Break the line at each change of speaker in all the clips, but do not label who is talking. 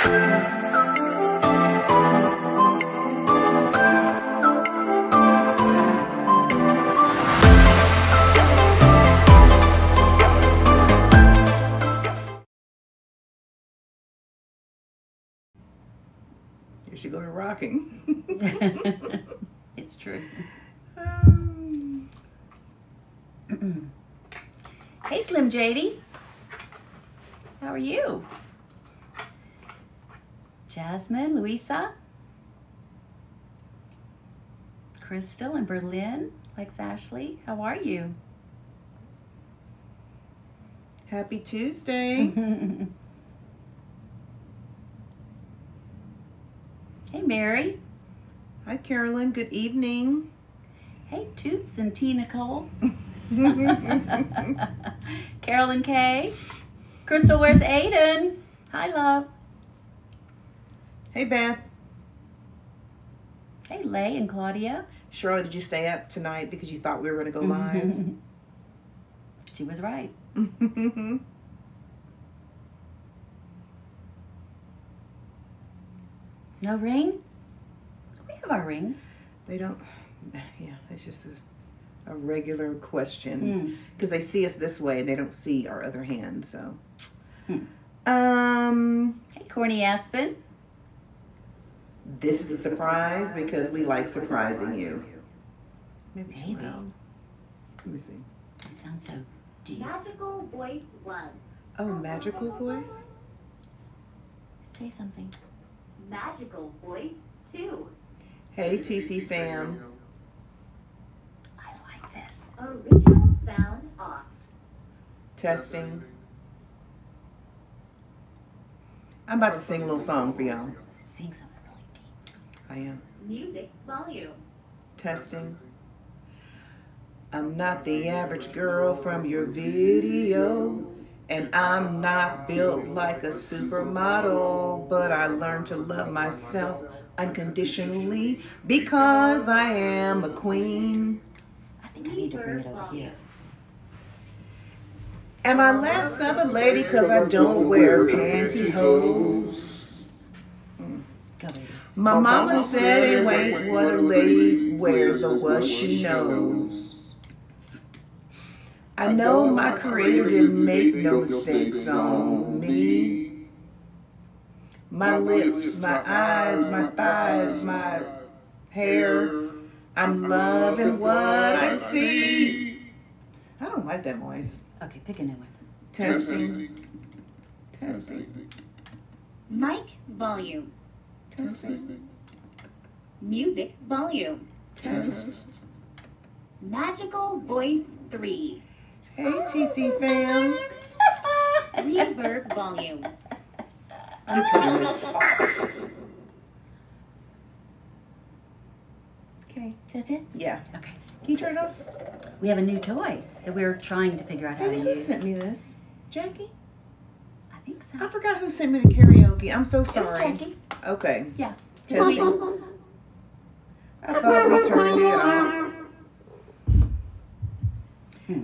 Here she go to rocking.
It's true. Hey, Slim JD. How are you? Jasmine, Louisa, Crystal in Berlin, likes Ashley. How are you?
Happy Tuesday.
Hey, Mary.
Hi, Carolyn. Good evening.
Hey, Toots and T. Nicole. Carolyn K. Crystal, where's Aiden? Hi, love.
Hey, Beth.
Hey, Lay and Claudia.
Shirley, did you stay up tonight because you thought we were going to go live?
She was right. No ring? We have our rings.
They don't, yeah, it's just a regular question. Because they see us this way, they don't see our other hand, so.
Hey, Corny Aspen.
This is a surprise because we like surprising you. Maybe. Let me see.
You sound so deep.
Magical voice 1.
Oh, magical voice?
Say something.
Magical voice 2.
Hey, TC fam.
I like this.
Original sound off.
Testing. I'm about to sing a little song for y'all.
Sing something really deep.
I am.
Music volume.
Testing. I'm not the average girl from your video, and I'm not built like a supermodel, but I learned to love myself unconditionally because I am a queen.
I think I need to bring it over here.
Am I less of a lady because I don't wear pantyhose?
Go, baby.
My mama said it ain't what a lady wears, but what she knows. I know my creator didn't make no mistakes on me. My lips, my eyes, my thighs, my hair. I'm loving what I see. I don't like that voice.
Okay, pick a new one.
Testing. Testing.
Mic volume.
Testing.
Music volume.
Test.
Magical voice 3.
Hey, TC fam.
Reverb volume.
I'm turning this off. Okay.
That's it?
Yeah.
Okay.
Can you turn it off?
We have a new toy that we're trying to figure out how to
Who
use.
sent me this? Jackie?
I think so.
I forgot who sent me the karaoke. I'm so
It was
sorry.
Jackie.
Okay.
Yeah.
Testing. I thought we turned it off.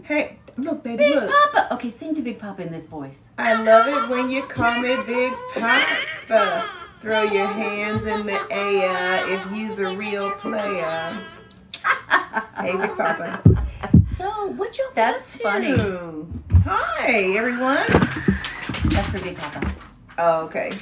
Hey, look, baby,
Big
look.
Papa. Okay, sing to Big Papa in this voice.
I love it when you call me Big Papa. Throw your hands in the air if you's a real player. Hey, Big Papa. So, what y'all
That's
up to?
funny.
Hi, everyone.
That's for Big Papa.
Oh, okay.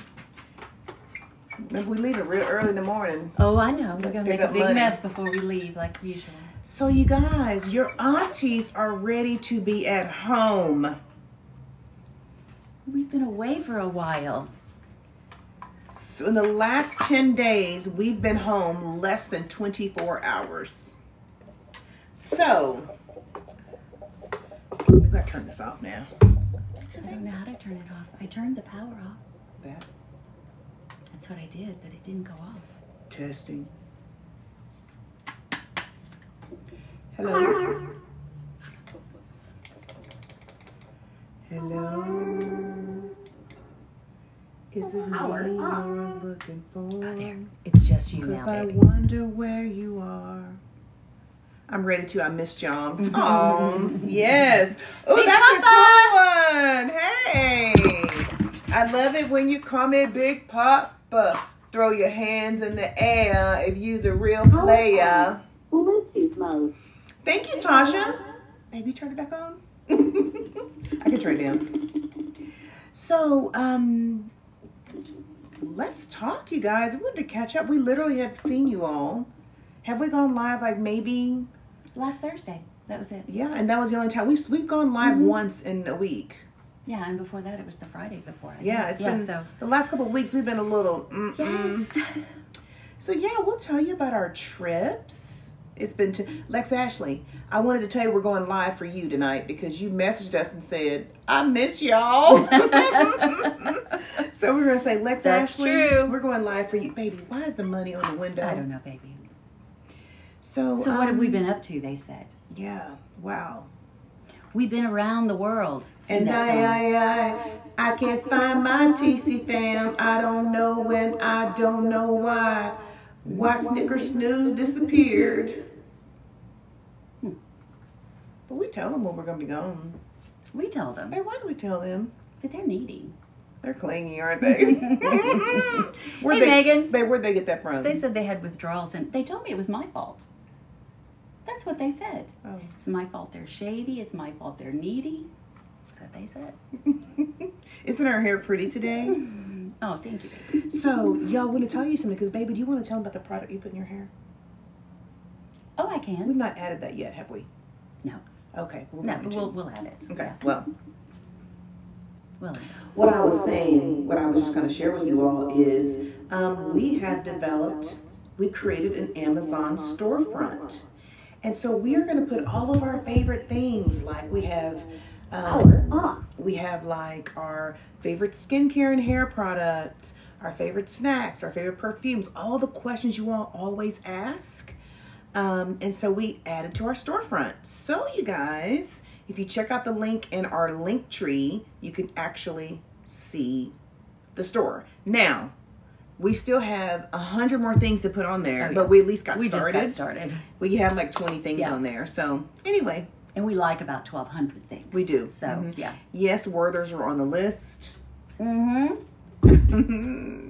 Maybe we leave it real early in the morning.
Oh, I know. We're going to
Pick
make a
up
big
money.
mess before we leave, like usual.
So, you guys, your aunties are ready to be at home.
We've been away for a while.
So in the last 10 days, we've been home less than 24 hours. So, we've got to turn this off now.
I don't know how to turn it off. I turned the power off.
That
That's what I did, but it didn't go off.
testing. Hello. Hello. Is it me you're looking for?
Oh, there. It's just you now,
Because I
baby.
wonder where you are. I'm ready to. I missed y'all. Oh, yes. Oh,
Big
that's
Papa.
a cool one. Hey. I love it when you call me Big Papa. Throw your hands in the air if you's a real player.
Bluetooth mode.
Thank you, Tasha. Baby, turn it back on. I can turn it down. So, let's talk, you guys. I wanted to catch up. We literally have seen you all. Have we gone live like maybe?
Last Thursday. That was it.
Yeah, and that was the only time. We've gone live once in a week.
Yeah, and before that, it was the Friday before.
Yeah, it's been the last couple of weeks. We've been a little.
Yes.
So yeah, we'll tell you about our trips. It's been Lex Ashley. I wanted to tell you we're going live for you tonight because you messaged us and said I miss y'all. So we're gonna say Lex
That's
Ashley.
true.
We're going live for you, baby. Why is the money on the window?
I don't know, baby.
So
what have we been up to? They said.
Yeah. Wow.
We've been around the world. Sing
And
that song.
I can't find my TC fam. I don't know when, I don't know why. Why Snicker Snooze disappeared. But we tell them when we're going to be gone.
We tell them.
Hey, why do we tell them?
But they're needy.
They're clingy, aren't they?
Hey, Megan.
Babe, where'd they get that from?
They said they had withdrawals, and they told me it was my fault. That's what they said.
Oh.
It's my fault they're shady. It's my fault they're needy. That's what they said.
Isn't our hair pretty today?
Oh, thank you, baby.
So, y'all want to tell you something, because, baby, do you want to tell them about the product you put in your hair?
Oh, I can.
We've not added that yet, have we?
No.
Okay. We're
No,
going
but
to.
we'll add it.
Okay,
Yeah.
well.
Well,
What I was saying, what I was just going to share with you all is we created an Amazon storefront. And so we are going to put all of our favorite things, like we have like our favorite skincare and hair products, our favorite snacks, our favorite perfumes, all the questions you all always ask. And so we added to our storefront. So you guys, if you check out the link in our link tree, you can actually see the store. Now, we still have 100 more things to put on there, but we at least got started.
Just got started.
We have like 20 things on there. So anyway.
And we like about 1,200 things.
We do.
So, yeah.
Yes, Werther's are on the list.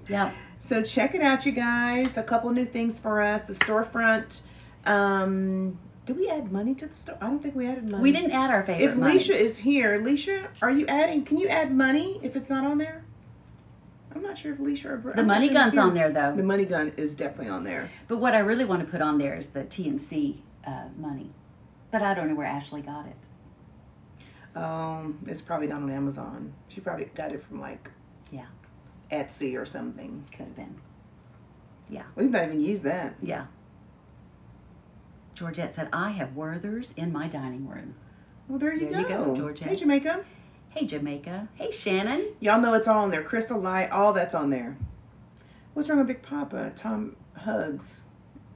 Yep.
So check it out, you guys. A couple new things for us. The storefront. Did we add money to the store? I don't think we added money.
We didn't add our favorite
If
money.
Leisha is here, Leisha, are you adding? Can you add money if it's not on there? I'm not sure if Leisha or
The money gun's on there, though.
The money gun is definitely on there.
But what I really want to put on there is the TNC money. But I don't know where Ashley got it.
It's probably not on Amazon. She probably got it from like Etsy or something.
Could have been. Yeah.
We've not even used that.
Yeah. Georgette said, I have Werther's in my dining room.
Well, there you
go, Georgette.
Hey, Jamaica.
Hey, Jamaica. Hey, Shannon.
Y'all know it's all on there. Crystal Light, all that's on there. What's wrong with Big Papa? Tom Hugs.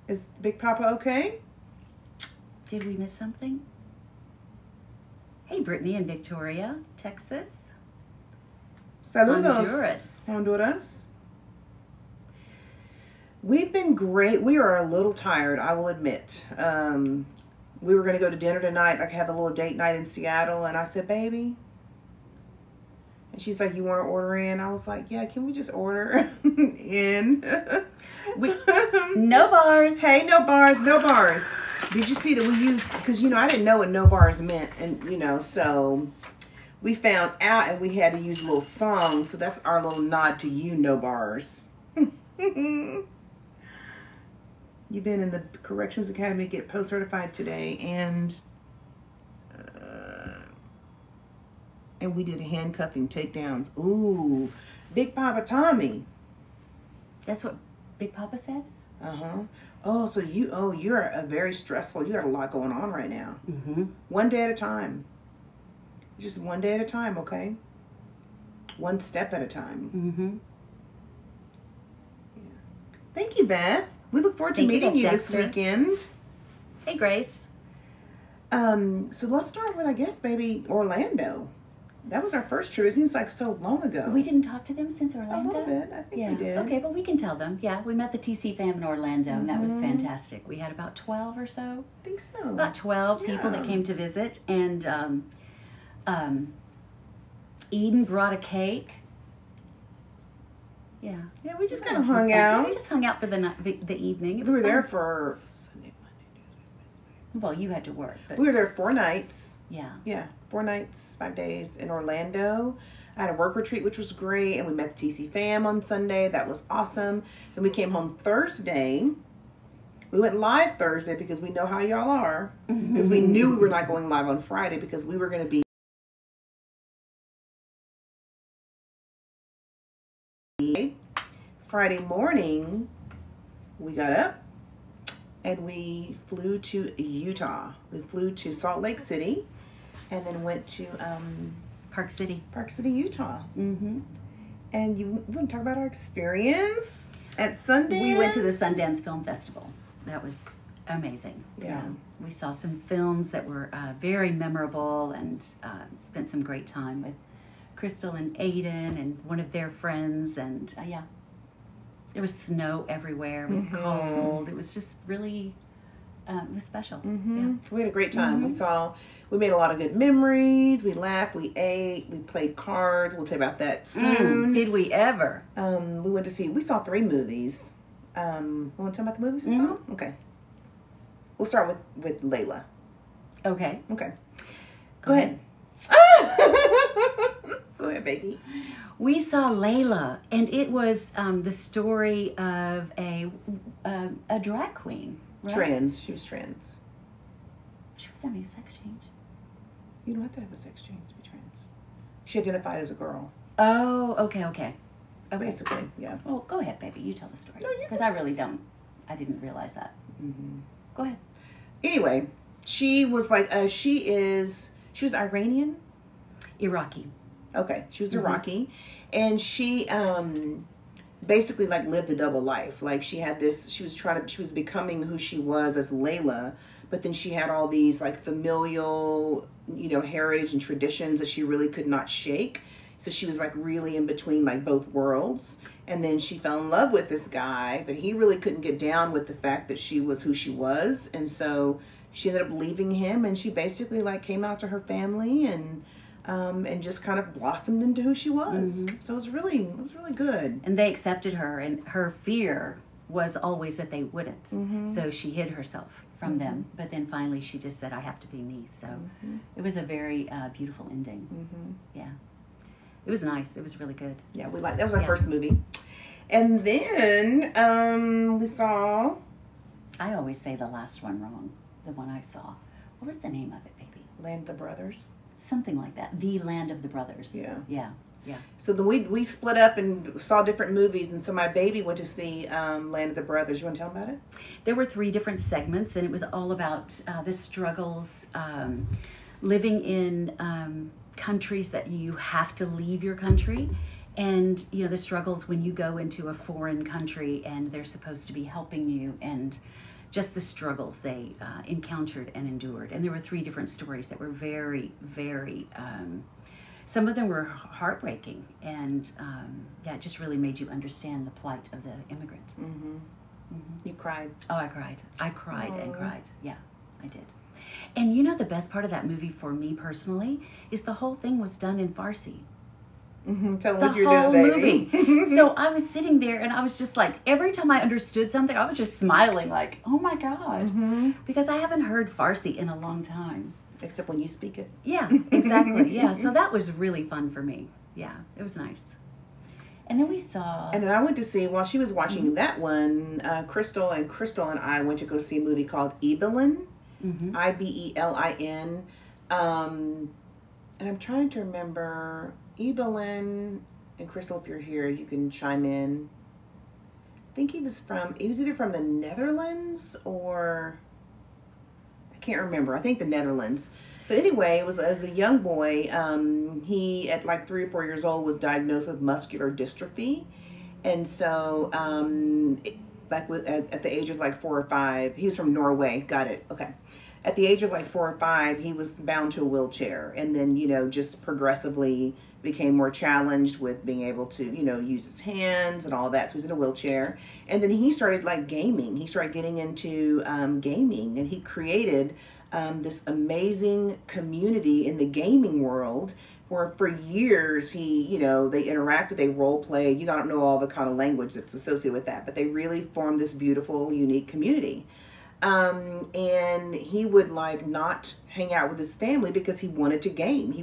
Is Big Papa okay?
Did we miss something? Hey, Brittany in Victoria, Texas.
Saludos. Honduras. We've been great. We are a little tired, I will admit. We were going to go to dinner tonight, like have a little date night in Seattle, and I said, baby. And she's like, you want to order in? I was like, yeah, can we just order in?
No bars.
Hey, no bars, no bars. Did you see that we used, because, I didn't know what no bars meant, and, so we found out and we had to use a little song, so that's our little nod to you, no bars. You've been in the Corrections Academy to get post-certified today, and we did a handcuffing takedowns. Ooh, Big Papa Tommy.
That's what Big Papa said?
Uh-huh. Oh, so you're a very stressful, you got a lot going on right now.
Mm-hmm.
One day at a time. Just one day at a time, okay? One step at a time.
Mm-hmm.
Yeah. Thank you, Beth. We look forward to meeting you this weekend.
Hey, Grace.
So let's start with, I guess, baby, Orlando. That was our first trip. It seems like so long ago.
We didn't talk to them since Orlando?
A little bit. I think we did.
Okay, but we can tell them. Yeah, we met the TC fam in Orlando, and that was fantastic. We had about 12 or so.
I think so.
About 12 people that came to visit, and Eden brought a cake, Yeah.
Yeah, we just
What
kind of
else was
hung
fun?
out.
We just hung out for the night, the evening. It
We
was
were there
fun.
for Sunday, Monday, Tuesday.
Well, you had to work, but
We were there 4 nights.
yeah.
Yeah, 4 nights, 5 days in Orlando. I had a work retreat, which was great, and we met the TC fam on Sunday. That was awesome. Then we came home Thursday. We went live Thursday because we know how y'all are. Because we knew we were not going live on Friday because we were going to be Friday morning. We got up and we flew to Utah. We flew to Salt Lake City and then went to
Park City.
Park City, Utah.
Mm-hmm.
And you want to talk about our experience at Sundance?
We went to the Sundance Film Festival. That was amazing.
Yeah.
We saw some films that were very memorable and spent some great time with Crystal and Aiden and one of their friends. And yeah, there was snow everywhere. It was cold. It was just really, it was special.
Mm-hmm. We had a great time.
Mhm.
We made a lot of good memories. We laughed, we ate, we played cards. We'll tell you about that soon.
Did we ever?
We saw 3 movies. Want to tell about the movies we saw? Okay. We'll start with Layla.
Okay.
Okay.
Go ahead.
Go ahead, baby.
We saw Layla, and it was the story of a drag queen. Right?
Trans. She was trans.
She was having a sex change.
You don't have to have a sex change to be trans. She identified as a girl,
Oh, okay.
basically. Yeah.
Well, go ahead, baby. You tell the story.
No, you
Because I really don't. I didn't realize that.
Mm-hmm.
Go ahead.
Anyway, she was like, she was Iranian.
Iraqi.
Okay, she was
Mhm.
Iraqi, and she basically like lived a double life. Like she was becoming who she was as Layla, but then she had all these like familial, heritage and traditions that she really could not shake. So she was like really in between like both worlds. And then she fell in love with this guy, but he really couldn't get down with the fact that she was who she was. And so she ended up leaving him, and she basically like came out to her family and just kind of blossomed into who she was.
Mhm.
So it was really good.
And they accepted her, and her fear was always that they wouldn't.
Mm-hmm.
So she hid herself from them. But then finally she just said, I have to be me. So it was a very beautiful ending.
Mm-hmm.
It was nice. It was really good.
Yeah, that was our
Yeah.
first movie. And then we saw
I always say the last one wrong. The one I saw. What was the name of it, baby?
Land of the Brothers.
Something like that. The Land of the Brothers.
Yeah.
Yeah.
So then we split up and saw different movies, and so my baby went to see Land of the Brothers. You want to tell him about it?
There were 3 different segments, and it was all about the struggles living in countries that you have to leave your country, and the struggles when you go into a foreign country and they're supposed to be helping you, and just the struggles they encountered and endured. And there were 3 different stories that were very, very some of them were heartbreaking, and it just really made you understand the plight of the immigrant.
Mm-hmm. You cried.
Oh, I cried. I cried and
Aw.
cried. Yeah, I did. And the best part of that movie for me personally is the whole thing was done in Farsi.
Mm-hmm. Tell them
The
what you're
whole
doing, baby.
movie. So I was sitting there and I was just like, every time I understood something, I was just smiling like, oh my God.
Mm-hmm.
Because I haven't heard Farsi in a long time.
Except when you speak it.
Yeah, exactly. Yeah, so that was really fun for me. Yeah, it was nice. And then we saw...
And then I went to see, while she was watching that one, Crystal and I went to go see a movie called Ibelin.
Mhm.
Ibelin. And I'm trying to remember, Ibelin, and Crystal, if you're here, you can chime in. I think he was either from the Netherlands or... I can't remember. I think the Netherlands. But anyway, it was as a young boy. He, at like 3 or 4 years old, was diagnosed with muscular dystrophy, and so at the age of like 4 or 5, he was from Norway. Got it. Okay. At the age of like 4 or 5, he was bound to a wheelchair, and then just progressively became more challenged with being able to use his hands and all that. So he's in a wheelchair, and then he started like gaming. He started getting into gaming, and he created this amazing community in the gaming world where for years they interacted, they role played. You don't know all the kind of language that's associated with that, but they really formed this beautiful, unique community. And he would like not hang out with his family because he wanted to game. He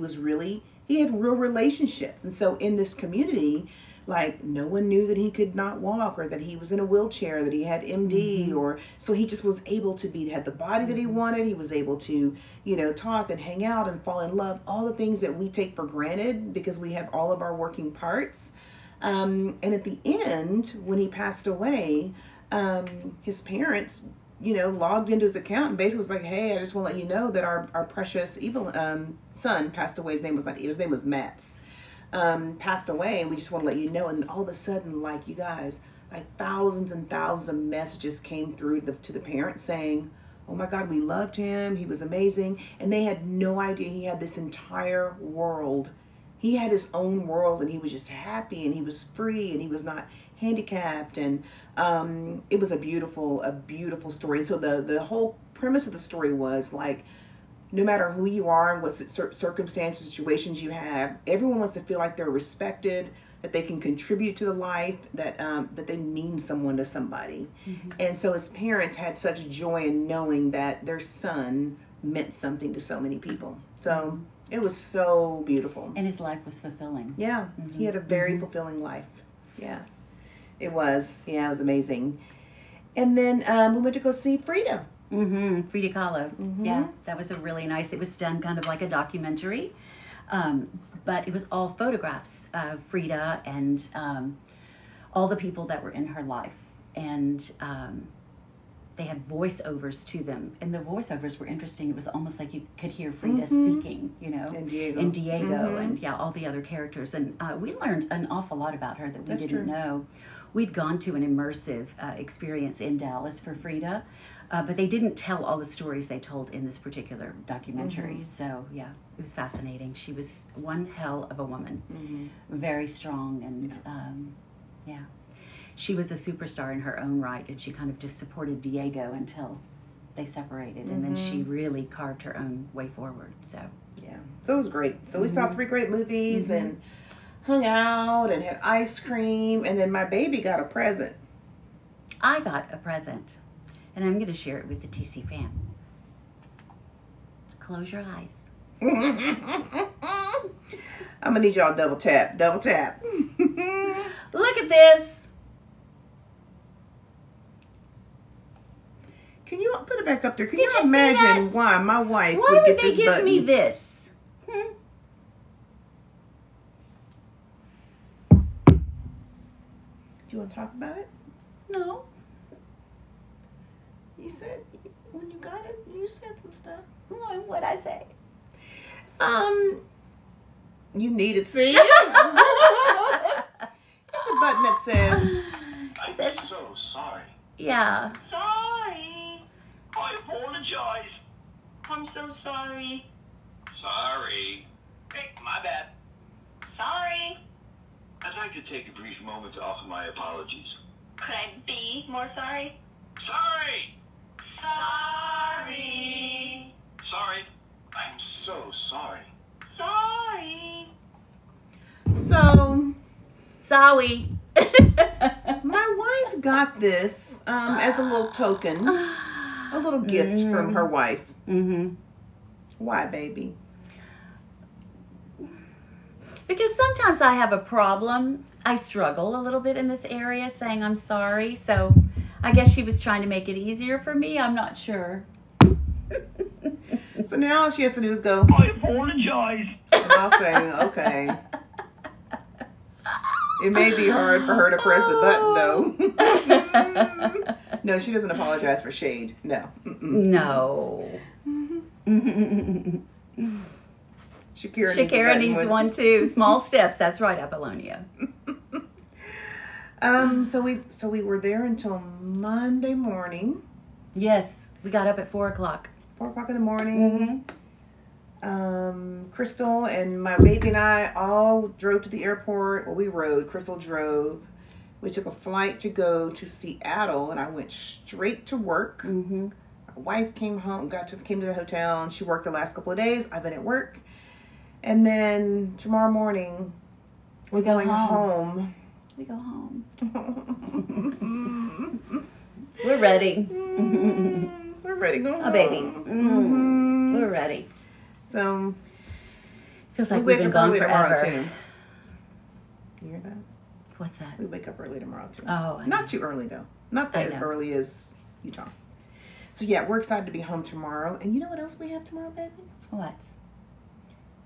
had real relationships. And so in this community, like no one knew that he could not walk or that he was in a wheelchair, that he had MD, or so he just was able to had the body that he wanted. He was able to, talk and hang out and fall in love, all the things that we take for granted because we have all of our working parts. And at the end, when he passed away, his parents logged into his account and basically was like, hey, I just want to let you know that our precious son passed away. His name was Mats. Passed away, and we just want to let you know. And all of a sudden, like, you guys, like thousands and thousands of messages came through to the parents saying, oh my God, we loved him. He was amazing. And they had no idea he had this entire world. He had his own world, and he was just happy, and he was free, and he was not handicapped. And it was a beautiful story. So the whole premise of the story was like, no matter who you are and what circumstances, situations you have, everyone wants to feel like they're respected, that they can contribute to the life, that they mean someone to somebody. And so his parents had such joy in knowing that their son meant something to so many people. So it was so beautiful.
And his life was fulfilling.
Yeah, he had a very fulfilling life. Yeah, it was. Yeah, it was amazing. And then we went to go see Frida.
Frida Kahlo. Yeah, that was a really nice, it was done kind of like a documentary, but it was all photographs of Frida and all the people that were in her life, and they had voiceovers to them, and the voiceovers were interesting. It was almost like you could hear Frida speaking, and Diego, and all the other characters, and we learned an awful lot about her that we didn't know. We'd gone to an immersive experience in Dallas for Frida, but they didn't tell all the stories they told in this particular documentary. So, yeah, it was fascinating. She was one hell of a woman, very strong, and, she was a superstar in her own right, and she kind of just supported Diego until they separated, and then she really carved her own way forward. So,
yeah, so it was great. So we saw 3 great movies and hung out and had ice cream, and then my baby got a present.
I got a present. And I'm going to share it with the TC fam. Close your eyes.
I'm going to need y'all double tap. Double tap.
Look at this.
Can you put it back up there? Can
Did
you imagine why my wife would get this button?
Why would they give me this?
Do you want to talk about it?
No.
You said, when you got it, you said some stuff.
What'd I say?
You need it, see? It's a button that says,
I'm so sorry.
Yeah.
Sorry. I apologize. I'm so sorry. Sorry. Hey, my bad. Sorry. I'd like to take a brief moment to offer my apologies.
Could I be more sorry?
Sorry.
Sorry.
Sorry. I'm so sorry.
Sorry.
so
Sorry.
my wife got this as a little token, a little gift from her wife. Why, baby?
Because sometimes I have a problem. I struggle a little bit in this area saying I'm sorry. So I guess she was trying to make it easier for me. I'm not sure.
So now all she has to do is go,
I apologize.
and I'll say, okay. It may be hard for her to press the button, though. No, she doesn't apologize for shade. No.
No.
Shakira
needs one too. Small steps. That's right, Apollonia.
So we were there until Monday morning.
Yes, we got up at 4 o'clock.
4 o'clock in the morning. Crystal and my baby and I all drove to the airport. Well, we rode. Crystal drove. We took a flight to go to Seattle, and I went straight to work. My wife came home, came to the hotel, and she worked the last couple of days. I've been at work. And then tomorrow morning, we're
go
going
home.
home.
We go home. We're ready.
We're ready to go home.
Oh, baby. We're ready.
So,
Feels like
we
we've
wake
been
up
gone
early tomorrow,
forever.
too. You hear that?
What's that?
We wake up early tomorrow, too.
Oh, I
Not
know.
too early, though. Not
I
as
know.
early as Utah. So, yeah, we're excited to be home tomorrow. And you know what else we have tomorrow, baby?
What?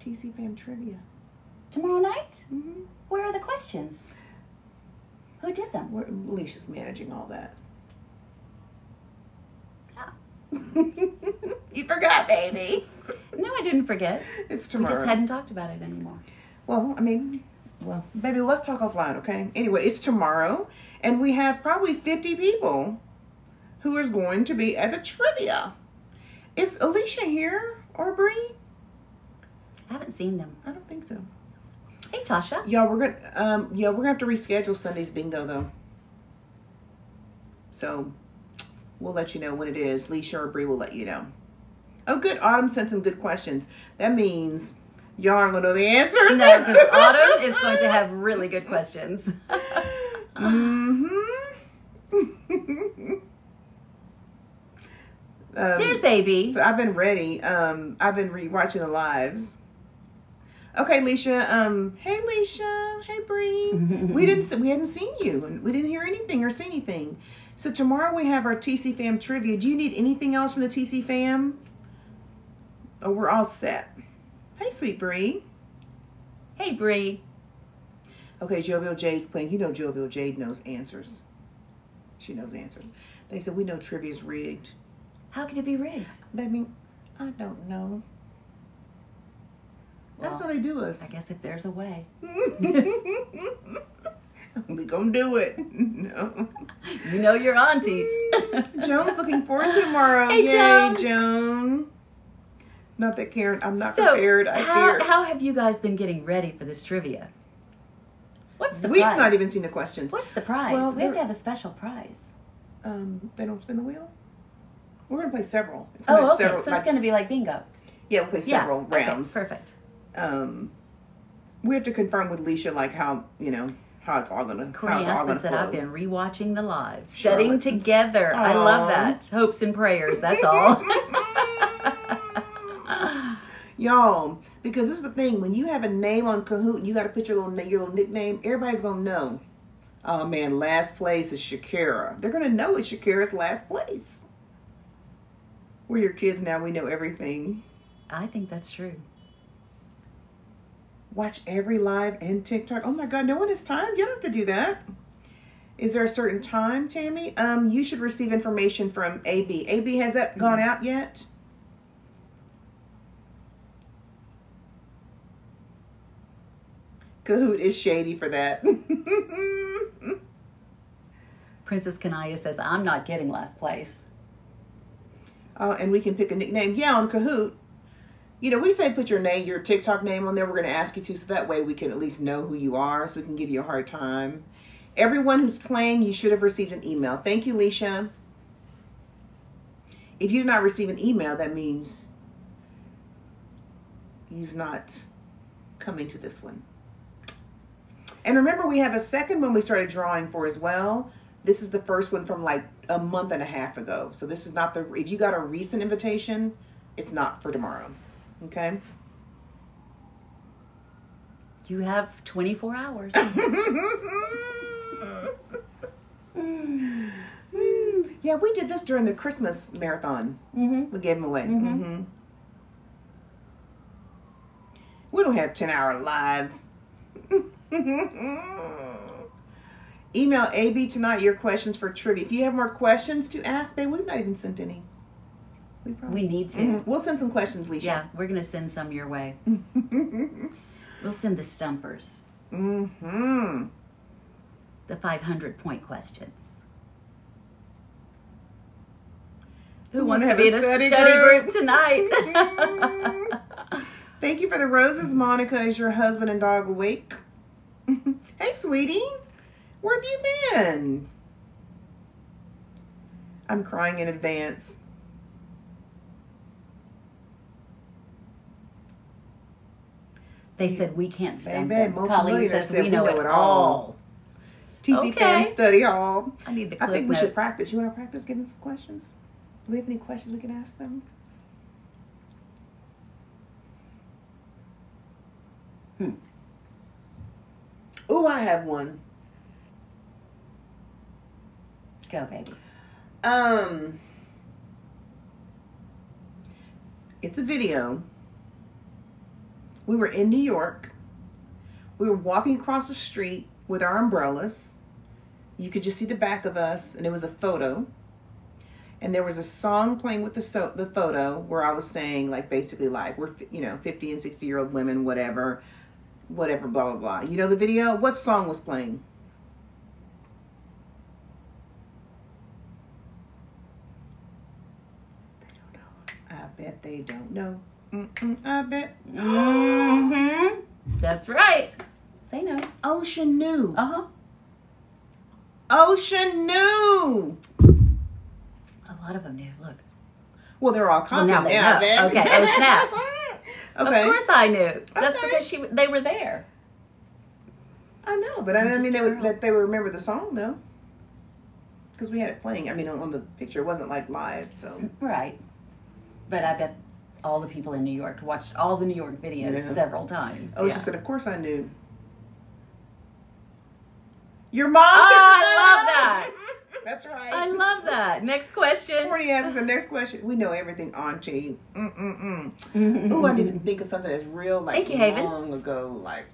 TC Fam Trivia.
Tomorrow night?
Mm-hmm.
Where are the questions? Who did them?
Alicia's managing all that.
Ah.
You forgot, baby.
No, I didn't forget.
It's
We
tomorrow.
just hadn't talked about it anymore.
Well, baby, let's talk offline, okay? Anyway, it's tomorrow, and we have probably 50 people who is going to be at the trivia. Is Alicia here or Bree?
I haven't seen them.
I don't think so.
Hey, Tasha.
Y'all, we're gonna have to reschedule Sunday's bingo though. So we'll let you know when it is. Alicia or Bree will let you know. Oh, good. Autumn sent some good questions. That means y'all aren't gonna know the answers.
No, because Autumn is going to have really good questions. Here's AB.
So I've been ready. I've been rewatching the lives. Okay, Leisha. Hey, Leisha. Hey, Bree. We hadn't seen you, and we didn't hear anything or see anything. So tomorrow we have our TC Fam trivia. Do you need anything else from the TC Fam? Oh, we're all set. Hey, sweet Bree.
Hey, Bree.
Okay, Jovial Jade's playing. You know Jovial Jade knows answers. She knows answers. They said we know trivia's rigged.
How can it be rigged?
Baby, I don't know. That's
Well,
how they do us.
I guess if there's a way.
We gonna do it. No.
You know your aunties.
Joan's looking forward to tomorrow.
Hey,
Yay,
Joan.
Joan. Not that Karen. I'm not
So,
prepared. I fear.
how have you guys been getting ready for this trivia? What's the
We've
prize?
not even seen the questions.
What's the prize?
Well,
we have to
they're-
have a special prize.
They don't spin the wheel. We're gonna play several. It's
Oh,
gonna be
okay.
several,
So it's going to be like bingo.
Yeah, we'll play several rounds.
Okay, perfect.
We have to confirm with Leisha like how how it's all gonna
Courtney
how it's all
Aspen
gonna
said, I've
flow.
been rewatching the lives,
Charlotte.
studying together. I love
Aw.
that. Hopes and prayers, that's all.
Y'all, because this is the thing, when you have a name on Kahoot and you got to put your little nickname, everybody's gonna know. Oh man, last place is Shakira. They're gonna know it's Shakira's last place. We're your kids now. We know everything.
I think that's true.
Watch every live and TikTok. Oh my God, no one has time. You don't have to do that. Is there a certain time, Tammy? You should receive information from AB. AB, has that gone out yet? Kahoot is shady for that.
Princess Kanaya says, I'm not getting last place.
Oh, and we can pick a nickname. Yeah, on Kahoot. We say put your name, your TikTok name on there. We're going to ask you to, so that way we can at least know who you are, so we can give you a hard time. Everyone who's playing, you should have received an email. Thank you, Leisha. If you did not receive an email, that means he's not coming to this one. And remember, we have a second one we started drawing for as well. This is the first one from like a month and a half ago. So this is not the, if you got a recent invitation, it's not for tomorrow. Okay?
You have 24 hours.
Yeah, we did this during the Christmas marathon.
Mm-hmm.
We gave them away.
Mhm.
We don't have 10-hour lives. Email AB tonight your questions for trivia. If you have more questions to ask, babe, we've not even sent any.
We need to.
We'll send some questions, Leisha.
Yeah, we're going to send some your way. We'll send the stumpers.
Mm-hmm.
The 500-point questions. Who wants to
have
be
a
in a
study
study
group?
group tonight?
Thank you for the roses, Monica. Is your husband and dog awake? Hey, sweetie. Where have you been? I'm crying in advance.
They said we can't stump
Baby,
them. Colleen
multimillionaires
says
said
we know it
all.
all.
TC
Okay.
Fan Study Hall.
I need the
I
clip
think we
notes.
should practice. You want to practice getting some questions? Do we have any questions we can ask them? Oh, I have one.
Go, baby.
It's a video. We were in New York. We were walking across the street with our umbrellas. You could just see the back of us, and it was a photo. And there was a song playing with the photo where I was saying, like, basically, like, we're, 50 and 60-year-old women, whatever, blah, blah, blah. You know the video? What song was playing? I bet they don't know. I bet.
Mm-hmm. That's right. They know.
Ocean knew.
Uh-huh.
Ocean knew.
A lot of them knew. Look.
Well, they're all
Well, now
confident.
they
Yeah,
know.
then.
Okay. Oh, snap.
Okay.
Of course I knew. That's
Okay.
because they were there.
I know, but I
I'm
mean
just a girl.
that they would remember the song though, because we had it playing. I mean, on the picture, it wasn't like live, so.
Right. But I bet all the people in New York watched all the New York videos
Yeah.
several times.
Oh,
yeah.
she said, "Of course I knew." Your mom.
Oh,
took
I
it
love
out.
that.
That's right.
I love that. Next question.
Before you answer the next question, we know everything, Auntie. Ooh, I need to think of something that's real, like
Thank you, Haven.
long ago, like.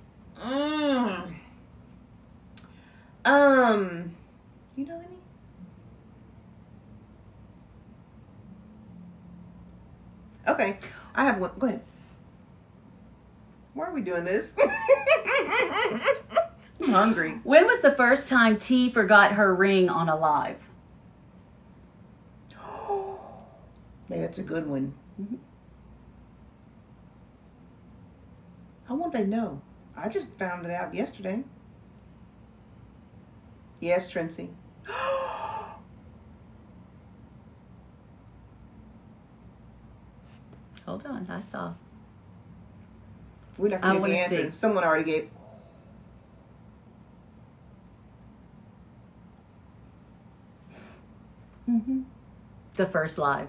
You know any? Okay, I have one. Go ahead. Why are we doing this? I'm hungry.
When was the first time T forgot her ring on a live?
Maybe that's a good one.
Mhm.
How won't they know? I just found it out yesterday. Yes, Trincy.
Hold on, I saw.
We're not
I
going to
wanna
get the answer.
see.
Someone already gave.
The first live.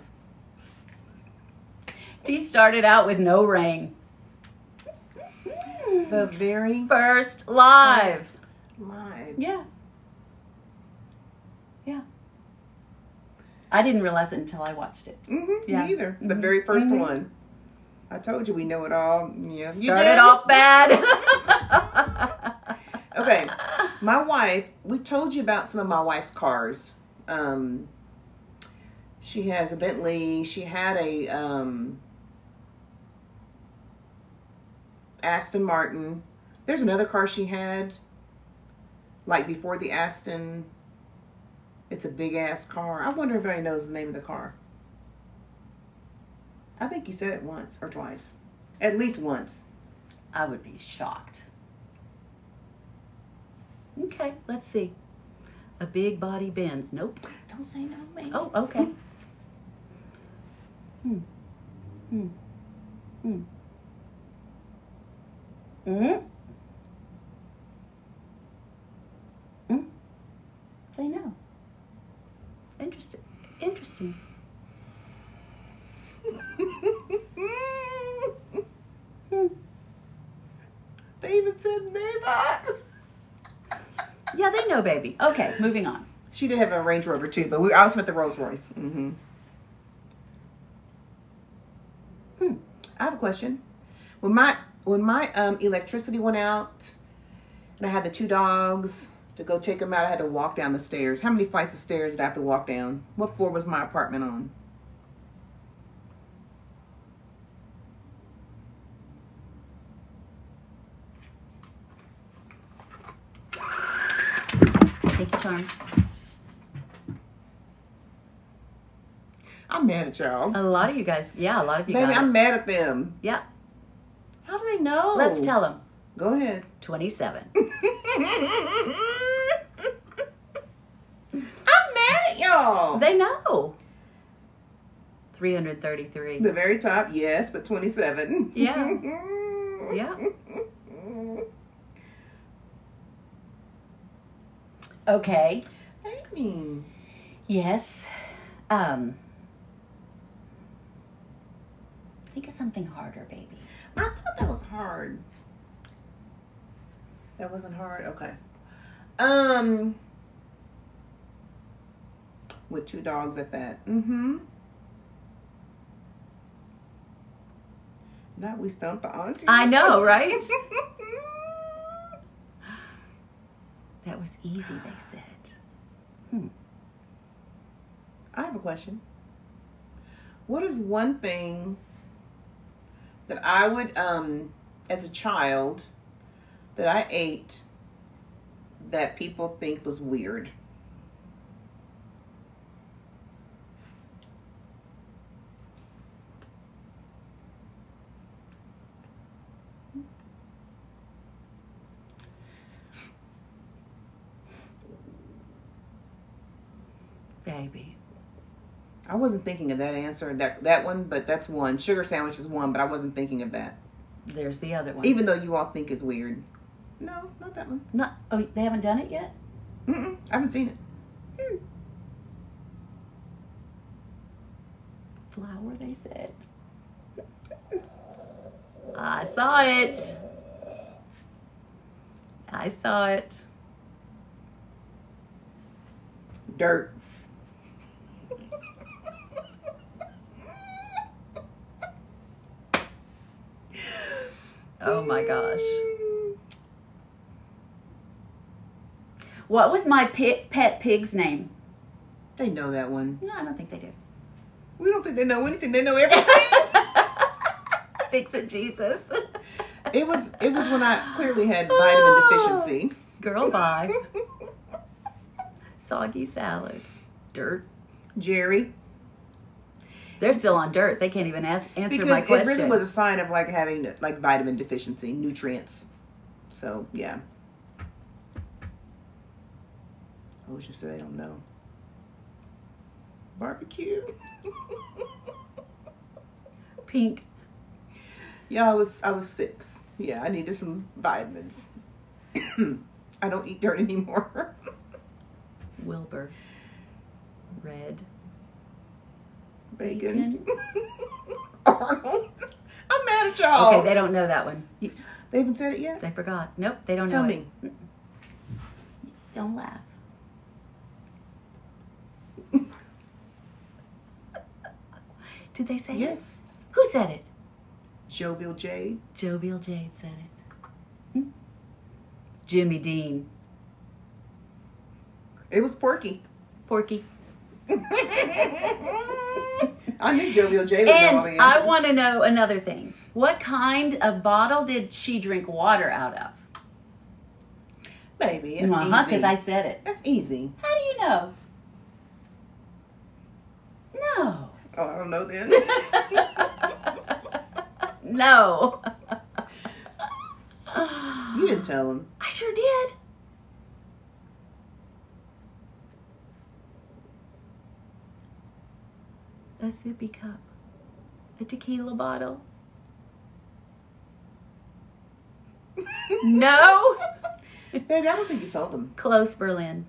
T started out with no ring.
The very
First live.
live.
Yeah. Yeah. I didn't realize it until I watched it. Yeah.
Me either. The
Mhm.
very 1st
Mhm.
one. I told you we know it all. Yeah. You
Started
did.
off bad.
Okay. My wife, we've told you about some of my wife's cars. She has a Bentley. She had a Aston Martin. There's another car she had, like before the Aston. It's a big ass car. I wonder if anybody knows the name of the car. I think you said it once or twice. At least once.
I would be shocked. Okay, let's see. A big body Benz. Nope.
Don't say no, man.
Oh, okay. Say no. Interesting. Interesting.
David said Maybach.
Yeah, they know, baby. Okay, moving on.
She did have a Range Rover too, but I was with the Rolls Royce. I have a question. When my electricity went out, and I had the 2 dogs to go take them out, I had to walk down the stairs. How many flights of stairs did I have to walk down? What floor was my apartment on?
Thank you, Charms.
I'm mad at y'all.
A lot of you guys, yeah, a lot of you
Baby,
got
I'm
it.
mad at them.
Yeah,
How do they know?
let's tell them.
Go ahead.
27.
I'm mad at y'all.
They know. 333.
The very top, yes, but 27.
Yeah. Yeah. Okay.
Amy.
Yes. Think of something harder, baby.
I thought that was hard. That wasn't hard? Okay. With 2 dogs at that. Mm-hmm. Now we stumped the auntie.
I know, right? That was easy, they said.
I have a question. What is one thing that I would, as a child, that I ate that people think was weird?
Baby.
I wasn't thinking of that answer, that one, but that's one. Sugar sandwich is one, but I wasn't thinking of that.
There's the other one.
Even though you all think it's weird. No, not that one.
Not. Oh, they haven't done it yet?
I haven't seen it.
Flour, they said. I saw it. I saw it.
Dirt.
Oh my gosh. What was my pet pig's name?
They know that one.
No, I don't think they do.
We don't think they know anything. They know everything.
Fix it, Jesus.
It was when I clearly had vitamin deficiency.
Girl, bye. Soggy salad. Dirt.
Jerry.
They're still on dirt. They can't even answer
Because
my question.
it really was a sign of like having like vitamin deficiency, nutrients. So yeah. Oh, she said I don't know. Barbecue.
Pink.
Yeah, I was 6. Yeah, I needed some vitamins. I don't eat dirt anymore.
Wilbur. Red.
Bacon. Arnold. I'm mad at y'all.
Okay, they don't know that one.
They haven't said it yet?
They forgot. Nope, they don't
Tell
know
me.
it. Don't laugh. Did they say
Yes.
it? Who said it?
Jovial Jade.
Jovial Jade said it. Jimmy Dean.
It was Porky.
Porky.
I knew Jovial Jade would know all the
And I
answers.
want to know another thing. What kind of bottle did she drink water out of?
Baby, it's
Because
easy.
I said it.
That's easy.
How do you know? No.
Oh, I don't know then.
No.
You didn't tell him.
I sure did. A sippy cup. A tequila bottle. No?
Baby, I don't think you told him.
Close, Berlin.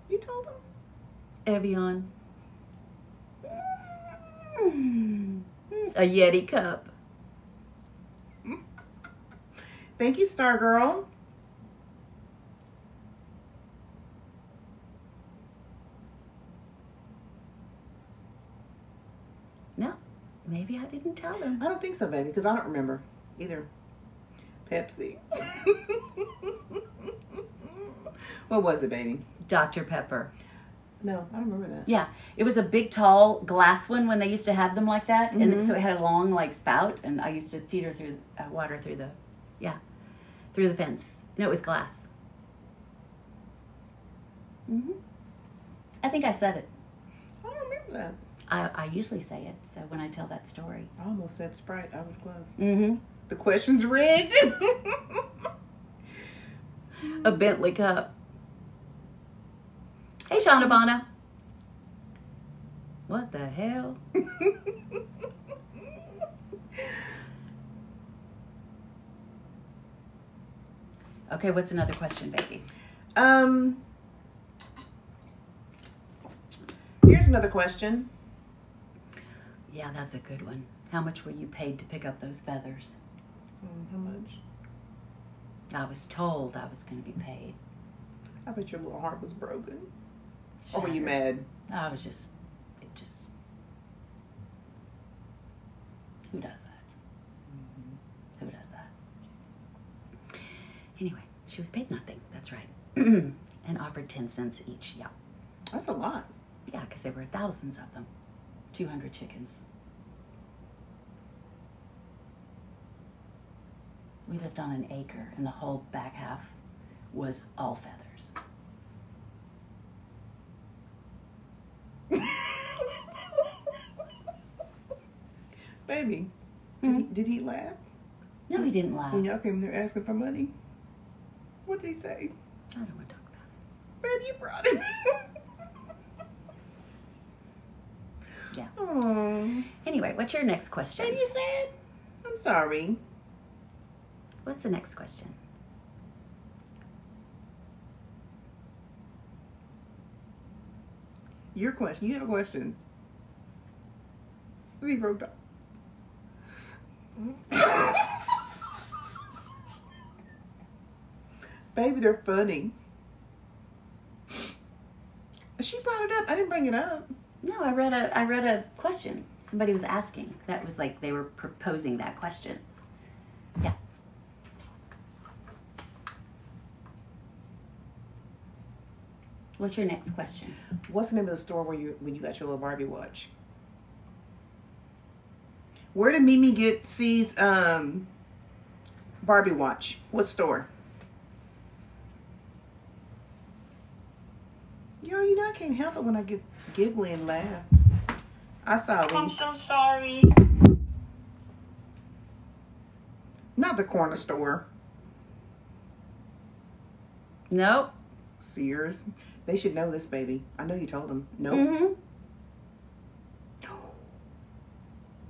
You told him?
Evian. A Yeti cup.
Thank you, Star Girl.
No, maybe I didn't tell them.
I don't think so, baby, because I don't remember either. Pepsi. What was it, baby?
Dr. Pepper.
No, I don't remember that.
Yeah, it was a big, tall glass one when they used to have them like that, and
Mhm.
so it had a long, like, spout, and I used to feed her through water through the, through the fence. No, it was glass. I think I said it.
I don't remember that.
I usually say it, so when I tell that story.
I almost said Sprite. I was close.
Mm-hmm.
The question's rigged.
A Bentley cup. Hey, Shauna Bono. What the hell? Okay, what's another question, baby?
Here's another question.
Yeah, that's a good one. How much were you paid to pick up those feathers?
How much?
I was told I was going to be paid.
I bet your little heart was broken. Or were you
Shattered.
mad?
I was just, who does that? Who does that? Anyway, she was paid nothing, that's right. And offered 10 cents each, yeah.
That's a lot.
Yeah, because there were thousands of them. 200 chickens. We lived on an acre, and the whole back half was all feathers.
Baby, did he laugh
No, he didn't laugh.
when y'all came there asking for money? What did he say?
I don't want to talk about
Baby, you brought him.
Yeah.
Oh,
it. Anyway, what's your next question?
baby, you sad? I'm sorry.
What's the next question?
Your question. You have a question. Zero dollars. Baby, they're funny. She brought it up. I didn't bring it up.
No, I read a question. Somebody was asking. That was like they were proposing that question. Yeah. What's your next question?
What's the name of the store when you got your little Barbie watch? Where did Mimi get C's Barbie watch? What store? Yo, you know I can't help it when I get giggly and laugh. I saw
I'm
it.
so sorry.
Not the corner store.
Nope.
Sears. They should know this, baby. I know you told them. Nope.
Mm-hmm.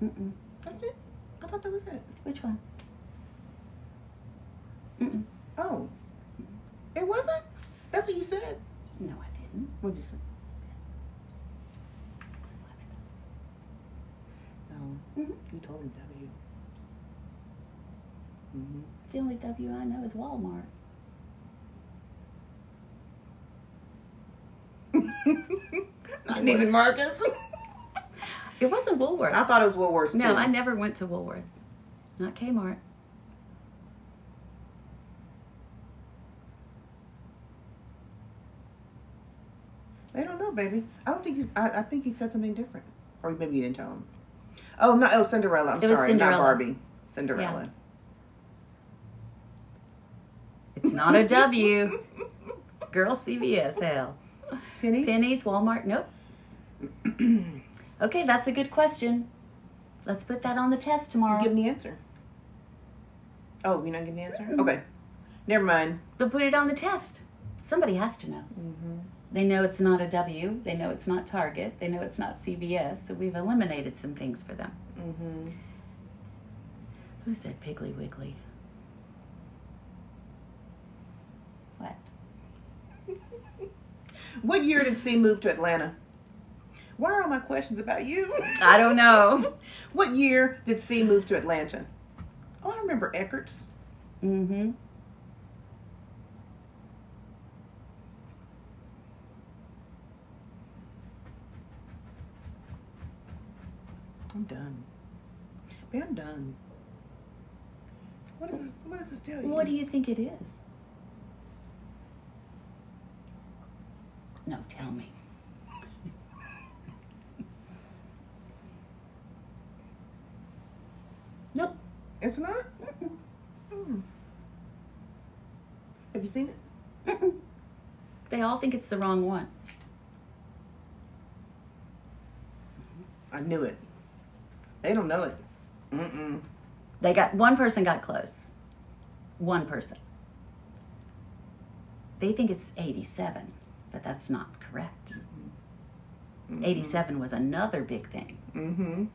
Mm-mm.
That's it? I thought that was it.
Which one? Mm-mm.
Oh. It wasn't? That's what you said.
No, I didn't.
What'd you say? No.
Mhm.
You told me W. Mm-hmm.
The only W I know is Walmart.
Not Neiman Marcus.
It wasn't Woolworth.
I thought it was Woolworths too.
No, I never went to Woolworth. Not Kmart.
They don't know, baby. I don't think I think he said something different. Or maybe you didn't tell him. Oh, no, it was Cinderella. I'm
It was
sorry,
Cinderella.
not Barbie. Cinderella.
Yeah. It's not a W. Girl, CVS, hell.
Pennies?
Pennies, Walmart, nope. Okay, that's a good question. Let's put that on the test tomorrow.
Give me the answer. Oh, you're not giving the answer? Okay. Never mind.
But put it on the test. Somebody has to know.
Mm-hmm.
They know it's not a W. They know it's not Target. They know it's not CVS. So we've eliminated some things for them.
Mm-hmm.
Who said Piggly Wiggly? What?
What year did C move to Atlanta? Why are all my questions about you?
I don't know.
What year did C move to Atlanta? Oh, I remember Eckerts.
Mm-hmm.
I'm done. Man, I'm done. What does this tell you?
What do you think it is? No, tell me. Nope.
It's not?
Mm-mm.
Hmm. Have you seen it?
Mm-mm. They all think it's the wrong one.
I knew it. They don't know it. Mm-mm.
One person got close. One person. They think it's 87, but that's not correct.
Mm-hmm.
87 was another big thing.
Mm-hmm.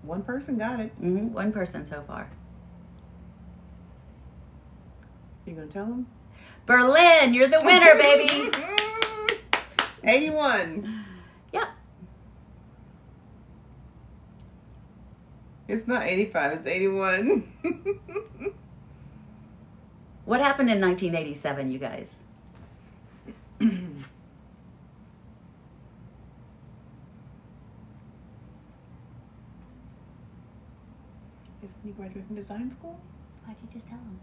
One person got it.
One person so far.
You gonna tell them?
Berlin, you're the winner, baby.
81.
Yep.
It's not 85, it's 81.
What happened in 1987, you guys?
Is when you graduate from design school?
Why'd you just tell them?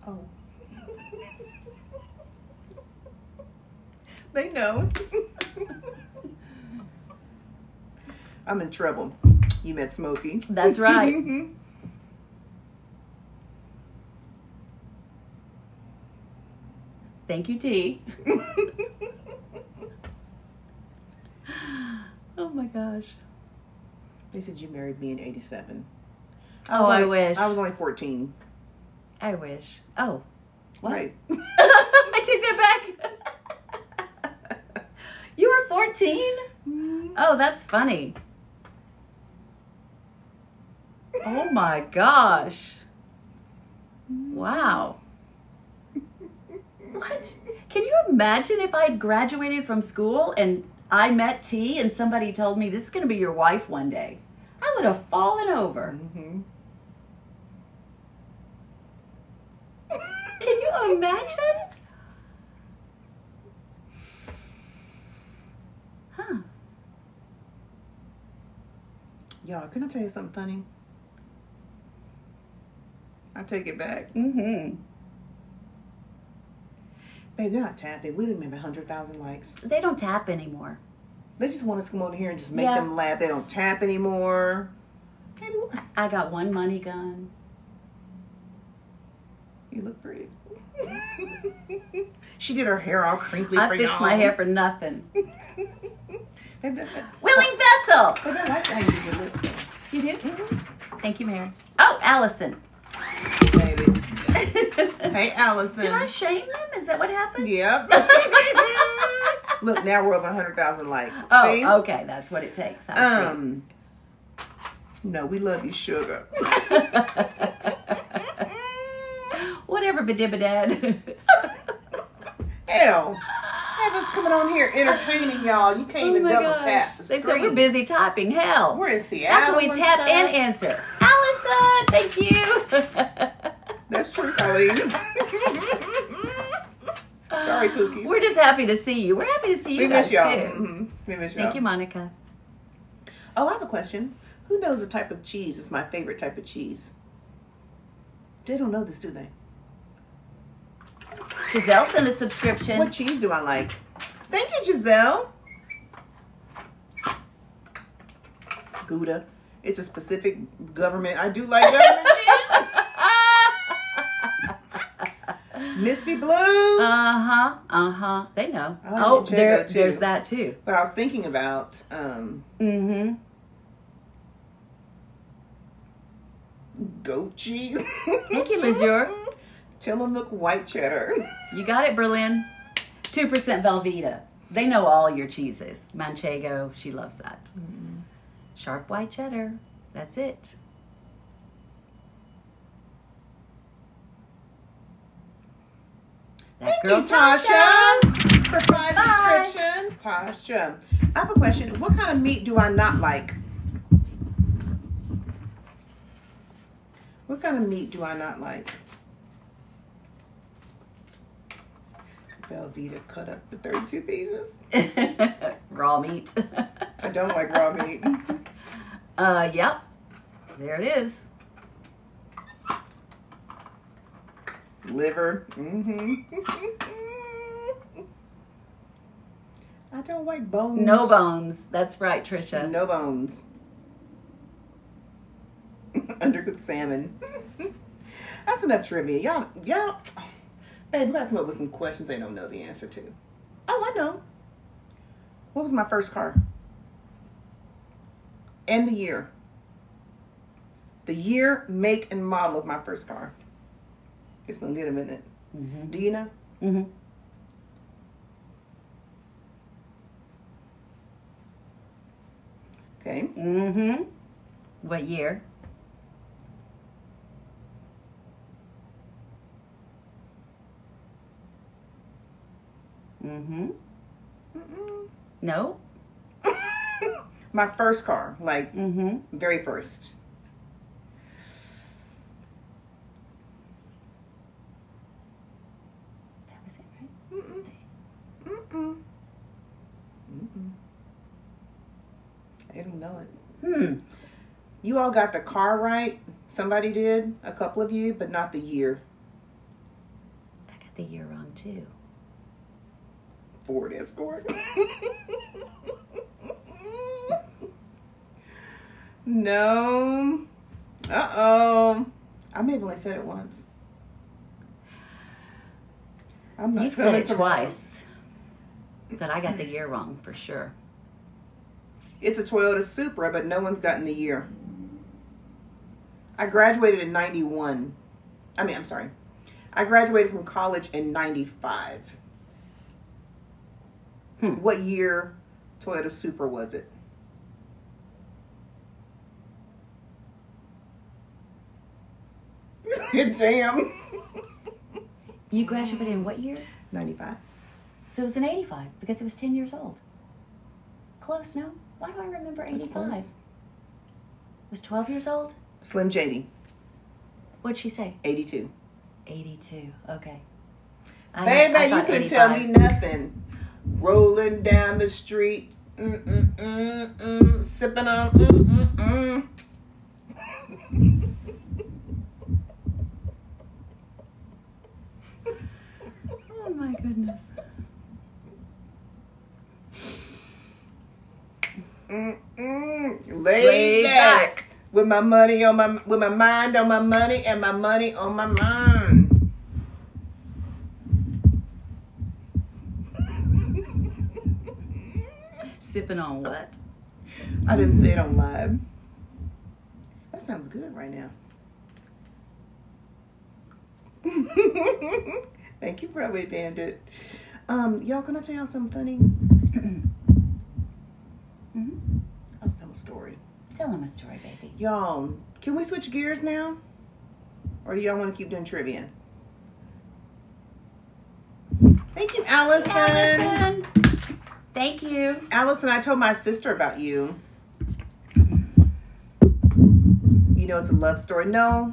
Oh. They know. I'm in trouble. You met Smokey.
That's right. Thank you, T. Oh my gosh.
They said you married me in 87.
Oh, I wish.
I was only 14.
I wish. Oh. What?
Right.
I take that back. You were 14? Oh, that's funny. Oh my gosh. Wow. What? Can you imagine if I had graduated from school and I met T and somebody told me this is going to be your wife one day? I would have fallen over. Can you imagine? Huh.
Y'all, can I tell you something funny? I take it back.
Mm-hmm.
Babe, they're not tapping. We didn't have 100,000 likes.
They don't tap anymore.
They just want us to come over here and just make
Yeah.
them laugh. They don't tap anymore.
I got one money gun.
You look pretty. She did her hair all crinkly.
I fixed my hair for nothing.
Babe,
Willing vessel.
Babe, I like how you do your lips. Though.
You do? Thank you, Mary. Oh, Allison.
Baby. Hey, Allison.
Did I shame them? Is that what happened?
Yep. Look, now we're over 100,000 likes.
Oh,
See?
okay. That's what it takes. I see.
No, we love you, sugar.
Whatever, badibadad.
Hell, have us coming on here entertaining y'all. You can't even double tap the
They
screen.
said we're busy typing. Hell.
We're in
How
Seattle.
can we tap
stuff.
and answer? Allison, thank you.
That's true, Colleen. Sorry, Pookies.
We're just happy to see you. We're happy to see you
We
guys
miss y'all.
too.
Mm-hmm. We miss y'all.
Thank you, Monica.
Oh, I have a question. Who knows the type of cheese is my favorite type of cheese? They don't know this, do they?
Giselle sent a subscription.
What cheese do I like? Thank you, Giselle. Gouda. It's a specific government. I do like government cheese. Misty Blue.
Uh-huh. They know.
I like
Oh,
Manchego, too.
there's that too.
But I was thinking about
Mm-hmm.
goat cheese.
Thank you, Lizier.
Tillamook white cheddar.
You got it, Berlin. 2% Velveeta. They know all your cheeses. Manchego, she loves that. Sharp white cheddar. That's it. That
Thank you, Tasha, for 5
Bye.
subscriptions. Tasha, I have a question. What kind of meat do I not like? What kind of meat do I not like? Velveeta cut up to 32 pieces.
Raw meat.
I don't like raw meat.
Yep. There it is.
Liver. I don't like bones.
No bones. That's right, Trisha.
No bones. Undercooked salmon. That's enough trivia. Y'all, babe, we gotta come up with some questions they don't know the answer to. Oh, I know. What was my first car? And the year. The year, make, and model of my first car. It's gonna get a minute.
Mm-hmm.
Do you know?
Mm-hmm.
Okay.
Mm-hmm. What year? Mm-hmm.
Mm-mm.
No?
My first car, like
Mm-hmm.
very first.
That was it, right?
Mm-mm. Mm-mm. Mm-mm. I don't know it. You all got the car right. Somebody did, a couple of you, but not the year.
I got the year wrong, too.
Ford Escort. No. Uh-oh. I may have only said it once. I'm not
You've said
coming
it
tomorrow.
twice. But I got the year wrong, for sure.
It's a Toyota Supra, but no one's gotten the year. I graduated in 91. I'm sorry. I graduated from college in 95. What year Toyota Supra was it? Damn.
You graduated in what year?
95.
So it was in 85, because it was 10 years old. Close, no? Why do I remember
That's
85?
close.
Was 12 years old?
Slim Shady,
What'd she say?
82.
82, okay.
Baby,
I
you
thought
couldn't tell
85.
me nothing. Rolling down the street, sipping on,
Oh my goodness.
Laid back. With my money on with my mind on my money and my money on my mind.
Sipping on what?
I didn't say it on live. That sounds good right now. Thank you, Broadway Bandit. Y'all, can I tell y'all something funny?
Mm-hmm.
I'll tell a story.
Tell them a story, baby.
Y'all, can we switch gears now? Or do y'all want to keep doing trivia? Thank you, Allison.
Allison. Thank you.
Allison, I told my sister about you. You know it's a love story. No,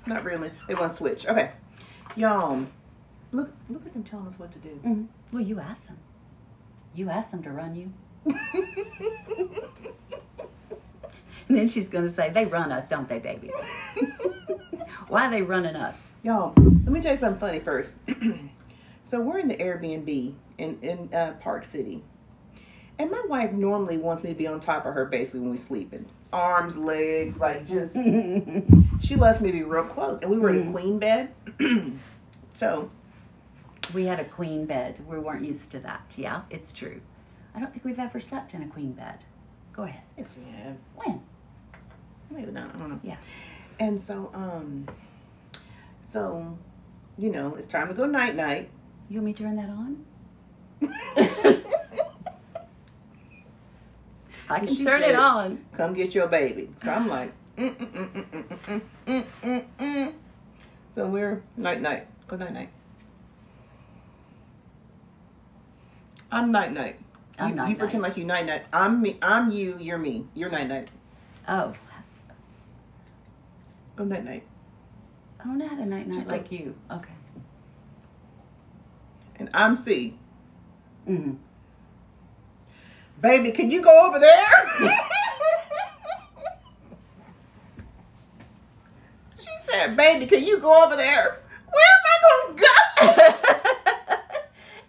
not really. They want to switch. Okay. Y'all, look at them telling us what to do.
Mm-hmm. Well, you asked them. You asked them to run you. And then she's going to say, they run us, don't they, baby? Why are they running us?
Y'all, let me tell you something funny first. So we're in the Airbnb in Park City. And my wife normally wants me to be on top of her basically when we're sleeping. Arms, legs, like just... She loves me to be real close. And we were in a queen bed. So...
We had a queen bed. We weren't used to that. Yeah, it's true. I don't think we've ever slept in a queen bed. Go ahead.
Yes, we have.
When?
Maybe not. I don't know.
Yeah.
And so, you know, it's time to go night-night.
You want me to turn that on? I can
She
turn
said,
it on.
Come get your baby. So I'm like, So we're night-night. Go night-night. I'm night-night.
I'm
You
night-night.
pretend like you night-night. I'm me. I'm you. You're me. You're night-night.
Oh.
Go night-night.
I don't know how to night-night
Just
like you. Okay.
And I'm C.
Mm-hmm.
Baby, can you go over there? She said, baby, can you go over there? Where am I going to go?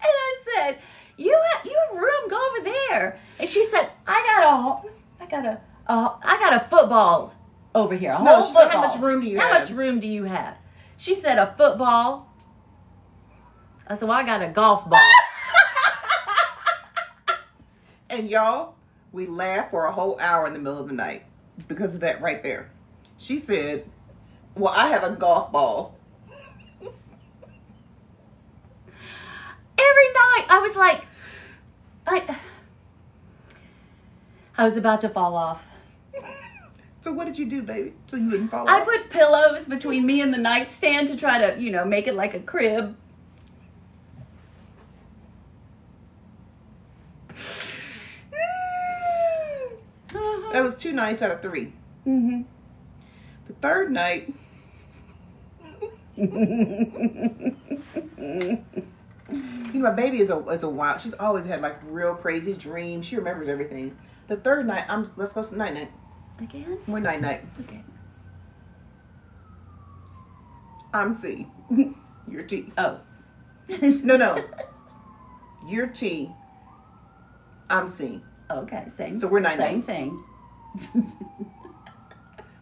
And I said, you have room, go over there. And she said, I got a football over here. A
No,
whole
she said,
football.
how much room do you
How
have?
much room do you have? She said, a football. I said, well, I got a golf ball.
And y'all, we laughed for a whole hour in the middle of the night because of that right there. She said, well, I have a golf ball.
Every night, I was like, I was about to fall off.
So what did you do, baby? So you wouldn't fall
I
off?
put pillows between me and the nightstand to try to, you know, make it like a crib.
That was 2 nights out of 3.
Mm-hmm.
The third night, you know, my baby is a wild. She's always had like real crazy dreams. She remembers everything. The third night, let's go night night.
Again?
We're night.
Okay.
I'm C. You're T.
Oh.
No. You're T. I'm C.
Okay, same.
So we're night
Same
night.
thing.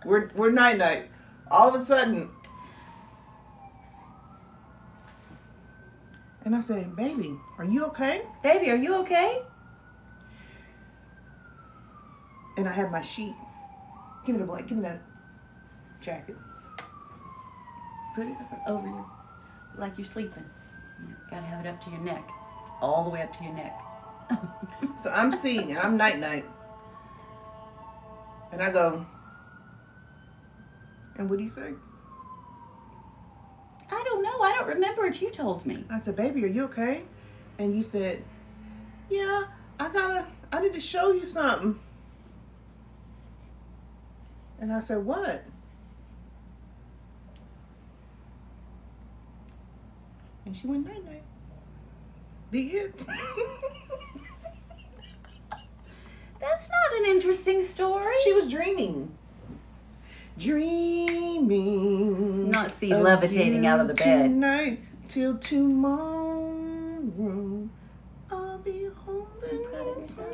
We're night. All of a sudden, and I said, "Baby, are you okay?"
Baby, are you okay?
And I have my sheet. Give me the blanket. Give me that jacket.
Put it over you, like you're sleeping. You gotta have it up to your neck, all the way up to your neck.
So I'm C and I'm night. And I go, and what do you say?
I don't know. I don't remember it. You told me.
I said, "Baby, are you okay?" And you said, "Yeah, I need to show you something." And I said, "What?" And she went night. The end.
That's not an interesting story.
She was dreaming.
Not see levitating out of the bed.
Tonight till tomorrow. I'll be home.
You proud of yourself?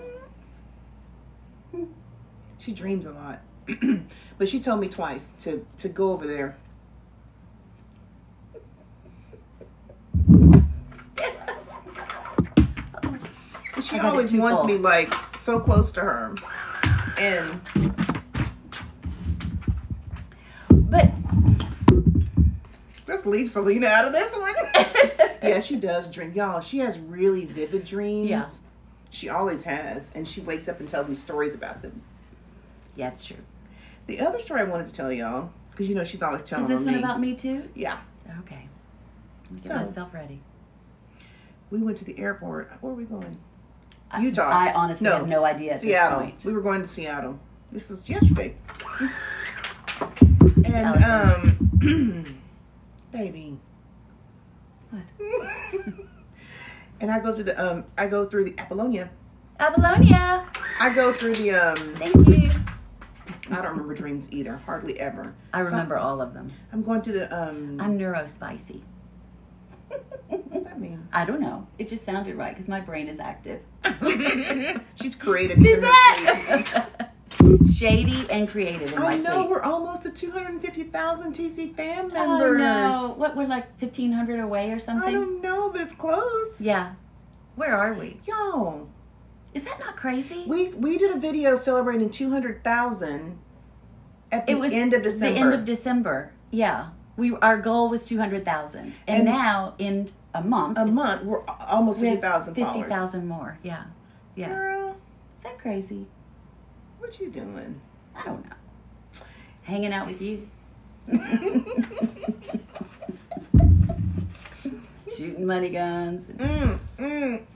She dreams a lot. But she told me twice to go over there. She always wants me like so close to her. And
but
let's leave Selena out of this one. Yeah, she does dream. Y'all, she has really vivid dreams.
Yeah.
She always has. And she wakes up and tells me stories about them.
yeah, it's true.
The other story I wanted to tell y'all, because you know she's always telling
Is this
on
one
me.
about me too?
Yeah.
Okay. Let me get
So-
myself ready.
We went to the airport. Where are we going?
I-
Utah.
I honestly
No,
have no idea at
Seattle.
this point.
We were going to Seattle. This is yesterday. And baby.
What?
And I go through the Apollonia.
Apollonia.
I go through the
Thank you.
I don't remember dreams either, hardly ever.
I remember all of them.
I'm going to the
I'm neurospicy.
what does that mean?
I don't know. It just sounded right because my brain is active.
She's creative. in her sleep.
Suzette! Shady and creative in my
I know,
sleep.
we're almost at 250,000 TC fam members.
Oh no! What, we're like 1,500 away or
I
something?
don't know, but it's close.
Yeah. Where are we?
Y'all,
Is that not crazy?
we did a video celebrating 200,000 at the end of December.
The end of December. Yeah. Our goal was 200,000, and now in a month,
we're almost
we have
50,000 followers.
50,000 more. Yeah. Yeah.
Girl,
Is that crazy?
what you doing?
I don't know. Hanging out with you. Shooting money guns.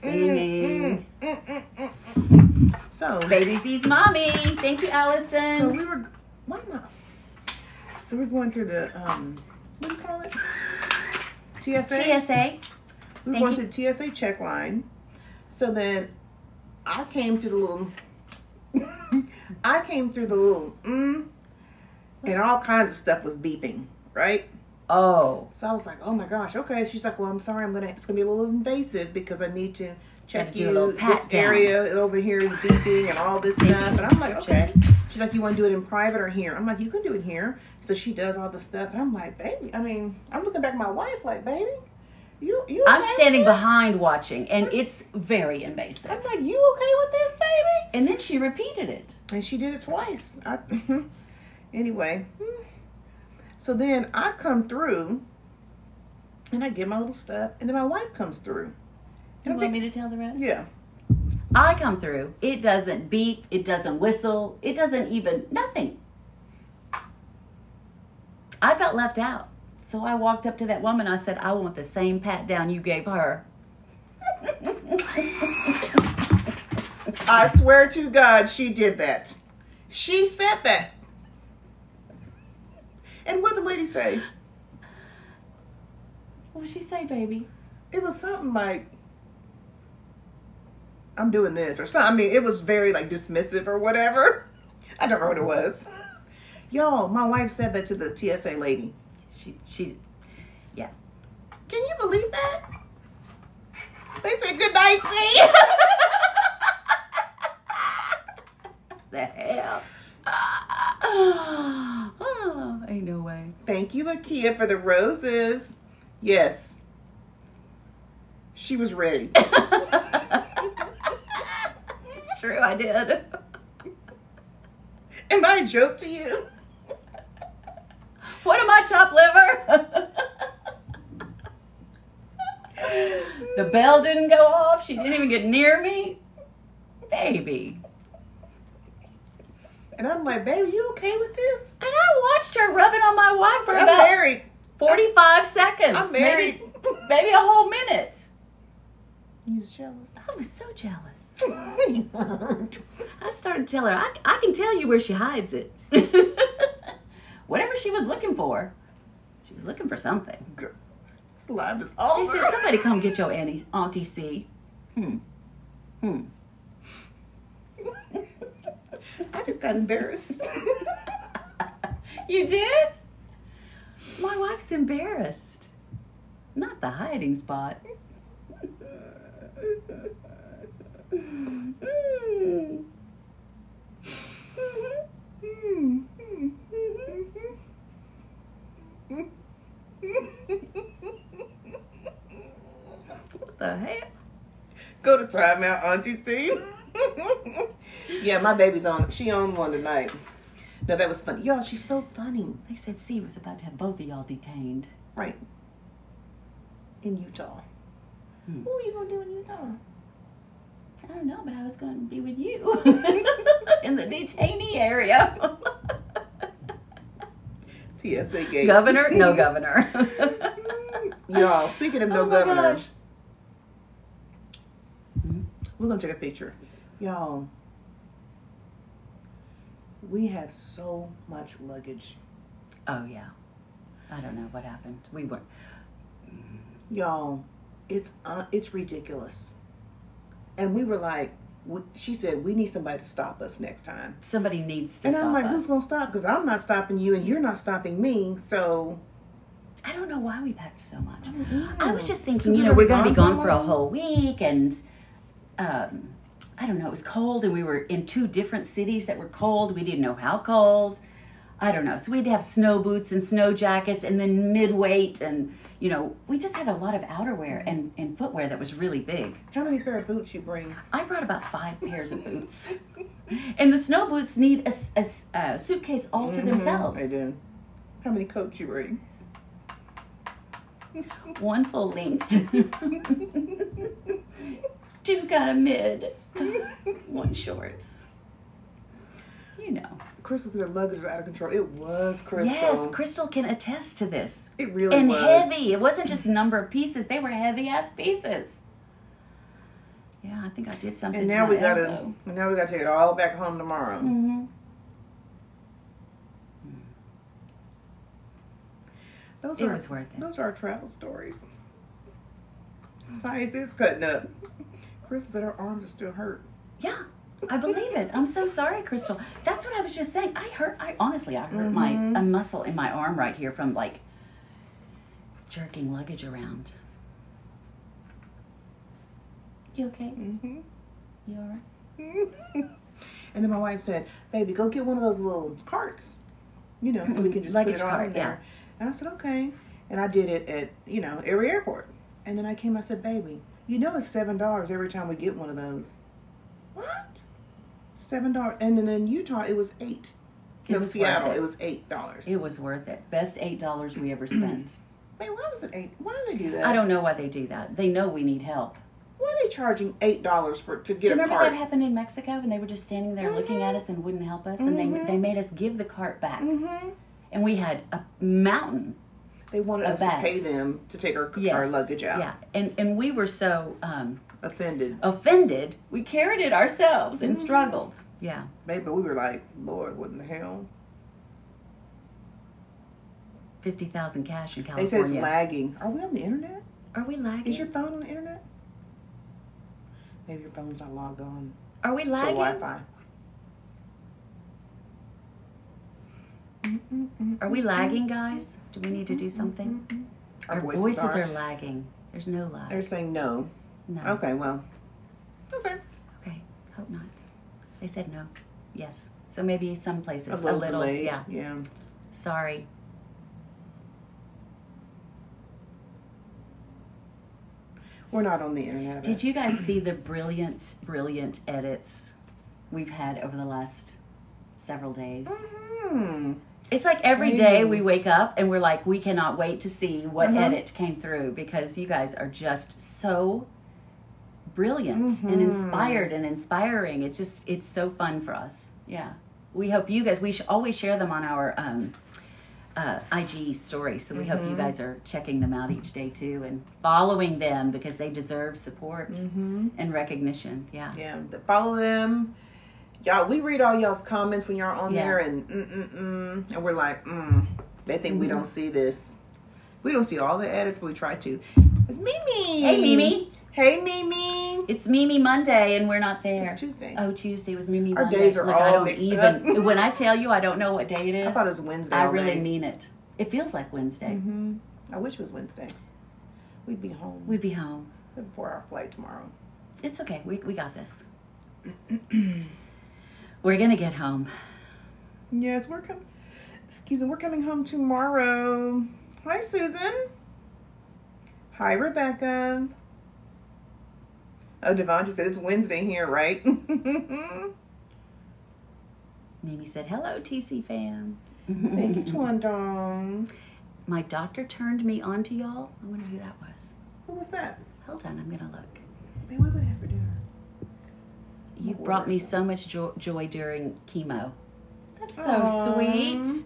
Singing.
So,
Baby sees mommy. Thank you, Allison.
so we were, why not? So we're going through the, what do you call it? TSA?
TSA.
We were going through the TSA check line. So then I came to the little, and all kinds of stuff was beeping, right?
Oh.
So I was like, oh my gosh, okay. She's like, well, I'm sorry, it's gonna be a little invasive because I need to check
Gotta do a little
this
pat down.
area over here is beeping and all this stuff. And I'm like, okay. She's like, you want to do it in private or here? I'm like, you can do it here. So she does all the stuff. And I'm like, baby, I'm looking back at my wife like, baby, you
I'm
okay
standing
with this?
behind watching, and it's very invasive.
I'm like, you okay with this, baby?
And then she repeated it.
And she did it twice. Anyway, so then I come through, and I get my little stuff, and then my wife comes through.
You want me to tell the rest?
Yeah.
I come through. It doesn't beep. It doesn't whistle. It doesn't even, nothing. I felt left out. So I walked up to that woman. I said, I want the same pat down you gave her.
I swear to God, she did that. She said that. And what did the lady say?
What did she say, baby?
It was something like, I'm doing this or something. I mean, it was very like dismissive or whatever. I don't know what it was. Y'all, my wife said that to the TSA lady.
She, yeah.
Can you believe that? They said good night, see?
The hell? Oh, ain't no way.
Thank you, Akia, for the roses. Yes. She was ready.
It's true, I did.
Am I a joke to you?
What am I, chopped liver? The bell didn't go off. She didn't even get near me. Baby.
And I'm like, baby, you okay with this?
And I watched her rubbing on my wife for
I'm
about
married.
45 seconds.
I'm married.
Maybe a whole minute.
You was jealous.
I was so jealous. I started to tell her, I can tell you where she hides it. Whatever she was looking for, she was looking for something.
Girl, this life is
They
over.
said, somebody come get your Auntie C.
I just got embarrassed.
You did? My wife's embarrassed. Not the hiding spot. What the heck?
Go to timeout, Auntie C. Yeah, my baby's on. She on one tonight. No, that was funny. Y'all, she's so funny.
They said C was about to have both of y'all detained.
Right. In Utah. What were you going to do in Utah?
I don't know, but I was going to be with you in the detainee area.
TSA gate.
Governor? No governor.
Y'all, speaking of no
Oh my
governor,
gosh.
we're going to take a picture. Y'all, we have so much luggage.
Oh, yeah. I don't know what happened. We were.
Y'all, it's ridiculous. And we were like, she said, we need somebody to stop us next time.
Somebody needs to
And
stop
I'm like,
us.
who's going to stop? Because I'm not stopping you and you're not stopping me. So,
I don't know why we packed so much.
know.
I was just thinking,
Because
you know,
we
we're
were
going to be
gone so
gone for a
long.
whole week, and I don't know, it was cold, and we were in 2 different cities that were cold. We didn't know how cold. I don't know. So we'd have snow boots and snow jackets, and then mid-weight, and, you know, we just had a lot of outerwear and footwear that was really big.
How many pair of boots you bring?
I brought about 5 pairs of boots. And the snow boots need a suitcase all to themselves.
I do. How many coats you bring?
1 full length. 2 got a mid. 1 short. You know.
Crystal's luggage was out of control. It was, Crystal.
Yes, Crystal can attest to this.
It really
And
was.
heavy. It wasn't just a number of pieces. They were heavy-ass pieces. Yeah, I think I did something
And
to
now
my
we gotta,
elbow.
take it all back home tomorrow.
Mm-hmm. It was worth it.
Those are our travel stories. Thais is cutting up. Crystal said her arms are still hurt.
Yeah, I believe it. I'm so sorry, Crystal. That's what I was just saying. I honestly hurt
Mhm.
a muscle in my arm right here from like jerking luggage around. You okay?
Mm-hmm.
You all right?
And then my wife said, baby, go get one of those little carts, you know, so we can just
Luggage
put it all
cart,
in there. And I said, okay. And I did it at, every airport. And then I came, I said, baby, you know it's $7 every time we get one of those. What? $7. And then in Utah, it was $8.
It
No,
was
Seattle,
worth it.
it was $8.
It was worth it. Best $8 we ever spent.
Wait, why was it $8? Why do they do that?
I don't know why they do that. They know we need help.
Why are they charging $8 to
Do you
get a
remember
cart?
that happened in Mexico and they were just standing there looking at us and wouldn't help us? And they made us give the cart back.
Mm-hmm.
And we had a mountain.
They wanted us to pay them to take our luggage out.
Yeah, and we were so
offended.
We carried it ourselves and struggled. Yeah.
Maybe we were like, Lord, what in the hell?
50,000 cash in California.
They said it's lagging. Are we on the internet?
Are we lagging?
Is your phone on the internet? Maybe your phone's not logged on.
Are we lagging?
To Wi-Fi.
Are we lagging, guys? Do we need to do something? Our voices are lagging. There's no lag.
They're saying no.
No.
Okay, well. Okay.
Okay, hope not. They said no. Yes. So maybe some places a little
delayed.
Yeah.
Yeah.
Sorry.
We're not on the internet.
Did you guys see the brilliant edits we've had over the last several days?
Mm-hmm.
It's like every day we wake up and we're like, we cannot wait to see what edit came through, because you guys are just so brilliant and inspired and inspiring. It's so fun for us. Yeah. We hope you guys, we should always share them on our IG story. So we hope you guys are checking them out each day too and following them, because they deserve support and recognition. Yeah.
Yeah. Follow them. Y'all, we read all y'all's comments when y'all are on there, and we're like, they think we don't see this. We don't see all the edits, but we try to. It's Mimi.
Hey, Mimi.
Hey, Mimi.
It's Mimi Monday, and we're not there.
It's Tuesday.
Oh, Tuesday was Mimi
Our
Monday.
days are all
I don't
mixed
even.
up.
When I tell you I don't know what day it is,
I thought it was Wednesday.
I really mean it. It feels like Wednesday.
I wish it was Wednesday. We'd be home.
We'd be home.
Before our flight tomorrow.
It's okay. We got this. We're gonna get home.
Yes, we're coming. Excuse me, we're coming home tomorrow. Hi, Susan. Hi, Rebecca. Oh, Devon just said it's Wednesday here, right?
Mimi said, "Hello, TC fam."
Thank you, Twandong.
My doctor turned me on to y'all. I wonder who that was.
Who was that?
Hold on, I'm gonna look.
Hey, what are we gonna have for dinner?
You brought me so much joy during chemo. That's so sweet.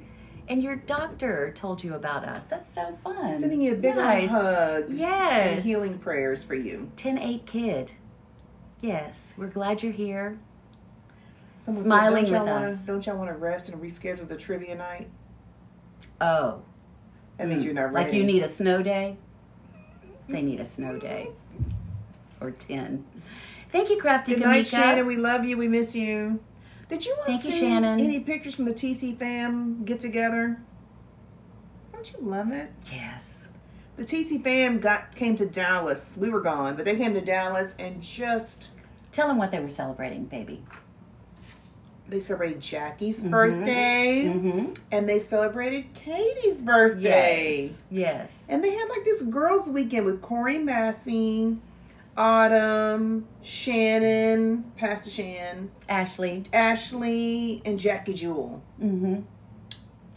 And your doctor told you about us. That's so fun.
Sending you a big hug.
Yes.
And healing prayers for you.
10-8 kid. Yes. We're glad you're here.
Someone
smiling
said,
with us.
Don't y'all want to rest and reschedule the trivia night?
Oh.
That means you're not ready.
Like you need a snow day? They need a snow day. Or 10. Thank you, Crafty Kamika.
Good night, Shannon. We love you. We miss you. Did you want to see any pictures from the TC fam get together? Don't you love it?
Yes.
The TC fam came to Dallas. We were gone, but they came to Dallas and just...
Tell them what they were celebrating, baby.
They celebrated Jackie's birthday, and they celebrated Katie's birthday.
Yes.
And they had like this girls' weekend with Corey Massey, Autumn, Shannon, Pastor Shan,
Ashley,
and Jackie Jewel.
And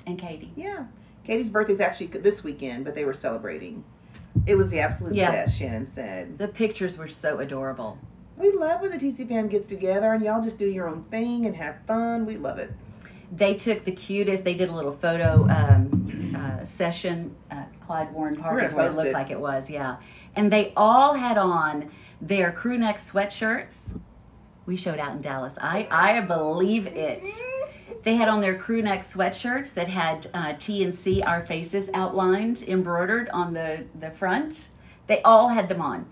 Katie.
Yeah. Katie's birthday's actually this weekend, but they were celebrating. It was the absolute best, Shannon said.
The pictures were so adorable.
We love when the TC fam gets together and y'all just do your own thing and have fun. We love it.
They took the cutest. They did a little photo session at Clyde Warren Park is what it looked like it was, yeah. And they all had on their crew neck sweatshirts. We showed out in Dallas. I believe it. They had on their crew neck sweatshirts that had TNC, our faces outlined, embroidered on the front. They all had them on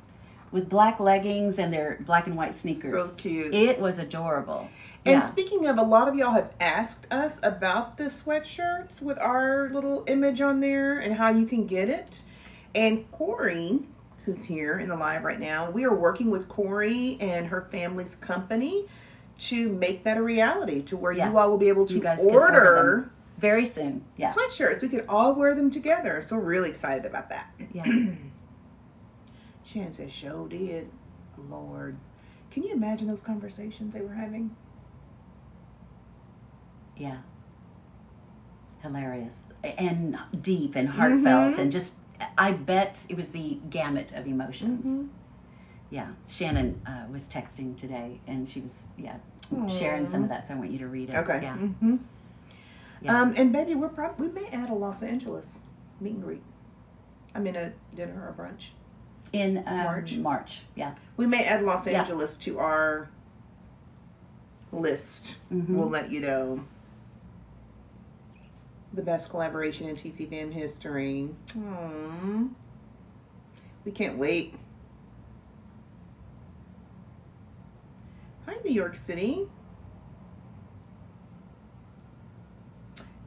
with black leggings and their black and white sneakers.
So cute.
It was adorable.
And speaking of, a lot of y'all have asked us about the sweatshirts with our little image on there and how you can get it. And Corey, who's here in the live right now, we are working with Corey and her family's company to make that a reality, to where you all will be able to order
very soon. Yeah.
Sweatshirts. We could all wear them together. So we're really excited about that.
Yeah.
Shannon says, "Show did." Lord. Can you imagine those conversations they were having?
Yeah. Hilarious. And deep and heartfelt and just, I bet it was the gamut of emotions. Yeah. Shannon was texting today and she was, sharing some of that, so I want you to read it.
Okay.
Yeah. Yeah.
And baby, we may add a Los Angeles meet and greet. I mean a dinner or brunch.
In
March.
March, yeah.
We may add Los
Yeah.
Angeles to our list.
Mhm.
We'll let you know. The best collaboration in TC Fam history. Aww. We can't wait. Hi, New York City.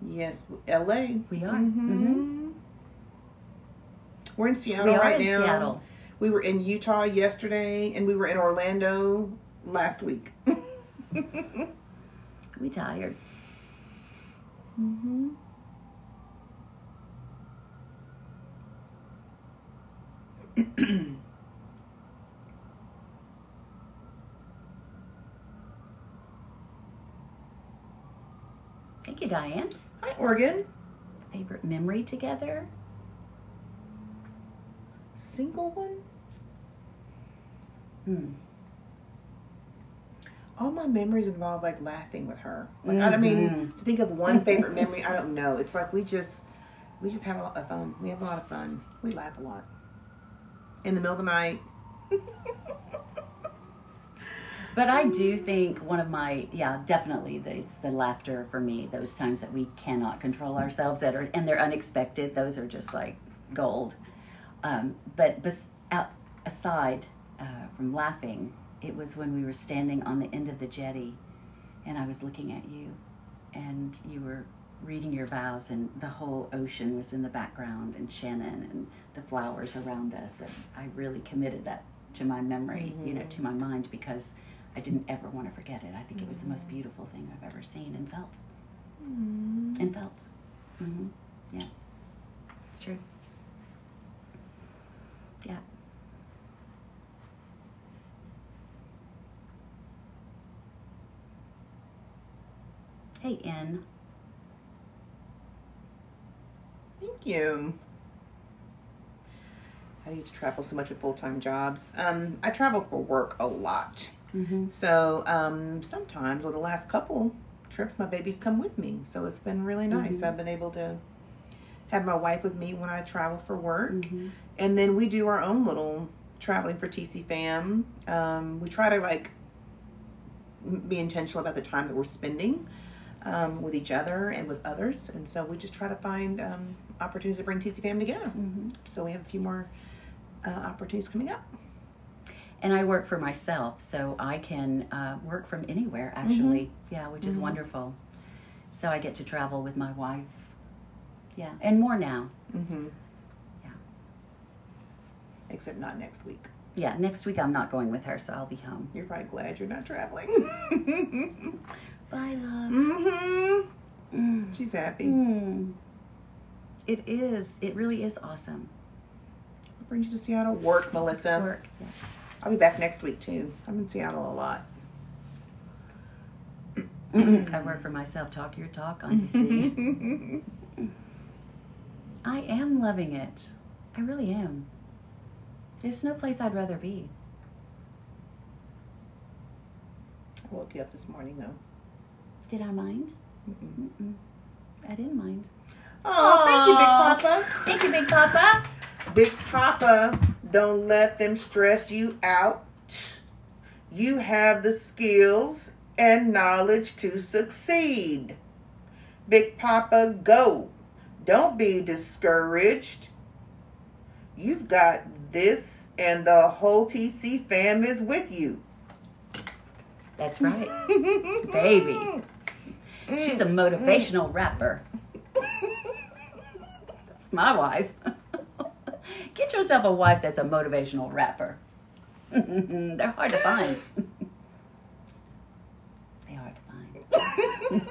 Yes, LA.
We are.
Mhm. We're in Seattle
We are
right
in
now.
Seattle.
We were in Utah yesterday, and we were in Orlando last week.
We tired.
Mm-hmm.
Thank you, Diane.
Hi, Oregon.
Favorite memory together?
Single one? All my memories involve like laughing with her. Like I mean, to think of one favorite memory, I don't know. It's like we just have a lot of fun. We have a lot of fun. We laugh a lot. In the middle of the night.
But I do think one of my, definitely it's the laughter for me. Those times that we cannot control ourselves and they're unexpected. Those are just like gold. But aside from laughing, it was when we were standing on the end of the jetty and I was looking at you and you were reading your vows and the whole ocean was in the background and Shannon and the flowers around us. And I really committed that to my memory, to my mind, because I didn't ever want to forget it. I think it was the most beautiful thing I've ever seen and felt. And felt. Yeah. It's true. Yeah. Hey, N.
Thank you. I used to travel so much with full-time jobs. I travel for work a lot. So sometimes, well, the last couple trips, my babies come with me. So it's been really nice. I've been able to have my wife with me when I travel for work. And then we do our own little traveling for TC Fam. We try to like be intentional about the time that we're spending with each other and with others. And so we just try to find opportunities to bring TC Fam together. So we have a few more opportunities coming up.
And I work for myself, so I can work from anywhere, actually. Yeah, which is wonderful. So I get to travel with my wife. Yeah, and more now. Yeah.
Except not next week.
Yeah, next week I'm not going with her, so I'll be home.
You're probably glad you're not traveling.
Bye, love.
She's happy.
It is. It really is awesome.
What brings you to Seattle? Work, Melissa.
Work, yeah.
I'll be back next week, too. I'm in Seattle a lot.
I work for myself. Talk your talk on DC. I am loving it. I really am. There's no place I'd rather be.
I woke you up this morning, though.
Did I mind? I didn't mind.
Oh, thank you, Big Papa.
Thank you, Big Papa.
Big Papa, don't let them stress you out. You have the skills and knowledge to succeed. Big Papa, go. Don't be discouraged. You've got this, and the whole TC Fam is with you.
That's right. Baby. She's a motivational rapper. That's my wife. Get yourself a wife that's a motivational rapper. They're hard to find. They're hard to find.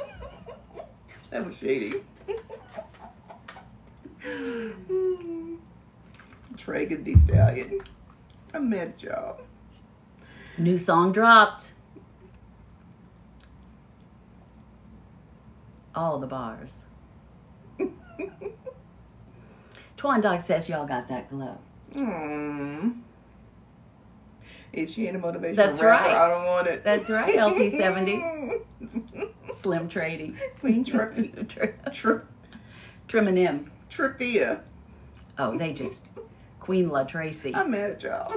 That was shady. Tragan Thee Stallion. A mad job.
New song dropped. All the bars. Twan Dog says y'all got that glow.
If she ain't a motivational
That's
rapper,
right.
I don't want it.
That's right, LT70. Slim Trady.
Queen Trippy.
Trim and M.
Trippia.
Oh, they just... Queen LaTracy.
I'm mad at y'all.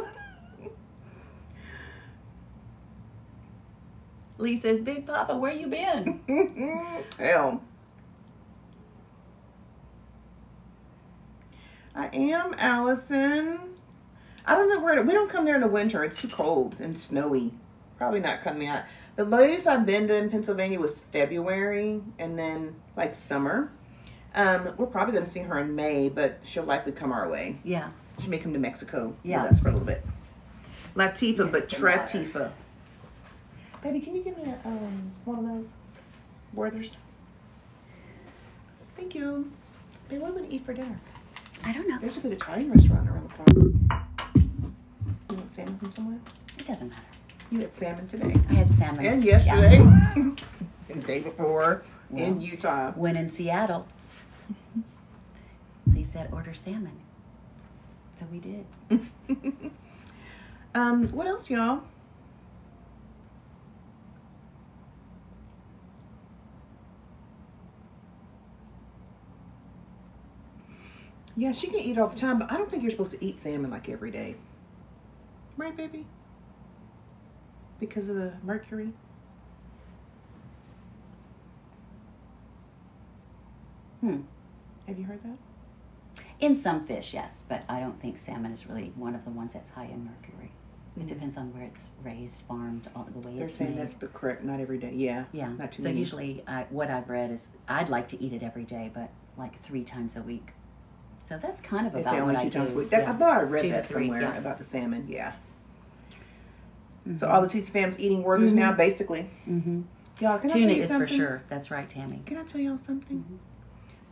Lee says, Big Papa, where you been?
Hell. I am Allison. I don't know where we don't come there in the winter. It's too cold and snowy. Probably not coming out. The latest I've been to in Pennsylvania was February and then like summer. We're probably going to see her in May, but she'll likely come our way.
Yeah.
She may come to Mexico
Yeah.
with us for a little bit. Latifah,
Yes,
but
the water.
Tratifa. Baby, can you give me a, one of those Werther's? Thank you. Baby, what are we going to eat for dinner?
I don't know.
There's a good Italian restaurant around the corner. You want salmon from somewhere?
It doesn't matter.
You had salmon today.
I had salmon.
And yesterday.
Yeah.
And the day before
Well,
in Utah.
when in Seattle, they said order salmon. So we did.
What else, y'all? Yeah, she can eat all the time, but I don't think you're supposed to eat salmon like every day. Right, baby? Because of the mercury? Have you heard that?
In some fish, yes, but I don't think salmon is really one of the ones that's high in mercury. It
Mhm.
depends on where it's raised, farmed, all the way
They're
it's
saying
made.
that's the correct, not every day. Yeah.
Yeah.
Not too
So
many.
usually, what I've read is I'd like to eat it every day, but like 3 times a week. So that's kind of
They
about
say only
what
2
I
times
do.
a week. That,
Yeah.
I thought I read
2 to
that
3,
somewhere
yeah.
about the salmon. Yeah.
Mhm.
So all the TC fams eating Werther's
Mhm.
now, basically.
Mm-hmm.
Y'all, can I
Tuna
tell you
is
something?
for sure. That's right, Tammy.
Can I tell y'all something?
Mhm.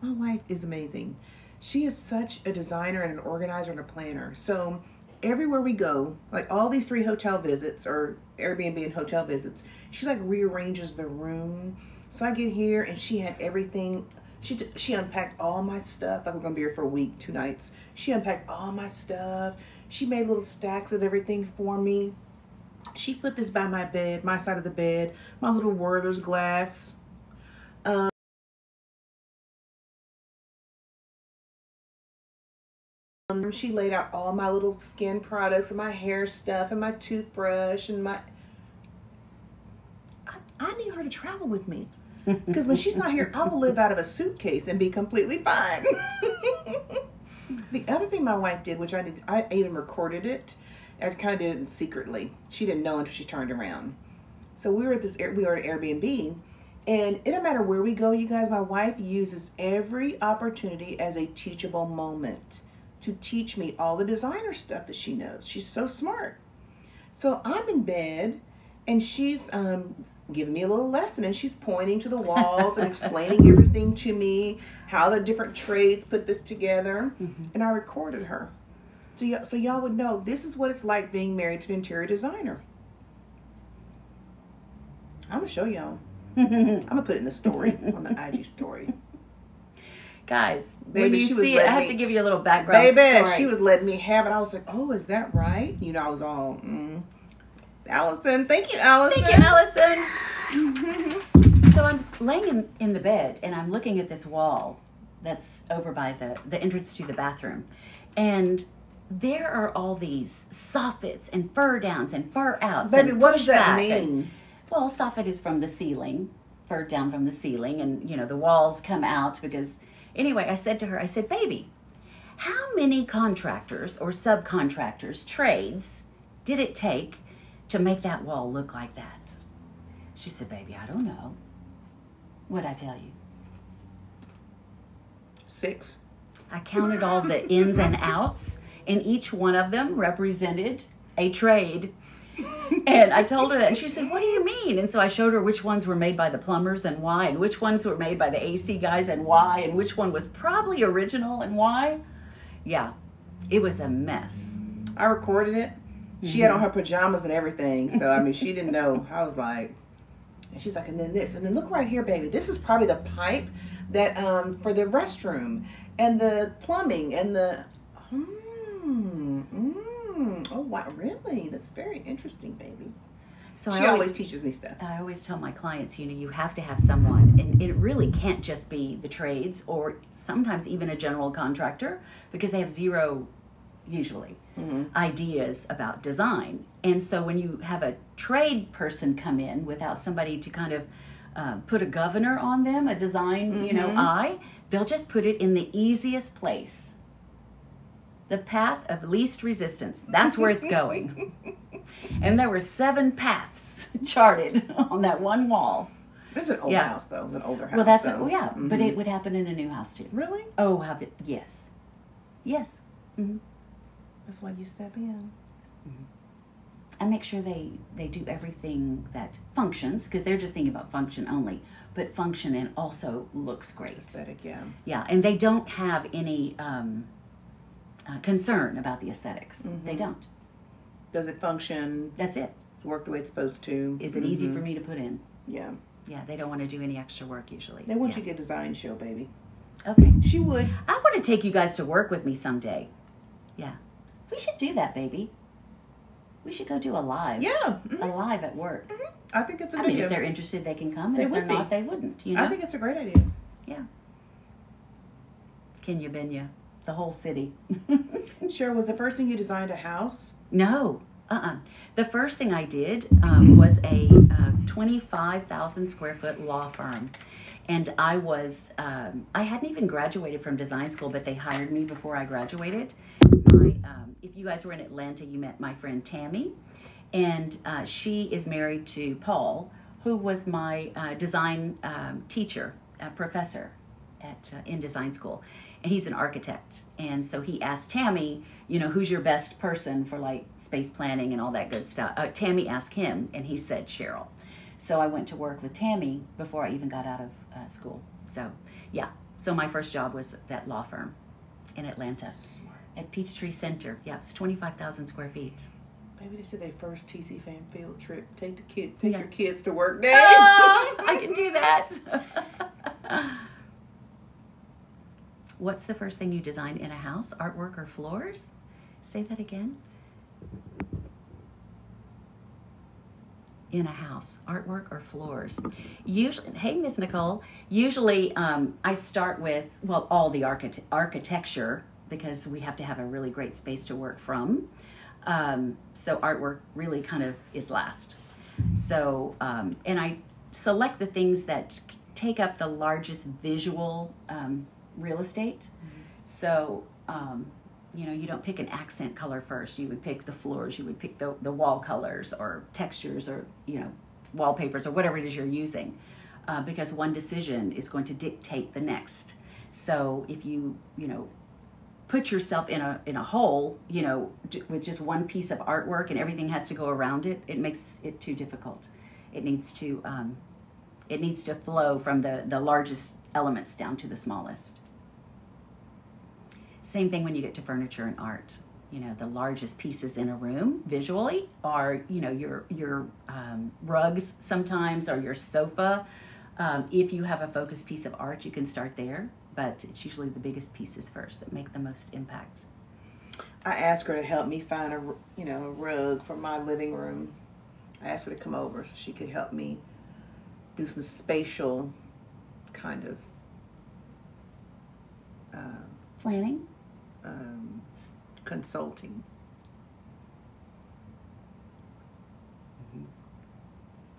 My wife is amazing. She is such a designer and an organizer and a planner. So everywhere we go, like all these 3 hotel visits or Airbnb and hotel visits, she like rearranges the room. So I get here and she had everything. She unpacked all my stuff. Like we're gonna be here for a week, 2 nights. She unpacked all my stuff. She made little stacks of everything for me. She put this by my bed, my side of the bed, my little Werther's glass. She laid out all my little skin products and my hair stuff and my toothbrush and my... I need her to travel with me. Because when she's not here, I will live out of a suitcase and be completely fine. The other thing my wife did, which I even recorded it. I kind of did it secretly. She didn't know until she turned around. So we were at Airbnb, and it doesn't matter where we go, you guys. My wife uses every opportunity as a teachable moment to teach me all the designer stuff that she knows. She's so smart. So I'm in bed, and she's giving me a little lesson, and she's pointing to the walls and explaining everything to me, how the different trades put this together, and I recorded her. So y'all would know this is what it's like being married to an interior designer. I'm gonna show y'all. I'm gonna put it in the story, on the IG story.
Guys,
Baby,
when
she
you
was
see it, I
letting
have
me-
to give you a little background
Baby,
story.
she was letting me have it. I was like, oh, is that right? You know, I was all, Allison, thank you, Allison.
Thank you, Allison. So I'm laying in the bed, and I'm looking at this wall that's over by the entrance to the bathroom. And there are all these soffits and fur downs and fur outs.
Baby,
and
what does that
pushback and-
mean?
Well, soffit is from the ceiling, fur down from the ceiling, and the walls come out because, anyway, I said to her, I said, baby, how many contractors or subcontractors, trades, did it take to make that wall look like that? She said, baby, I don't know. What'd I tell you?
6.
I counted all the ins and outs, and each one of them represented a trade. And I told her that, and she said, what do you mean? And so I showed her which ones were made by the plumbers and why, and which ones were made by the AC guys and why, and which one was probably original and why. Yeah, it was a mess.
I recorded it. She had on her pajamas and everything, so I mean, she didn't know. I was like, and she's like, and then this, and then look right here, baby. This is probably the pipe that for the restroom and the plumbing and the Oh, wow. Really? That's very interesting, baby.
So
She always teaches me stuff.
I always tell my clients, you have to have someone, and it really can't just be the trades or sometimes even a general contractor, because they have zero, usually, ideas about design. And so when you have a trade person come in without somebody to kind of put a governor on them, a design, eye, they'll just put it in the easiest place. The path of least resistance. That's where it's going. And there were 7 paths charted on that one wall.
It's an old house, though. It's an older house.
Well, that's
so.
but it would happen in a new house too.
Really?
Oh, yes, yes.
That's why you step in.
I make sure they do everything that functions, because they're just thinking about function only, but function and also looks great.
Aesthetic, yeah.
Yeah, and they don't have any concern about the aesthetics. They don't.
Does it function?
That's it.
It's work the way it's supposed to.
Is it easy for me to put in?
Yeah.
Yeah, they don't want to do any extra work usually.
They want you to get a design show, baby.
Okay.
She would.
I want to take you guys to work with me someday. Yeah. We should do that, baby. We should go do a live.
Yeah.
A live at work.
I think it's a good
I mean,
idea.
if they're interested, they can come. And
They
if they're
would be.
not, they wouldn't. You know?
I think it's a great idea.
Yeah. Kenya Benya, the whole city.
Cheryl, was the first thing you designed a house?
No. The first thing I did was a 25,000 square foot law firm. And I was, I hadn't even graduated from design school, but they hired me before I graduated. If you guys were in Atlanta, you met my friend Tammy. And she is married to Paul, who was my design teacher, professor in design school. And he's an architect. And so he asked Tammy, who's your best person for like space planning and all that good stuff. Tammy asked him, and he said Cheryl. So I went to work with Tammy before I even got out of school. So yeah, so my first job was that law firm in Atlanta at Peachtree Center. Yeah, it's 25,000 square feet.
Maybe they said their first TC fan field trip. Take your kids to work day.
Oh, I can do that. What's the first thing you design in a house? Artwork or floors? Say that again. In a house, artwork or floors? Usually, hey, Miss Nicole. Usually, I start with all the architecture, because we have to have a really great space to work from. So artwork really kind of is last. So, and I select the things that take up the largest visual real estate. So, you don't pick an accent color first. You would pick the floors, you would pick the wall colors or textures or, wallpapers or whatever it is you're using, because one decision is going to dictate the next. So if you, put yourself in a hole, with just one piece of artwork and everything has to go around it, it makes it too difficult. It needs to flow from the largest elements down to the smallest. Same thing when you get to furniture and art. The largest pieces in a room visually are, your rugs sometimes, or your sofa. If you have a focused piece of art, you can start there, but it's usually the biggest pieces first that make the most impact.
I asked her to help me find a rug for my living room. I asked her to come over so she could help me do some spatial kind of
Planning?
Consulting.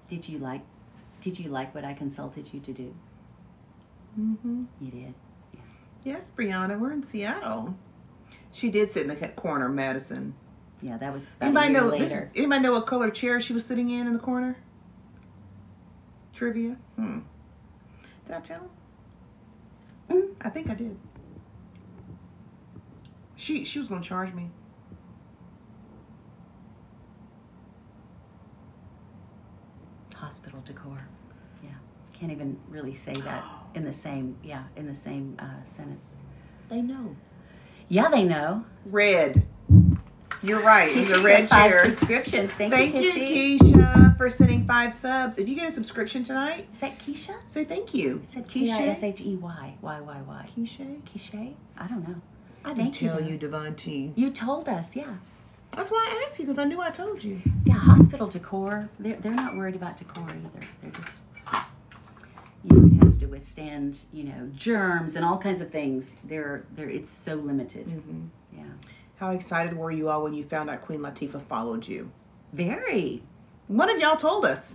Did you like what I consulted you to do?
Mm-hmm.
You did? Yeah.
Yes, Brianna, we're in Seattle. She did sit in the corner of Madison.
Yeah, that was about a year later.
Anybody know what color chair she was sitting in the corner? Trivia? Did I tell her? I think I did. She was going to charge me.
Hospital decor. Yeah. Can't even really say that in the same sentence.
They know.
Yeah, they know.
Red. You're right. It's a
Keisha
red
said 5
chair.
subscriptions. Thank you,
you,
Kishi.
Keisha, for sending 5 subs. If you get a subscription tonight,
Is that Keisha?
say thank you.
It said
Keisha?
K-I-S-H-E-Y. Y.
Keisha?
Keisha? I don't know.
I
Thank
didn't tell
you.
you, Devon T.
You told us, yeah.
That's why I asked you, because I knew I told you.
Yeah, hospital decor, they're not worried about decor either. They're just, you know, it has to withstand, you know, germs and all kinds of things. It's so limited.
Mm-hmm.
Yeah.
How excited were you all when you found out Queen Latifah followed you?
Very.
One of y'all told us.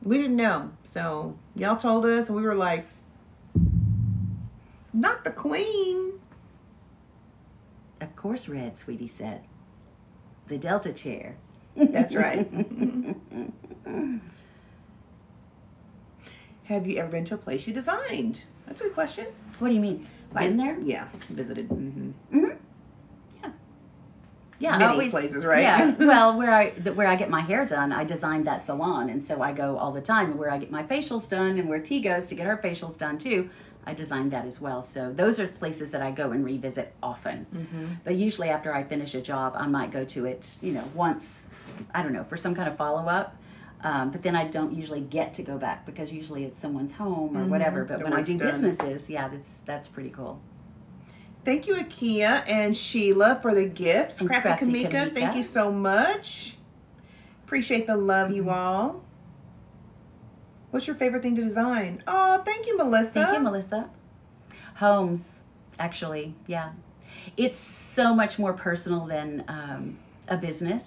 We didn't know. So y'all told us and we were like, not the Queen.
Of course, Red, Sweetie said. The Delta chair.
That's right. Have you ever been to a place you designed? That's a good question.
What do you mean? Been there?
Yeah, visited. Mm-hmm.
Mm-hmm. Yeah. Yeah,
Many
always,
places, right?
Yeah. Well, where I get my hair done, I designed that salon, and so I go all the time. Where I get my facials done, and where T goes to get her facials done too, I designed that as well. So those are places that I go and revisit often.
Mm-hmm.
But usually after I finish a job, I might go to it, you know, once, I don't know, for some kind of follow-up. But then I don't usually get to go back because usually it's someone's home or whatever. But when I do businesses, yeah, that's pretty cool.
Thank you, Akia and Sheila, for the gifts.
And
Crafty
Crafty
Kamika, thank you so much. Appreciate the love, you all. What's your favorite thing to design? Oh, thank you, Melissa.
Thank you, Melissa. Homes, actually, yeah. It's so much more personal than a business.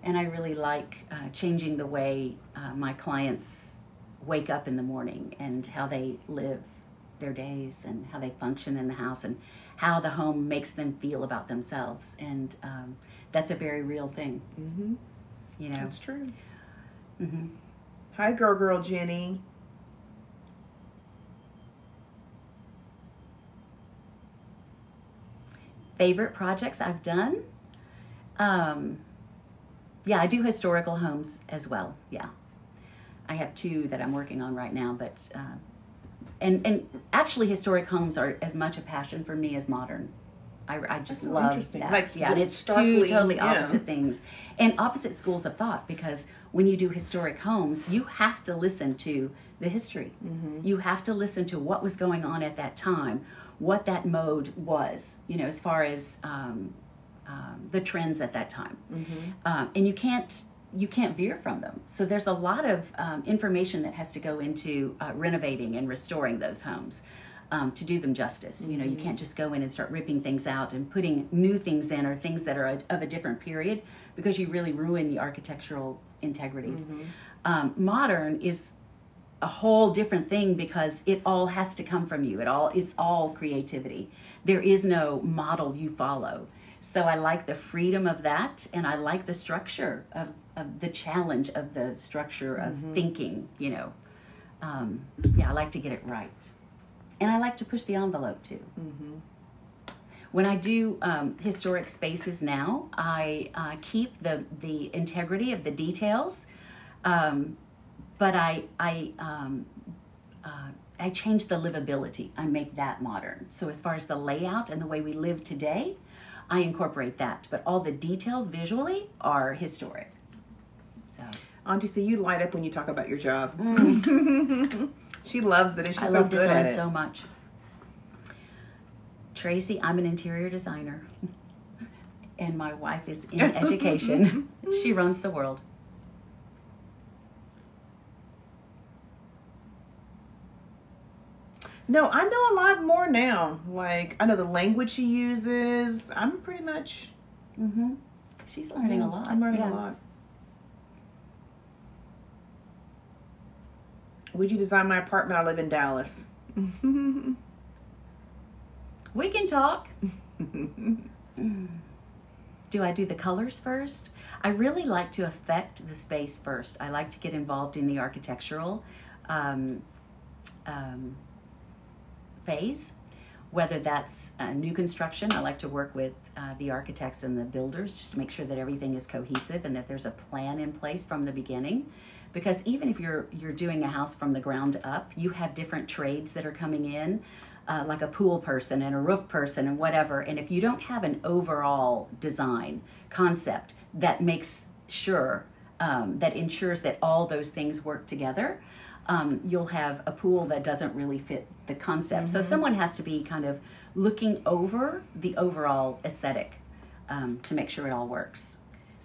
And I really like changing the way my clients wake up in the morning and how they live their days and how they function in the house and how the home makes them feel about themselves. And that's a very real thing.
Mm-hmm.
You know?
That's true.
Mm-hmm.
Hi, girl Jenny.
Favorite projects I've done? Yeah, I do historical homes as well. Yeah, I have 2 that I'm working on right now. But and actually, historic homes are as much a passion for me as modern. I just love that.
Like,
yeah, and it's 2 totally opposite things and opposite schools of thought. Because when you do historic homes, you have to listen to the history.
Mm-hmm.
You have to listen to what was going on at that time, what that mode was. You know, as far as the trends at that time, and you can't veer from them. So there's a lot of information that has to go into renovating and restoring those homes to do them justice. You know, you can't just go in and start ripping things out and putting new things in or things that are of a different period, because you really ruin the architectural integrity. Modern is a whole different thing because it all has to come from you. It's all creativity. There is no model you follow. So I like the freedom of that, and I like the structure of the challenge of the structure of thinking, you know. Yeah, I like to get it right. And I like to push the envelope too. When I do historic spaces now, I keep the integrity of the details, but I change the livability. I make that modern. So as far as the layout and the way we live today, I incorporate that, but all the details visually are historic. So,
Auntie, see, you light up when you talk about your job. She loves it, and she's so good at it.
I love design so much. Tracy, I'm an interior designer, and my wife is in education. She runs the world.
No, I know a lot more now. Like, I know the language she uses. I'm pretty much...
She's learning a lot.
I'm learning a lot. Would you design my apartment? I live in Dallas.
We can talk. Do I do the colors first? I really like to affect the space first. I like to get involved in the architectural phase, whether that's new construction. I like to work with the architects and the builders just to make sure that everything is cohesive and that there's a plan in place from the beginning. Because even if you're doing a house from the ground up, you have different trades that are coming in, like a pool person and a roof person and whatever. And if you don't have an overall design concept that makes sure, that ensures that all those things work together, you'll have a pool that doesn't really fit the concept. So someone has to be kind of looking over the overall aesthetic to make sure it all works.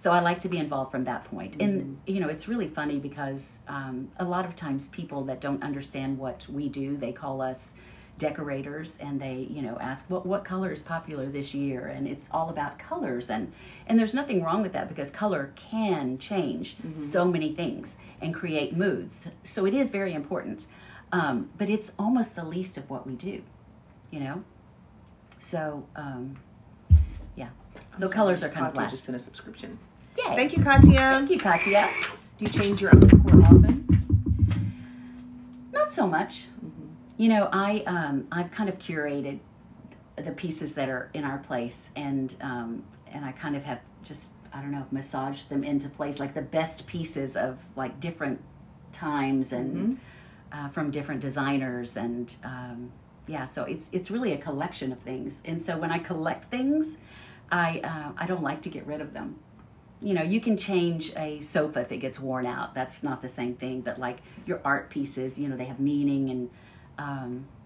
So I like to be involved from that point. And, you know, it's really funny because a lot of times people that don't understand what we do, they call us decorators, and they, you know, ask what color is popular this year, and it's all about colors, and there's nothing wrong with that, because color can change so many things and create moods. So it is very important, but it's almost the least of what we do, you know. So yeah, so colors are kind of last.
Just in a subscription.
Yay.
Thank you, Katya.
Thank you, Katya.
Do you change your own decor often?
Not so much. You know, I've kind of curated the pieces that are in our place, and I kind of have just, I don't know, massaged them into place, like the best pieces of like different times and from different designers, and yeah, so it's really a collection of things. And so when I collect things, I don't like to get rid of them. You know, you can change a sofa if it gets worn out. That's not the same thing, but like your art pieces, you know, they have meaning, and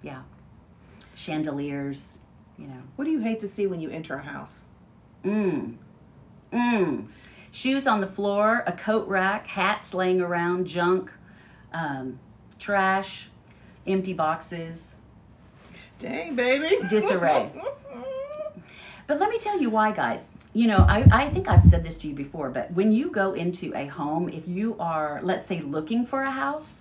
yeah, chandeliers, you know.
What do you hate to see when you enter a house?
Shoes on the floor, a coat rack, hats laying around, junk, trash, empty boxes.
Dang, baby.
Disarray. But let me tell you why, guys. You know, I think I've said this to you before, but when you go into a home, if you are, let's say, looking for a house,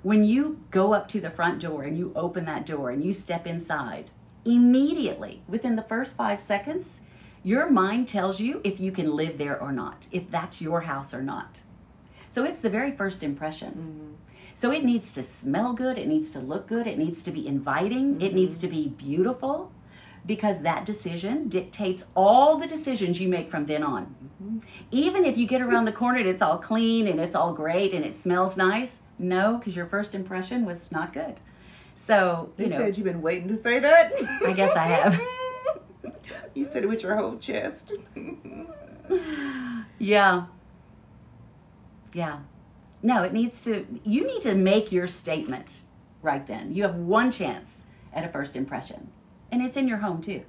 when you go up to the front door and you open that door and you step inside, immediately, within the first 5 seconds, your mind tells you if you can live there or not, if that's your house or not. So it's the very first impression. So it needs to smell good, it needs to look good, it needs to be inviting, it needs to be beautiful, because that decision dictates all the decisions you make from then on. Even if you get around the corner and it's all clean and it's all great and it smells nice, no, because your first impression was not good. So, you know.
You said you've been waiting to say that?
I guess I have.
You said it with your whole chest.
Yeah. Yeah. No, it needs to, you need to make your statement right then. You have one chance at a first impression. And it's in your home too.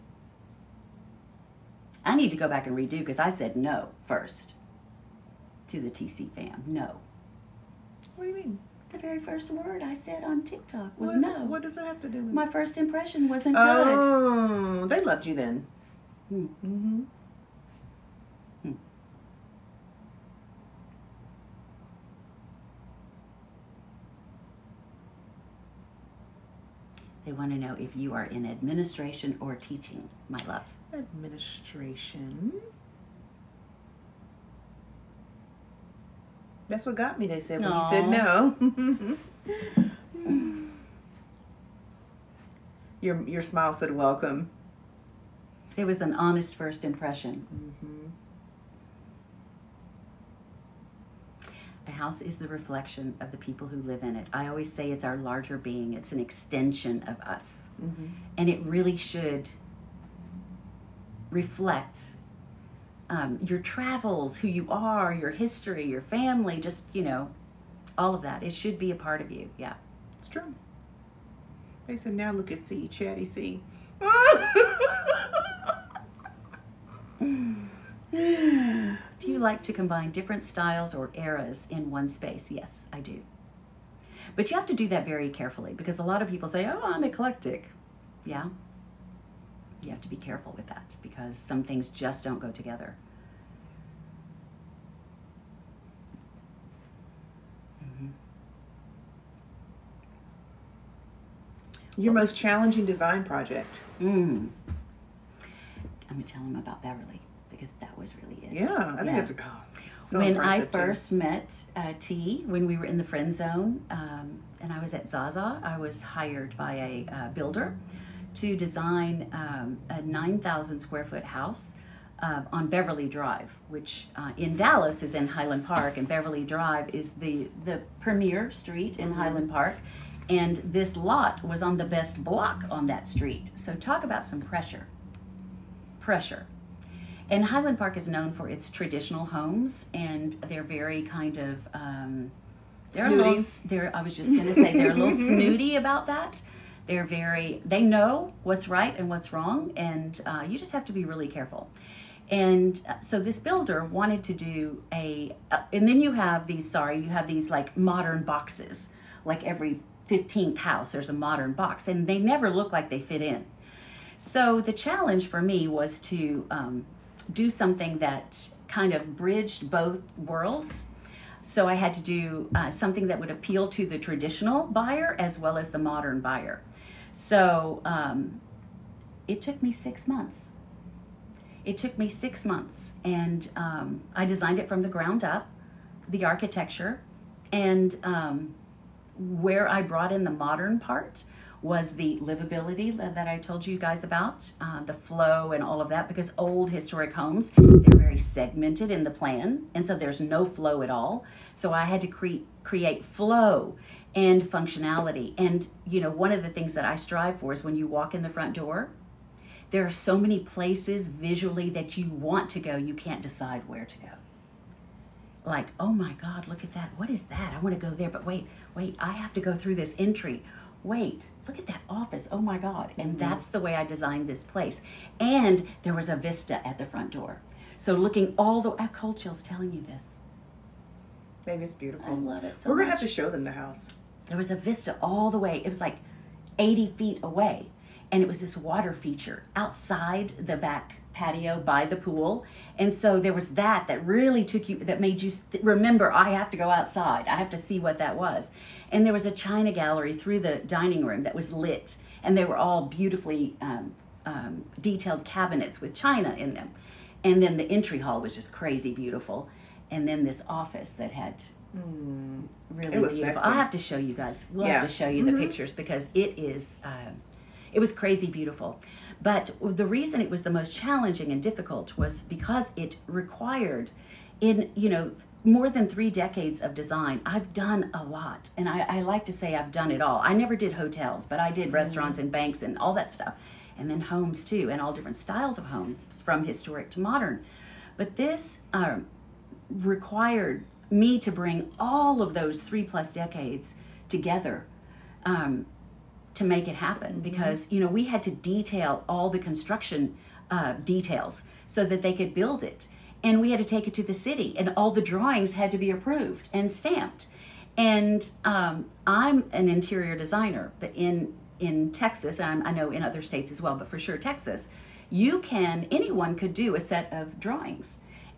I need to go back and redo, because I said no first to the TC fam. No.
What do you mean?
The very first word I said on TikTok was no.
What does that have to do with
My first impression wasn't good.
Oh, they loved you then.
They want to know if you are in administration or teaching, my love.
Administration. That's what got me, they said, when you said no. Your smile said welcome.
It was an honest first impression. A house is the reflection of the people who live in it. I always say it's our larger being. It's an extension of us. And it really should reflect your travels, who you are, your history, your family, just, you know, all of that. It should be a part of you. Yeah.
It's true. They said, now look at C, Chatty C.
Do you like to combine different styles or eras in one space? Yes, I do. But you have to do that very carefully, because a lot of people say, oh, I'm eclectic. Yeah. You have to be careful with that, because some things just don't go together.
Your most challenging design project?
I'm going to tell them about Beverly, because that was really it.
Yeah, I think it's so
when I
impressive,
first met T, when we were in the friend zone, and I was at Zaza, I was hired by a builder to design a 9,000 square foot house on Beverly Drive, which in Dallas is in Highland Park, and Beverly Drive is the premier street in Highland Park. And this lot was on the best block on that street. So talk about some pressure. Pressure. And Highland Park is known for its traditional homes, and they're very kind of, I was just going to say, they're a little snooty about that. They know what's right and what's wrong, and you just have to be really careful. And so this builder wanted to do and then you have these like modern boxes. Like every 15th house, there's a modern box, and they never look like they fit in. So the challenge for me was to do something that kind of bridged both worlds. So I had to do something that would appeal to the traditional buyer as well as the modern buyer. So it took me 6 months. It took me 6 months, and I designed it from the ground up, the architecture, and where I brought in the modern part was the livability that I told you guys about, the flow and all of that, because old historic homes, they're very segmented in the plan, and so there's no flow at all. So I had to create flow and functionality. And you know, one of the things that I strive for is when you walk in the front door, there are so many places visually that you want to go, you can't decide where to go. Like, oh my God, look at that. What is that? I want to go there, but wait, I have to go through this entry. Wait, look at that office. Oh my God. And that's the way I designed this place. And there was a vista at the front door. So looking all the, Cold Chill's telling you this.
Maybe it's beautiful.
I love it so
We're going to
much.
have to show them the house.
There was a vista all the way. It was like 80 feet away. And it was this water feature outside the back patio by the pool. And so there was that really took you, that made you remember, I have to go outside. I have to see what that was. And there was a china gallery through the dining room that was lit. And they were all beautifully detailed cabinets with china in them. And then the entry hall was just crazy beautiful. And then this office that had really beautiful.
Sexy.
I'll have to show you guys. We'll have to show you the pictures because it is, it was crazy beautiful. But the reason it was the most challenging and difficult was because it required, in, you know, more than 3 decades of design, I've done a lot. And I like to say I've done it all. I never did hotels, but I did restaurants and banks and all that stuff. And then homes too, and all different styles of homes, from historic to modern. But this required me to bring all of those 3+ decades together to make it happen, because you know, we had to detail all the construction details so that they could build it, and we had to take it to the city, and all the drawings had to be approved and stamped. And I'm an interior designer, but in Texas, and I know in other states as well, but for sure Texas, anyone could do a set of drawings.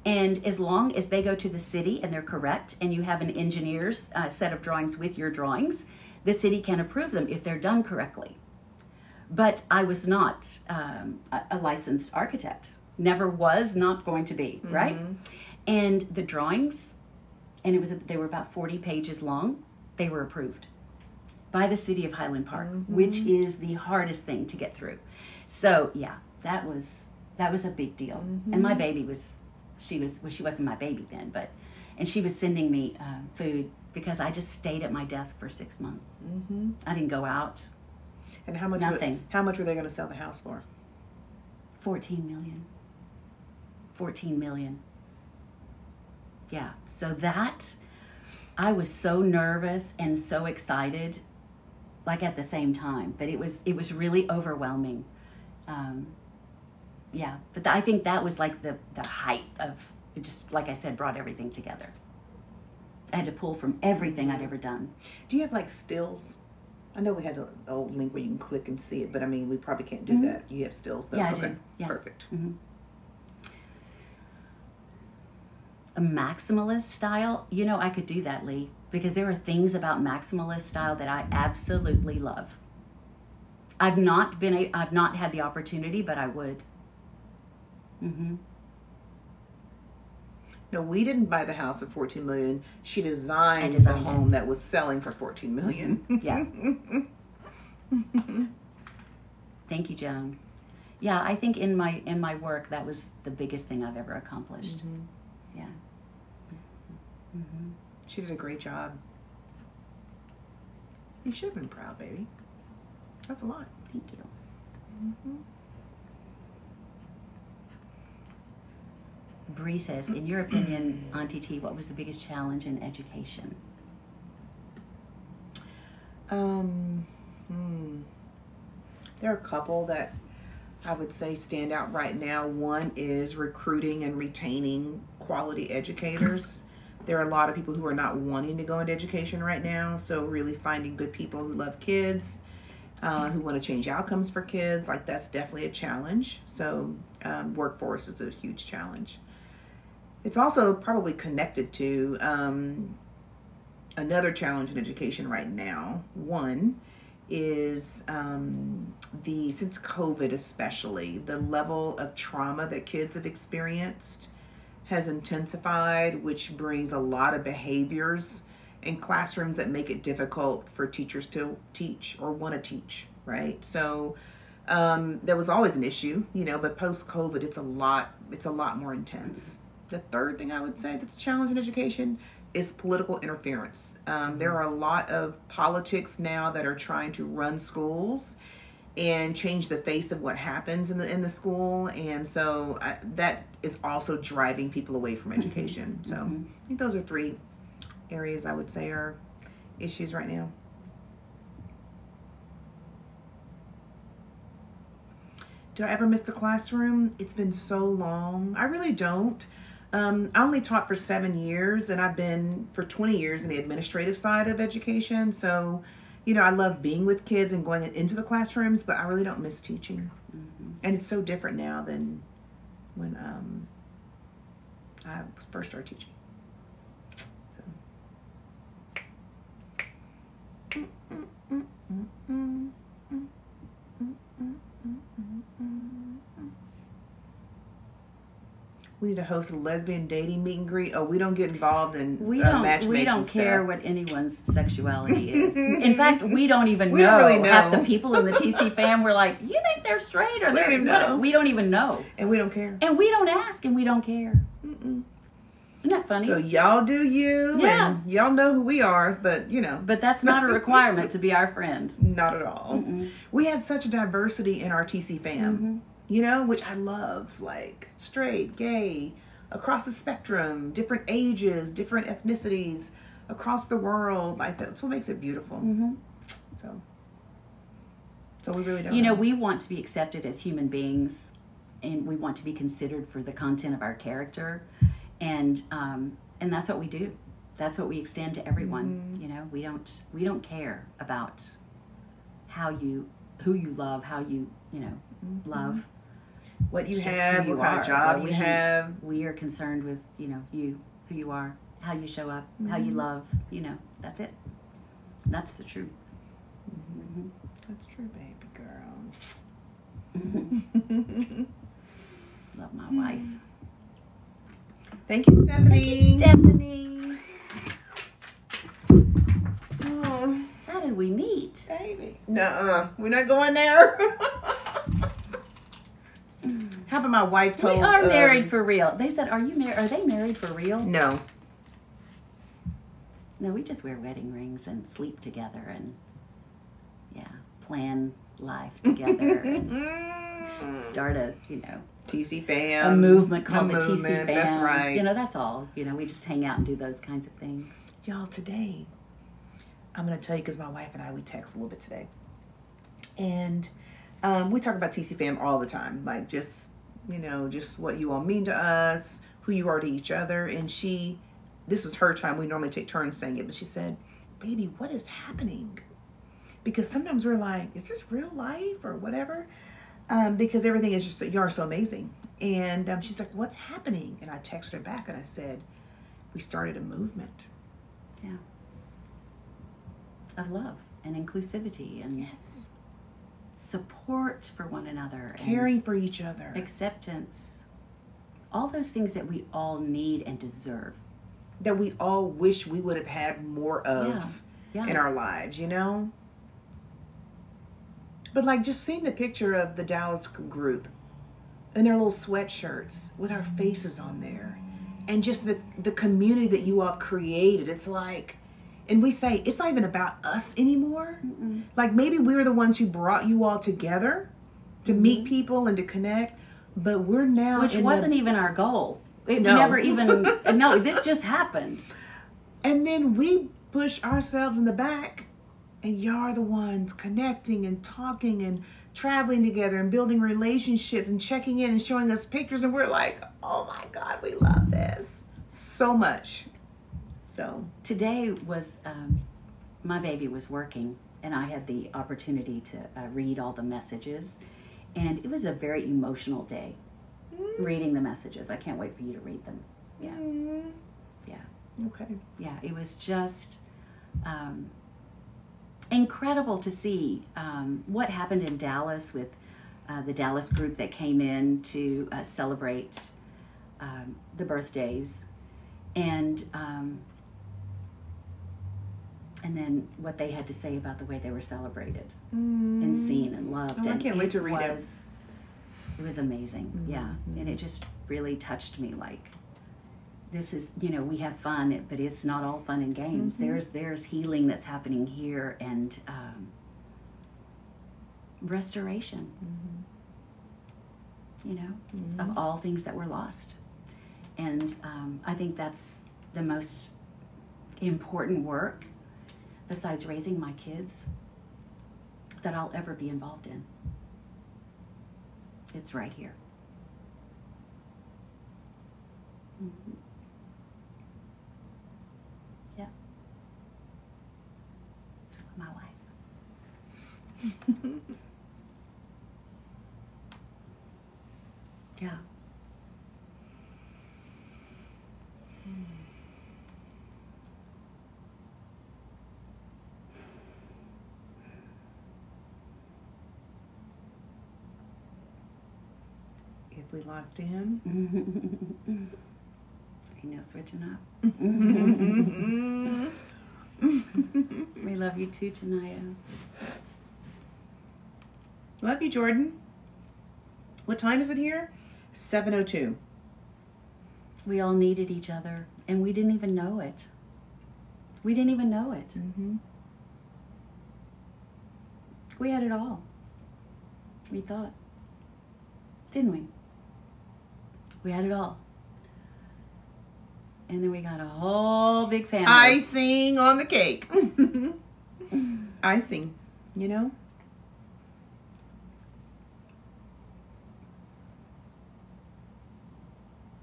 And as long as they go to the city and they're correct, and you have an engineer's set of drawings with your drawings, the city can approve them if they're done correctly. But I was not a licensed architect. Never was, not going to be, right? And the drawings, and they were about 40 pages long, they were approved by the city of Highland Park, which is the hardest thing to get through. So yeah, that was a big deal. And my baby was, she wasn't my baby then, and she was sending me food because I just stayed at my desk for 6 months. I didn't go out.
And how much?
Nothing.
How much were they going to sell the house for?
14 million. 14 million. Yeah. So that, I was so nervous and so excited, like at the same time. But it was really overwhelming. Yeah. But I think that was like the height of, it just, like I said, brought everything together. I had to pull from everything I'd ever done.
Do you have like stills? I know we had an old link where you can click and see it, but I mean, we probably can't do that. You have stills though?
Yeah, I
okay.
do. Yeah.
Perfect.
A maximalist style, you know, I could do that, Lee, because there are things about maximalist style that I absolutely love. I've not had the opportunity, but I would.
No, we didn't buy the house at $14 million. She designed the home that was selling for $14 million.
Yeah. Thank you, Joan. Yeah, I think in my work that was the biggest thing I've ever accomplished. Yeah.
She did a great job. You should have been proud, baby. That's a lot.
Thank you. Bree says, in your opinion, Auntie T, what was the biggest challenge in education?
There are a couple that I would say stand out right now. One is recruiting and retaining quality educators. There are a lot of people who are not wanting to go into education right now, so really finding good people who love kids, who want to change outcomes for kids, like that's definitely a challenge. So workforce is a huge challenge. It's also probably connected to another challenge in education right now. One is since COVID especially, the level of trauma that kids have experienced has intensified, which brings a lot of behaviors in classrooms that make it difficult for teachers to teach or want to teach, right? So there was always an issue, but post-COVID, it's a lot more intense. The third thing I would say that's a challenge in education is political interference. There are a lot of politics now that are trying to run schools and change the face of what happens in the school, and so that is also driving people away from education. So I think those are 3 areas I would say are issues right now. Do I ever miss the classroom? It's been so long. I really don't. I only taught for 7 years, and I've been for 20 years in the administrative side of education. So, I love being with kids and going into the classrooms, but I really don't miss teaching. And it's so different now than when I first started teaching. We need to host a lesbian dating meet and greet. Oh, we don't get involved in matchmaking.
We don't care
stuff.
what anyone's sexuality is. In fact, we don't even
We don't really know.
Half the people in the TC fam were like, "You think they're straight or they're what?" We don't even know,
and we don't care,
and we don't ask, and we don't care. Isn't that funny?
So y'all do you,
Yeah.
and y'all know who we are, but
But that's not a requirement to be our friend.
Not at all. We have such a diversity in our TC fam. Which I love, like straight, gay, across the spectrum, different ages, different ethnicities, across the world. Like that's what makes it beautiful. So we really don't.
We want to be accepted as human beings, and we want to be considered for the content of our character, and that's what we do. That's what we extend to everyone. We don't care about who you love, how you love.
What you have, what kind of job you have.
We are concerned with, who you are, how you show up, how you love, that's it. That's the truth.
That's true, baby girl.
Love my wife.
Thank you, Stephanie.
Stephanie.
Oh,
How did we meet?
baby. Nuh-uh. We're not going there. How about my wife told...
We are married for real. They said, are they married for real?
No.
No, we just wear wedding rings and sleep together and, plan life together and start a,
TC fam.
a movement called the TC fam.
That's right.
That's all. We just hang out and do those kinds of things.
Y'all, today, I'm going to tell you because my wife and I, we text a little bit today. And we talk about TC fam all the time. Like just what you all mean to us, who you are to each other. And this was her time. We normally take turns saying it. But she said, baby, what is happening? Because sometimes we're like, is this real life or whatever? Because everything is just, you are so amazing. And she's like, what's happening? And I texted her back and I said, we started a movement.
Yeah. Of love and inclusivity and support for one another.
Caring for each other.
Acceptance. All those things that we all need and deserve.
That we all wish we would have had more of in our lives, But like just seeing the picture of the Dallas group and their little sweatshirts with our faces on there and just the community that you all created. It's like, and we say, it's not even about us anymore. Like maybe we were the ones who brought you all together to meet people and to connect, but we're now
Which wasn't even our goal. We
No.
never even, no, this just happened.
And then we push ourselves in the back, and y'all are the ones connecting and talking and traveling together and building relationships and checking in and showing us pictures, and we're like, oh my God, we love this so much. So
today was, my baby was working, and I had the opportunity to read all the messages, and it was a very emotional day, reading the messages. I can't wait for you to read them. Yeah. Yeah.
Okay.
Yeah, it was just incredible to see what happened in Dallas with the Dallas group that came in to celebrate the birthdays, and then what they had to say about the way they were celebrated and seen and loved.
Oh, I
and
can't wait to read it.
It was amazing, yeah, and it just really touched me. Like, this is, you know, we have fun, but it's not all fun and games. There's healing that's happening here, and restoration, you know, of all things that were lost. And I think that's the most important work, besides raising my kids, that I'll ever be involved in. It's right here. Yeah. My life. Yeah.
If we locked in.
Ain't no switching up. We love you too, Tanaya.
Love you, Jordan. What time is it here? 7:02.
We all needed each other, and we didn't even know it. We didn't even know it. We had it all. We thought. Didn't we? We had it all. And then we got a whole big family.
Icing on the cake. Icing, you know?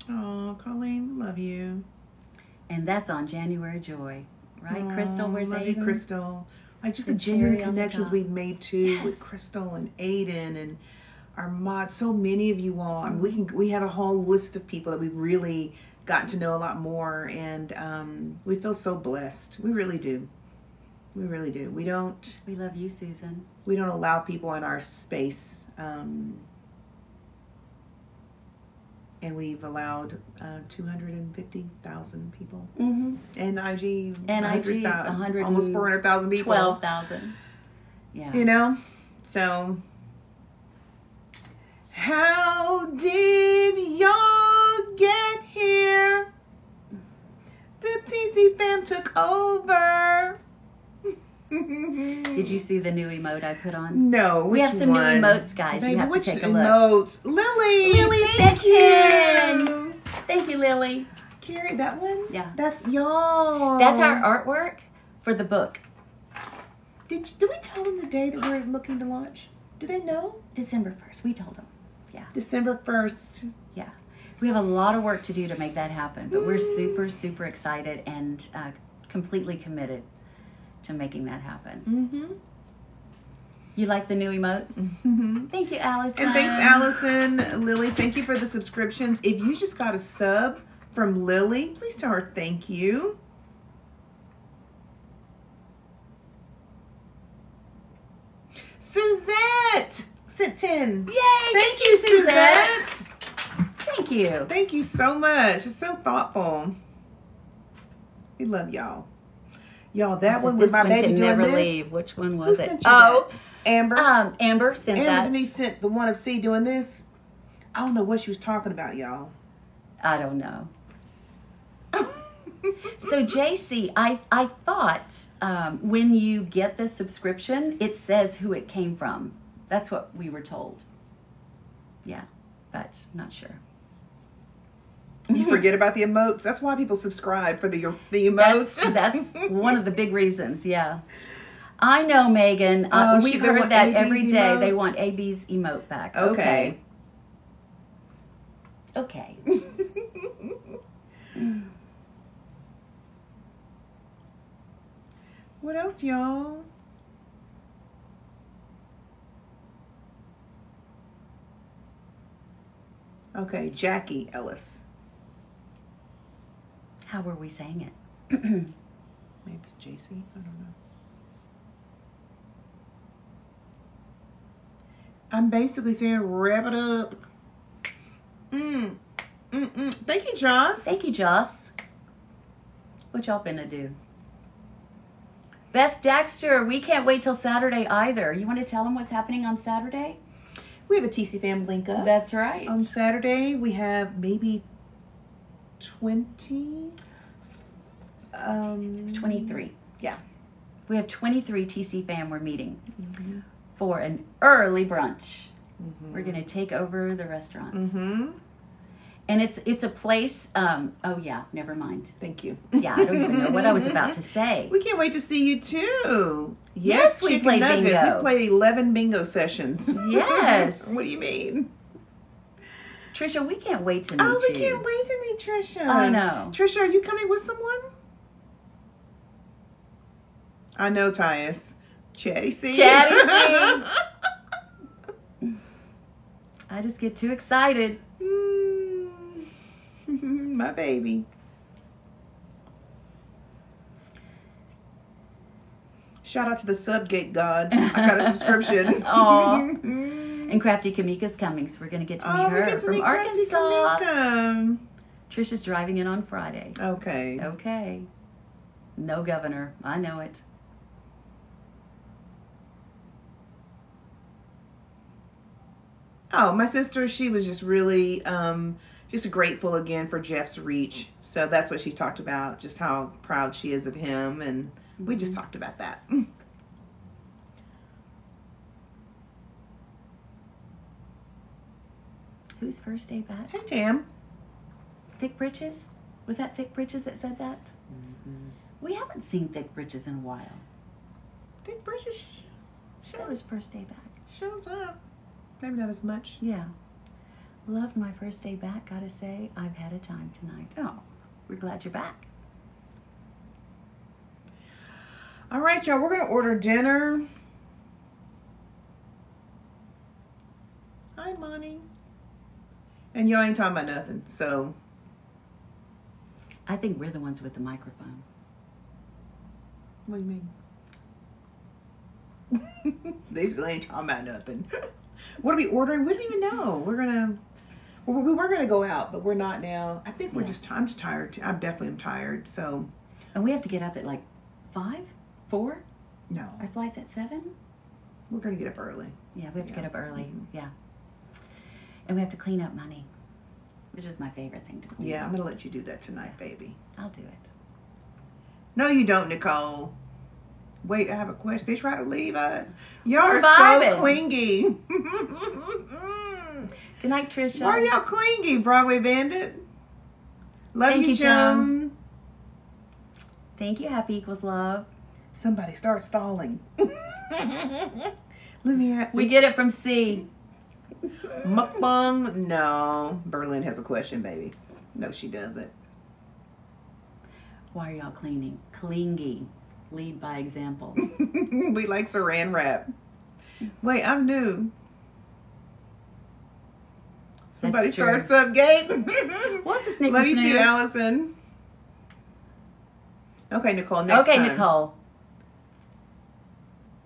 Oh, Colleen, love you.
And that's on January Joy. Right, Crystal? Where's
love
Aiden?
you, Crystal. Like, just
The
the genuine
cherry on the
connections
top.
we've made too,
Yes.
with Crystal and Aiden and our mods. So many of you all. I mean, we had a whole list of people that we've really gotten to know a lot more, and we feel so blessed. We really do. We really do. We don't
We love you, Susan.
allow people in our space, and we've allowed 250,000 people. And IG,
And IG,
100,000, almost 400,000 people.
12,000. Yeah.
You know? So, how did y'all get here? The TC fam took over.
Did you see the new emote I put on?
No.
We have
which
some new
one?
emotes, guys.
Baby,
You have to
which
take a look.
emotes? Lily.
Lily
thank
Sexton.
you.
Thank you, Lily.
Carrie, that one?
Yeah.
That's y'all.
That's our artwork for the book.
Did we tell them the day that we're looking to launch? Do they know?
December 1st. We told them.
December 1st.
Yeah. We have a lot of work to do to make that happen, but we're super, super excited and completely committed to making that happen. You like the new emotes? Thank you, Allison.
And thanks, Allison. Lily, thank you for the subscriptions. If you just got a sub from Lily, please tell her thank you. Suzette sent 10.
Yay!
Thank you, Suzette.
Thank you.
Thank you so much. It's so thoughtful. We love y'all. Y'all, that one with my baby
can
doing
never
this.
leave. Which one was
Who
it?
sent you
Oh,
that? Amber.
Amber sent
Amber
that.
Denise sent the one of C doing this. I don't know what she was talking about, y'all.
I don't know. So JC, I thought when you get the subscription, it says who it came from. That's what we were told. Yeah, but not sure.
You forget about the emotes. That's why people subscribe for the emotes.
That's one of the big reasons, yeah. I know, Megan.
Oh,
We've
they
heard
want
that
AB's
every day.
emote?
They want AB's emote back.
Okay.
Okay.
What else, y'all? Okay, Jackie Ellis.
How were we saying it?
Maybe it's JC. I don't know. I'm basically saying wrap it up. Thank you, Joss.
Thank you, Joss. What y'all finna do? Beth Dexter, we can't wait till Saturday either. You want to tell them what's happening on Saturday?
We have a TC Fam link up.
That's right.
On Saturday, we have maybe 20.
23.
Yeah.
We have 23 TC fam we're meeting
Mm-hmm.
for an early brunch.
Mm-hmm.
We're gonna take over the restaurant,
Mm-hmm.
and it's a place. Oh yeah, never mind.
Thank you.
Yeah, I don't even know what I was about to say.
We can't wait to see you too.
Yes, we
Chicken
play
Nuggets.
bingo.
We played 11 bingo sessions.
Yes.
What do you mean?
Trisha, we can't wait to meet
Oh, we
you.
can't wait to meet Trisha.
I know.
Trisha, are you coming with someone? I know, Tyus. Chatty C.
Chatty C. I just get too excited.
My baby. Shout out to the Subgate gods. I got a subscription.
Aw. And Crafty Kamika's coming, so we're going to get to meet
Oh, we
her
get to
from
meet Crafty
Arkansas.
Kamika.
Trisha's driving in on Friday.
Okay.
Okay. No governor. I know it.
Oh, my sister, she was just really just grateful again for Jeff's reach. So that's what she talked about, just how proud she is of him, and we just talked about that.
Who's first day back?
Hey, Tam.
Thick Britches? Was that Thick Britches that said that? We haven't seen Thick Britches in a while.
Dick Bridges
That was first day back.
shows up. Maybe not as much.
Yeah. Loved my first day back, gotta say. I've had a time tonight. Oh, we're glad you're back.
All right, y'all, we're going to order dinner. Hi, Monty. And y'all ain't talking about nothing, so.
I think we're the ones with the microphone.
What do you mean? They still ain't talking about nothing. What are we ordering? We don't even know. We were gonna go out, but we're not now. I think we're I'm just tired. I definitely am tired. So.
And we have to get up at like 5, 4?
No.
Our flight's at 7?
We're gonna get up early.
Yeah, we have to
Yeah.
get up early.
Mhm.
Yeah. And we have to clean up money, which is my favorite thing to clean
Yeah,
up.
I'm gonna let you do that tonight, baby.
I'll do it.
No, you don't, Nicole. Wait, I have a question. They try to leave us. Y'all
We're
are so
vibing.
clingy.
Good night, Trisha.
Why are y'all clingy, Broadway Bandit? Love
Thank
you,
you, Joan.
Joan.
Thank you, Happy Equals Love.
Somebody start stalling. Let me have
We get it from C.
mukbang. No, Berlin has a question, baby. No, she doesn't.
Why are y'all cleaning? Clingy. Lead by example.
We like saran wrap. Wait, I'm new. Somebody
That's true.
starts up, Gabe.
What's a snicker
Love you
snoo?
too, Allison. Okay, Nicole, next
Okay,
time.
Nicole.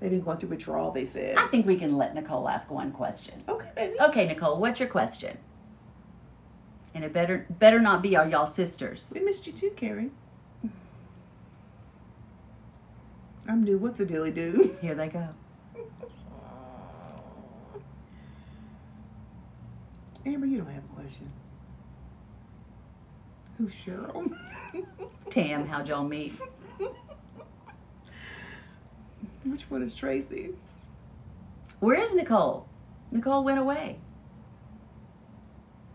They've been going through withdrawal, they said.
I think we can let Nicole ask one question.
Okay, baby.
Okay, Nicole, what's your question? And it better not be are y'all sisters.
We missed you too, Carrie. I'm new. What's the dilly do?
Here they go.
Amber, you don't have a question. Who's Cheryl?
Tam, how'd y'all meet?
Which one is Tracy?
Where is Nicole? Nicole went away.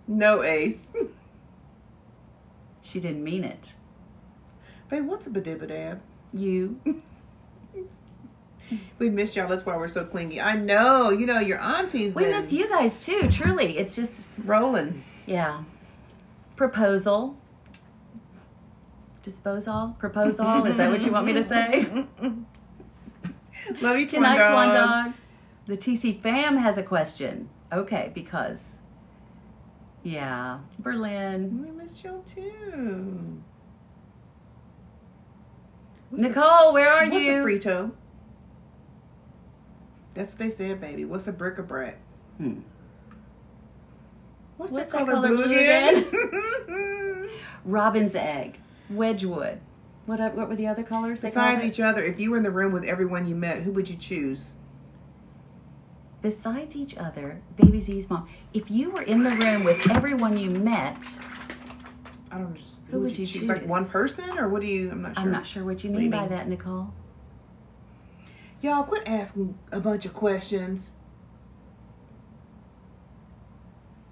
No, Ace.
She didn't mean it.
Babe, what's a badibadab?
You.
We miss y'all. That's why we're so clingy. I know. You know, your aunties.
We miss you guys too. Truly, it's just
rolling.
yeah. Proposal. Disposal. Proposal. Is that what you want me to say?
Love you,
Good
Twan
night,
Dog.
Twan Dog. The TC fam has a question. Okay, because yeah, Berlin.
We miss y'all too.
Nicole, where are
What's
you?
a frito? That's what they said, baby. What's a bric-a-brac? What's that color blue again?
Robin's egg. Wedgwood. What were the other colors?
Besides each other, if you were in the room with everyone you met, who would you choose?
Besides each other, Baby Z's mom. If you were in the room with everyone you met,
I don't know.
who would you choose?
Like one person, or what do you? I'm not sure.
I'm not sure what you mean by that, Nicole.
Y'all quit asking a bunch of questions.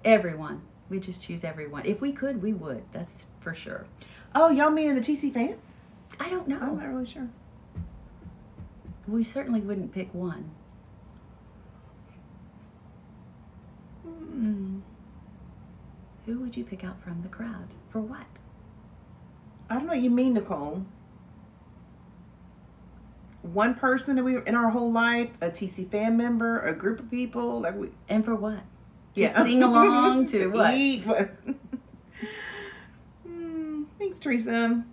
Everyone. We just choose everyone. If we could, we would. That's for sure.
Oh, y'all mean the TC fan?
I don't know.
I'm not really sure.
We certainly wouldn't pick one. Who would you pick out from the crowd? For what?
I don't know what you mean, Nicole. One person that we in our whole life, a TC fan member, a group of people, like we.
And for what?
Yeah.
To sing along to what?
Eat, what? Thanks, Teresa.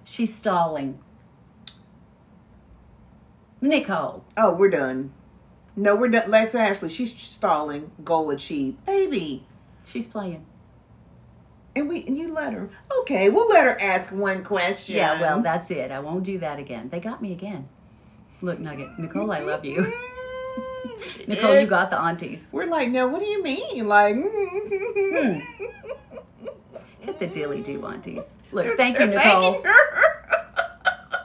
She's stalling. Nicole.
Oh, we're done. No, we're done. Lex Ashley, she's stalling. Goal achieved. Baby.
She's playing.
And you let her. Okay, we'll let her ask one question.
Yeah, well, that's it. I won't do that again. They got me again. Look, Nugget. Nicole, I love you. Nicole, you got the aunties.
We're like, no, what do you mean? Like,
Hit the dilly-do, aunties. Look, thank you, Nicole.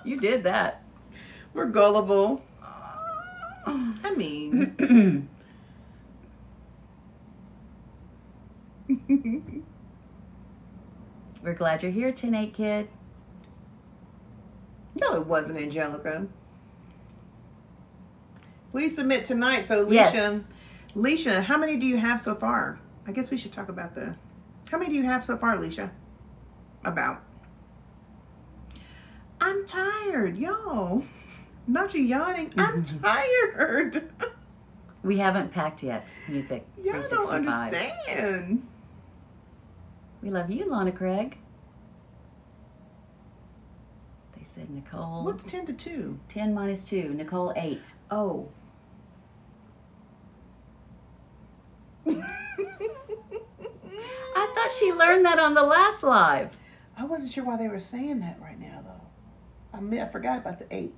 You did that.
We're gullible. I mean.
We're glad you're here, 10-8 kid.
No, it wasn't, Angelica. Please submit tonight. So,
Yes.
Leisha, how many do you have so far? I guess we should talk about how many do you have so far, Leisha? About. I'm tired, y'all. Not you yawning. I'm tired.
We haven't packed yet, Music
Y'all
365.
don't understand.
We love you, Lana Craig. They said Nicole.
What's 10 to 2?
10 minus 2. Nicole 8.
Oh.
I thought she learned that on the last live.
I wasn't sure why they were saying that right now, though. I forgot about the 8.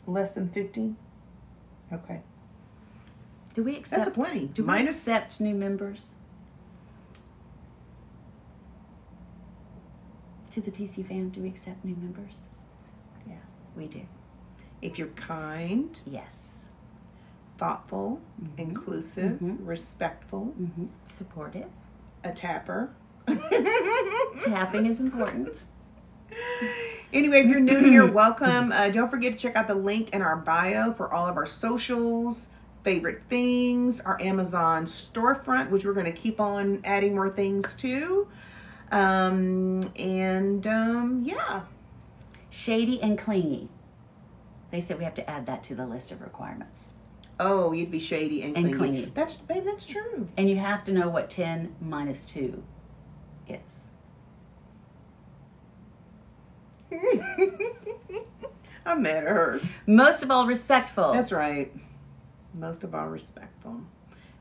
Less than 15? Okay.
Do we accept?
That's a plenty.
Do we accept new members to the TC fam? Do we accept new members?
Yeah.
We do.
If you're kind,
Yes.
thoughtful, inclusive, respectful,
Supportive.
a tapper.
Tapping is important.
Anyway, if you're new here, welcome. Don't forget to check out the link in our bio for all of our socials, favorite things, our Amazon storefront, which we're going to keep on adding more things to. Yeah.
Shady and clingy. They said we have to add that to the list of requirements.
Oh, you'd be shady and clingy.
clingy.
That's true.
And you have to know what 10 minus 2 is.
I'm mad at her.
Most of all, respectful.
That's right. Most of all, respectful.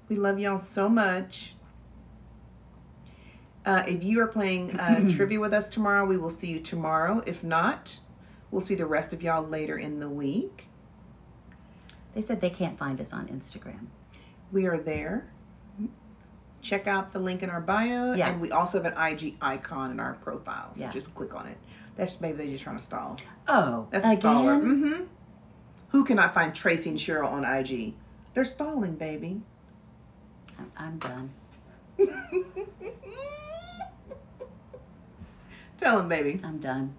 We love y'all so much. If you are playing trivia with us tomorrow, we will see you tomorrow. If not, we'll see the rest of y'all later in the week.
They said they can't find us on Instagram.
We are there. Check out the link in our bio.
Yeah.
And we also have an IG icon in our profile. So
Yeah.
just click on it. That's maybe they're just trying to stall.
Oh,
That's a staller.
again?
Who cannot find Tracy and Cheryl on IG? They're stalling, baby.
I'm done.
Tell him, baby.
I'm done.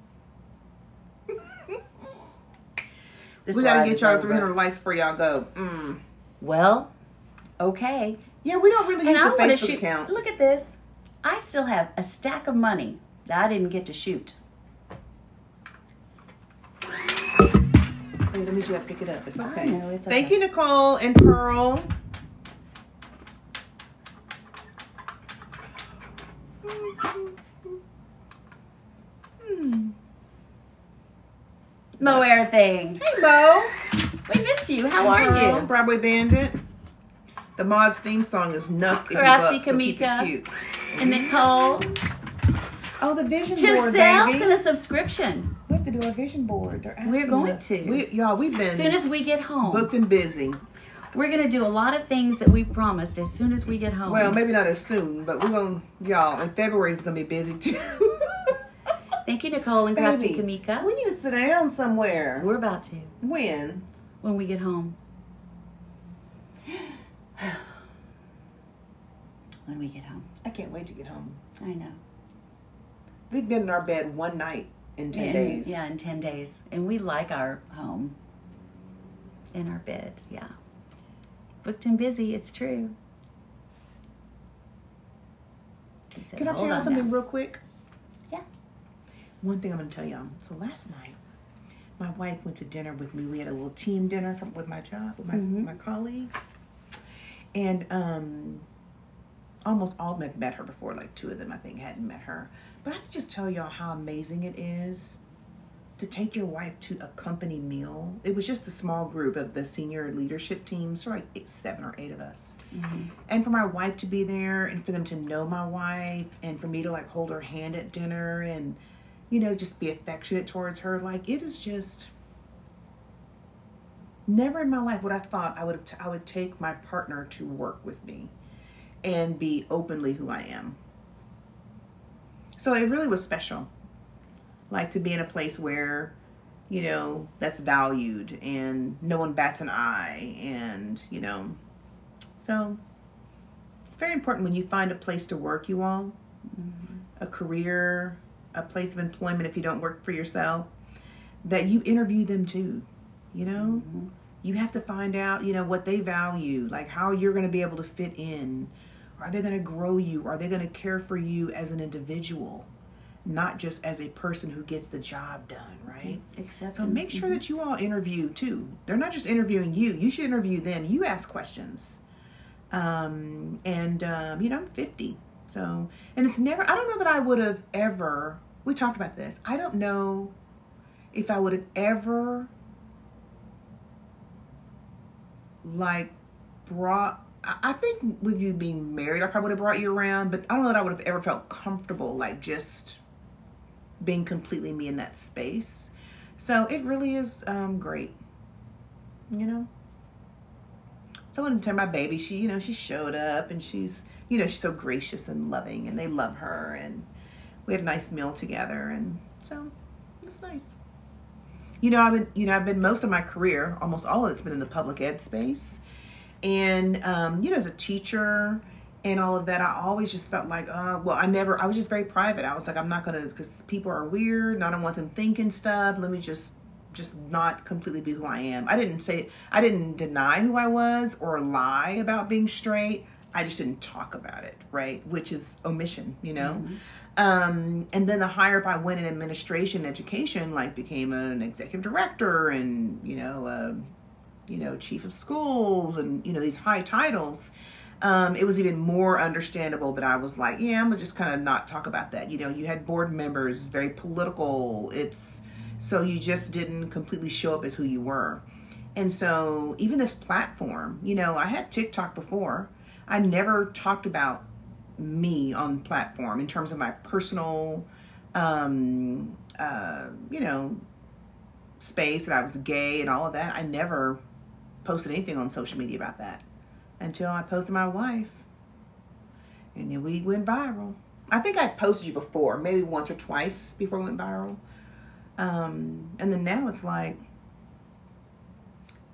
This
We gotta
live
get
is
y'all
over.
300 likes before y'all go.
Well, okay.
Yeah, we don't really use
And I
the
want to
Facebook
shoot.
account.
Look at this. I still have a stack of money that I didn't get to shoot.
Wait, let me just pick it up. It's
I
okay.
know, it's
Thank
okay.
you, Nicole and Pearl.
Moair thing.
Hey, Mo.
We miss you. How are
Pearl,
you?
Broadway Bandit. The Mods theme song is Nuck If You
Crafty
Buck, so keep it
Kamika.
cute.
And Nicole.
Oh, the vision board,
Giselle
baby.
sent a subscription.
We have to do a vision board. They're asking
We're going
us.
to.
We've been
As soon as we get home.
booked and busy.
We're going to do a lot of things that we promised as soon as we get home.
Well, maybe not as soon, but we're going to, y'all, in February is going to be busy too.
Thank you, Nicole and Crafty
Baby,
Kamika.
we need to sit down somewhere.
We're about to
When?
when we get home. When we get home.
I can't wait to get home.
I know.
We've been in our bed one night in 10 days.
Yeah, in 10 days. And we like our home. In our bed, yeah. Booked and busy, it's true. He said,
Can I tell
"Hold
y'all
on
something
now."
real quick?
Yeah.
One thing I'm going to tell y'all. So last night, my wife went to dinner with me. We had a little team dinner with my job, with my colleagues. And almost all of them had met her before. Like 2 of them, I think, hadn't met her. But I have to just tell y'all how amazing it is to take your wife to a company meal. It was just a small group of the senior leadership team, so like 7 or 8 of us. And for my wife to be there and for them to know my wife and for me to like hold her hand at dinner and, you know, just be affectionate towards her. Like, it is just, never in my life would I thought I would take my partner to work with me and be openly who I am. So it really was special. Like, to be in a place where, you know, that's valued and no one bats an eye and, you know. So it's very important when you find a place to work, you all, a career, a place of employment if you don't work for yourself, that you interview them too, you know. You have to find out, you know, what they value, like how you're going to be able to fit in. Are they going to grow you? Are they going to care for you as an individual? Not just as a person who gets the job done, right? So make sure that you all interview too. They're not just interviewing you. You should interview them. You ask questions. You know, I'm 50. So, and it's never, I don't know that I would have ever, we talked about this. I don't know if I would have ever like brought, I think with you being married, I probably would have brought you around, but I don't know that I would have ever felt comfortable like just being completely me in that space. So it really is great, you know. So I wanted to tell my baby, she, you know, she showed up and she's, you know, she's so gracious and loving and they love her and we had a nice meal together and so it's nice. You know, I've been most of my career, almost all of it's been in the public ed space. And, you know, as a teacher and all of that, I always just felt like, I was just very private. I was like, I'm not going to, because people are weird and I don't want them thinking stuff. Let me just not completely be who I am. I didn't deny who I was or lie about being straight. I just didn't talk about it, right? Which is omission, you know? And then the higher up I went in administration, education, like became an executive director and, you know, chief of schools and, you know, these high titles. It was even more understandable that I was like, yeah, I'm gonna just kind of not talk about that. You know, you had board members, very political. So you just didn't completely show up as who you were. And so even this platform, you know, I had TikTok before. I never talked about me on platform in terms of my personal, you know, space, that I was gay and all of that. I never posted anything on social media about that until I posted my wife. And then we went viral. I think I posted you before, maybe once or twice before we went viral. And then now it's like,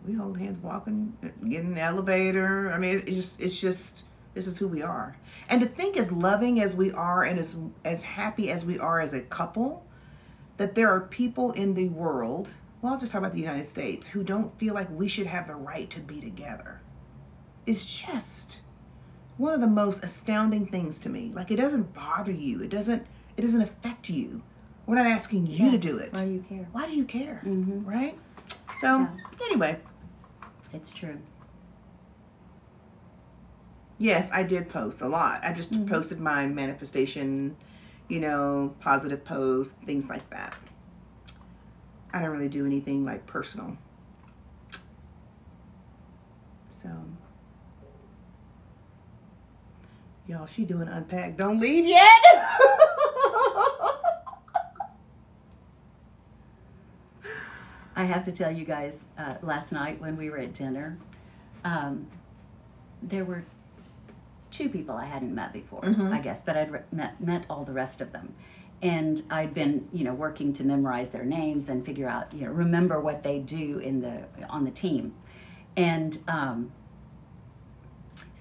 we hold hands walking, get in the elevator. I mean, it's This is who we are. And to think as loving as we are and as happy as we are as a couple, that there are people in the world, well, I'll just talk about the United States, who don't feel like we should have the right to be together. It's just one of the most astounding things to me. Like, it doesn't bother you. It doesn't affect you. We're not asking you to do it.
Why do you care?
Why do you care?
Mm-hmm.
Right? So, anyway.
It's true.
Yes, I did post a lot. I just posted my manifestation, positive posts, things like that. I don't really do anything like personal. So, y'all, she doing unpack. Don't leave yet.
I have to tell you guys, last night when we were at dinner, there were 2 people I hadn't met before, I guess, but I'd met all the rest of them. And I'd been, working to memorize their names and figure out, remember what they do on the team. And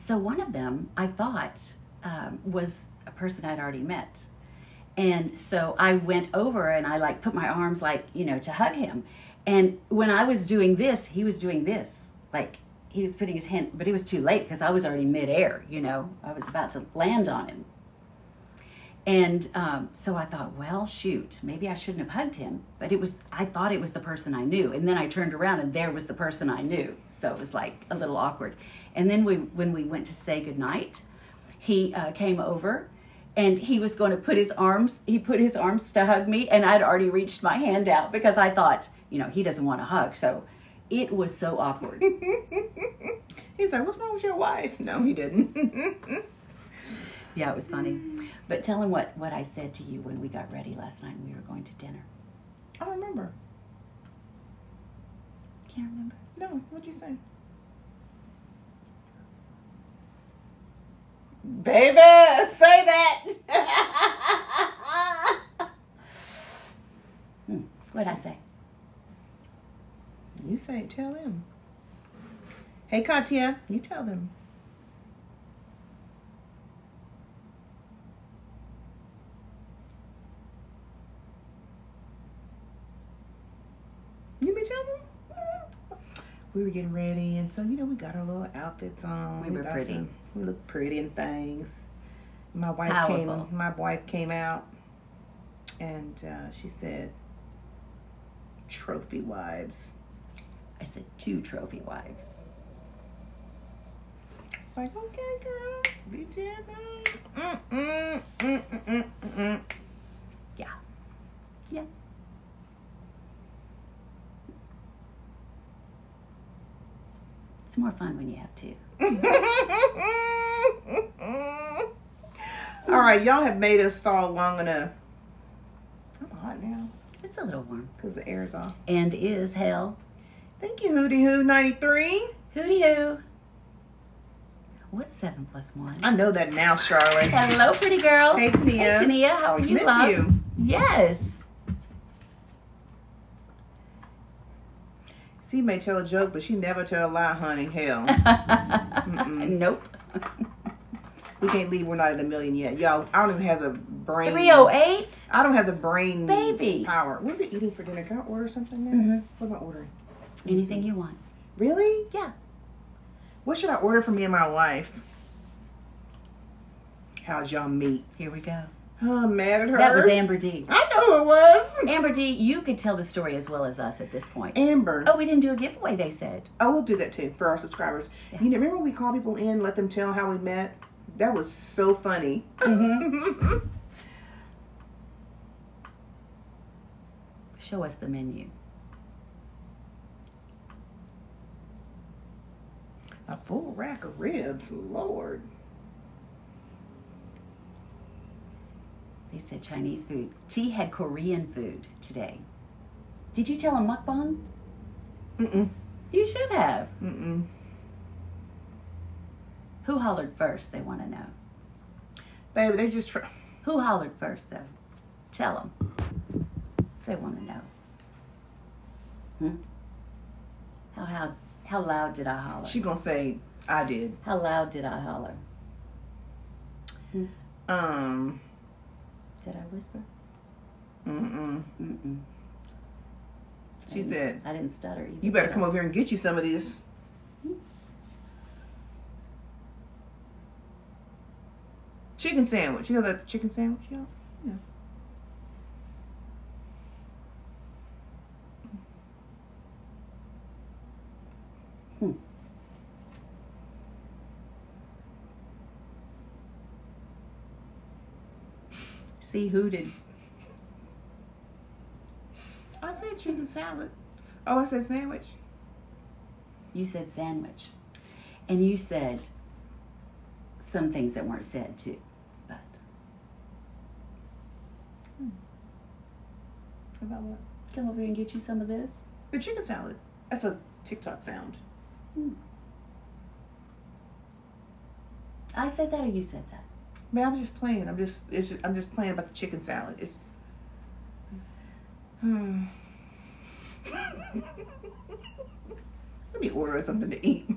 so one of them, I thought, was a person I'd already met. And so I went over and I put my arms to hug him. And when I was doing this, he was doing this. He was putting his hand, but it was too late because I was already midair, I was about to land on him. And so I thought, well, shoot, maybe I shouldn't have hugged him. But I thought it was the person I knew. And then I turned around and there was the person I knew. So it was a little awkward. And then when we went to say goodnight, he came over and he was going to put his arms to hug me. And I'd already reached my hand out because I thought, he doesn't want a hug. So it was so awkward.
He's like, what's wrong with your wife? No, he didn't.
Yeah, it was funny. But tell him what I said to you when we got ready last night and we were going to dinner.
I don't remember.
Can't remember?
No, what'd you say? Baby, say that.
What'd I say?
You say it, tell him. Hey, Katya, you tell them. You be telling them? We were getting ready, and so, we got our little outfits on.
We were pretty.
We looked pretty and things. My wife came out, and she said, trophy wives.
I said 2 trophy wives.
It's like, okay, girl, be gentle.
Yeah. Yeah. It's more fun when you have 2.
All right, y'all have made us stall long enough. I'm hot now.
It's a little warm.
Because the air's off.
And is hell.
Thank you, Hootie Hoo 93.
Hootie Hoo. What's 7 plus 1?
I know that now, Charlotte.
Hello, pretty girl.
Hey, Tania.
Hey, Tania. How are you,
Miss
love?
you.
Yes.
She may tell a joke, but she never tell a lie, honey. Hell.
Nope.
We can't leave. We're not at 1 million yet. Y'all, I don't even have the brain.
308?
I don't have the brain
Baby.
power. What are we eating for dinner? Can I order something now? What am I ordering?
Anything you want.
Really?
Yeah.
What should I order for me and my wife? How's y'all meet?
Here we go.
Oh, I'm mad at her.
That was Amber D.
I know who it was.
Amber D, you could tell the story as well as us at this point.
Amber.
Oh, we didn't do a giveaway, they said.
Oh, we'll do that too for our subscribers.
Yeah.
Remember when we call people in, let them tell how we met? That was so funny.
Show us the menu.
A full rack of ribs, Lord.
They said Chinese food. T had Korean food today. Did you tell him mukbang? You should have. Who hollered first? They want to know.
Baby, they just try.
Who hollered first, though? Tell them. They want to know. How loud did I holler?
She gonna say, I did.
How loud did I holler? Did I whisper? Mm-mm.
She said,
I didn't stutter either.
you better come over here and get you some of this. Chicken sandwich. You know that chicken sandwich, y'all? Yeah.
See who did.
I said chicken salad. Oh, I said sandwich.
You said sandwich. And you said some things that weren't said too. But
About what?
come over here and get you some of this.
The chicken salad. That's a TikTok sound.
I said that or you said that?
Man, I'm just playing. I'm just playing about the chicken salad. It's. Let me order something to eat.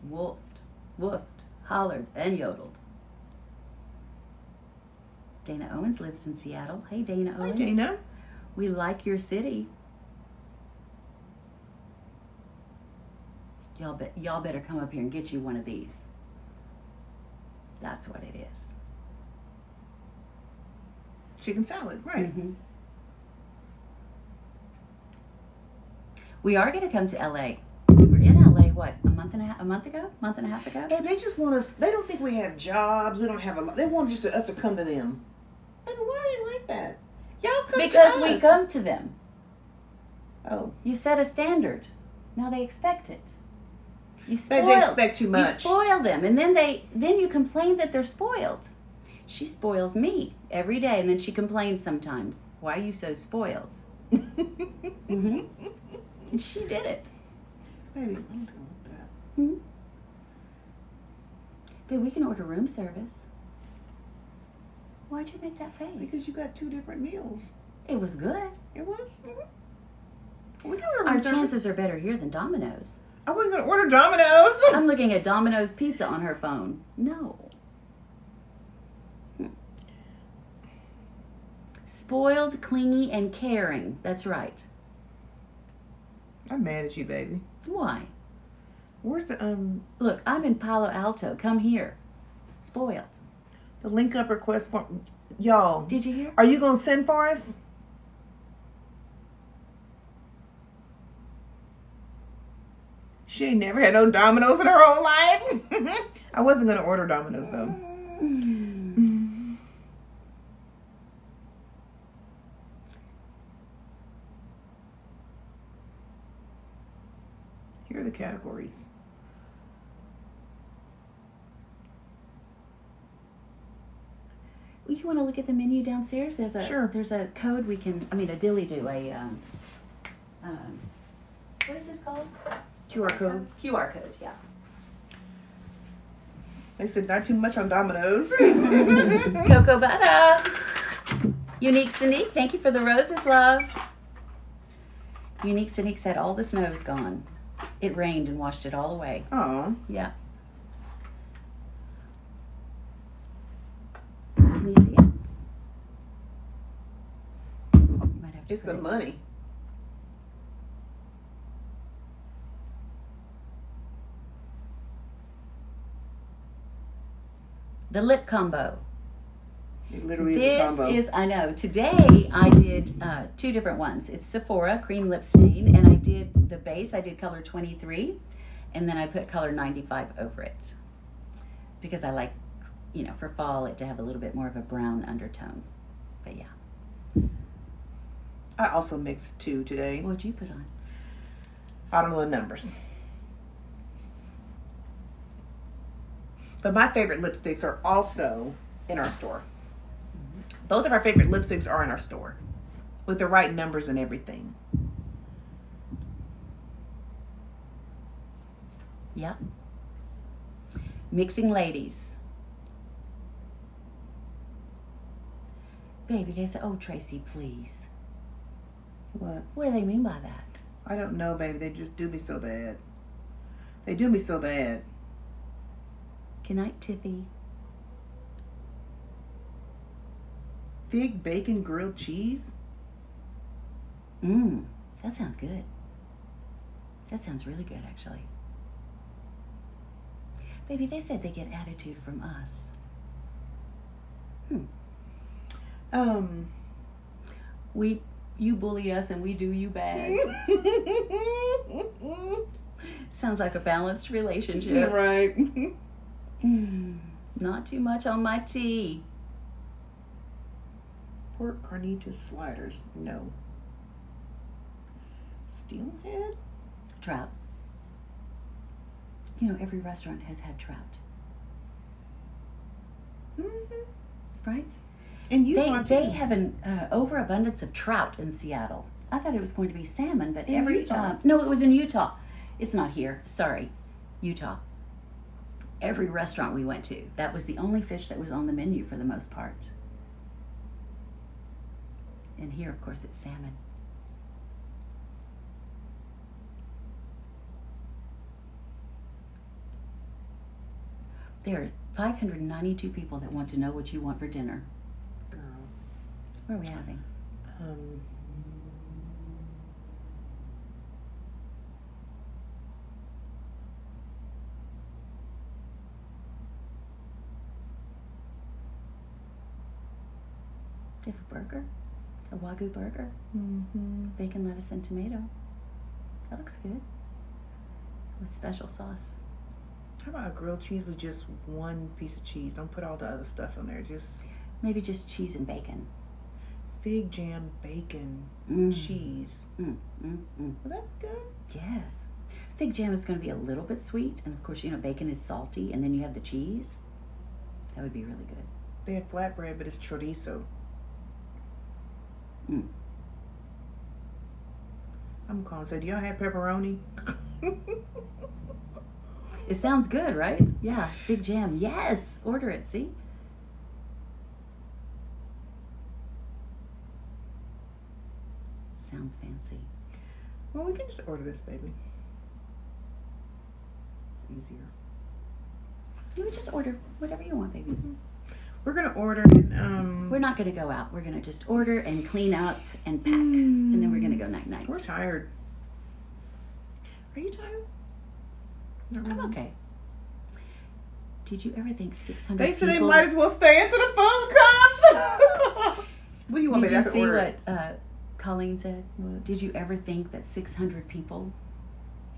Woofed, hollered, and yodeled. Dana Owens lives in Seattle. Hey, Dana Owens.
Hi, Dana.
We like your city. Y'all better come up here and get you one of these. That's what it is.
Chicken salad, right?
We are going to come to LA. We were in LA, what, a month and a half ago?
Hey, they just want us. They don't think we have jobs. We don't have a lot. They want just us to come to them. And why are they like that? Y'all come
Because
to us.
we come to them.
Oh,
You set a standard. Now they expect it. You
they
spoil.
expect too much.
You spoil them, and then you complain that they're spoiled. She spoils me every day, and then she complains sometimes. Why are you so spoiled? And she did it.
Baby, I'm done with that.
But we can order room service. Why'd you make that face?
Because you got 2 different meals.
It was good.
It was? We can order room
Our
service.
chances are better here than Domino's.
I wasn't going to order Domino's.
I'm looking at Domino's Pizza on her phone. No. Spoiled, clingy, and caring. That's right.
I'm mad at you, baby.
Why?
Where's the
Look, I'm in Palo Alto. Come here. Spoiled.
the link up request form? Y'all,
Did you hear?
are you going to send for us? She ain't never had no Domino's in her whole life. I wasn't going to order Domino's, though. Here are the categories.
You want to look at the menu downstairs?
Sure.
There's a code we can. I mean, a dilly-do. What is this called?
QR code.
QR code. Yeah.
They said not too much on Domino's.
Cocoa butter. Unique Sonique, thank you for the roses, love. Unique Sonique said all the snow's gone. It rained and washed it all away.
Oh.
Yeah. Can you see it? You might have to
It's the
put it-
money.
The lip combo.
It literally is a
This
combo.
is, I know, today I did 2 different ones. It's Sephora Cream Lip Stain, and I did the base, I did color 23, and then I put color 95 over it. Because I like, you know, for fall, it to have a little bit more of a brown undertone. But yeah.
I also mixed 2 today.
What'd you put on?
I don't know the numbers. But my favorite lipsticks are also in our store. Both of our favorite lipsticks are in our store with the right numbers and everything.
Yep. Mixing Ladies. Baby, they said, oh, Tracy, please.
What?
What do they mean by that?
I don't know, baby. They just do me so bad. They do me so bad.
Good night, Tiffy.
Fig bacon grilled cheese?
That sounds good. That sounds really good, actually. Baby, they said they get attitude from us. You bully us and we do you bad. Sounds like a balanced relationship.
Right.
Not too much on my tea.
Pork carnitas sliders. No. Steelhead?
Trout. You know, every restaurant has had trout. Right?
And Utah
they have an overabundance of trout in Seattle. I thought it was going to be salmon, but no, it was in Utah. It's not here. Sorry, Utah. Every restaurant we went to, that was the only fish that was on the menu for the most part. And here, of course, it's salmon. There are 592 people that want to know what you want for dinner.
Girl.
What are we having? Do you have a burger? A Wagyu burger? Bacon, lettuce, and tomato. That looks good. With special sauce.
How about a grilled cheese with just one piece of cheese? Don't put all the other stuff on there. Just
maybe just cheese and bacon.
Fig jam, bacon, cheese. Well, that's good.
Yes. Fig jam is going to be a little bit sweet, and of course, you know, bacon is salty, and then you have the cheese. That would be really good.
They have flatbread, but it's chorizo. I'm calling and say, do y'all have pepperoni?
It sounds good, right? Yeah, fig jam. Yes, order it, see? Sounds fancy.
Well, we can just order this, baby. It's easier.
You would just order whatever you want, baby.
We're going to order and,
We're not going to go out. We're going to just order and clean up and pack. And then we're going to go night-night.
We're tired. Are you tired?
I'm okay. Did you ever think 600
They
people...
said they might as well stay until the food comes. What do you want me to
Did you see
order?
what Colleen said?
What?
Did you ever think that 600 people...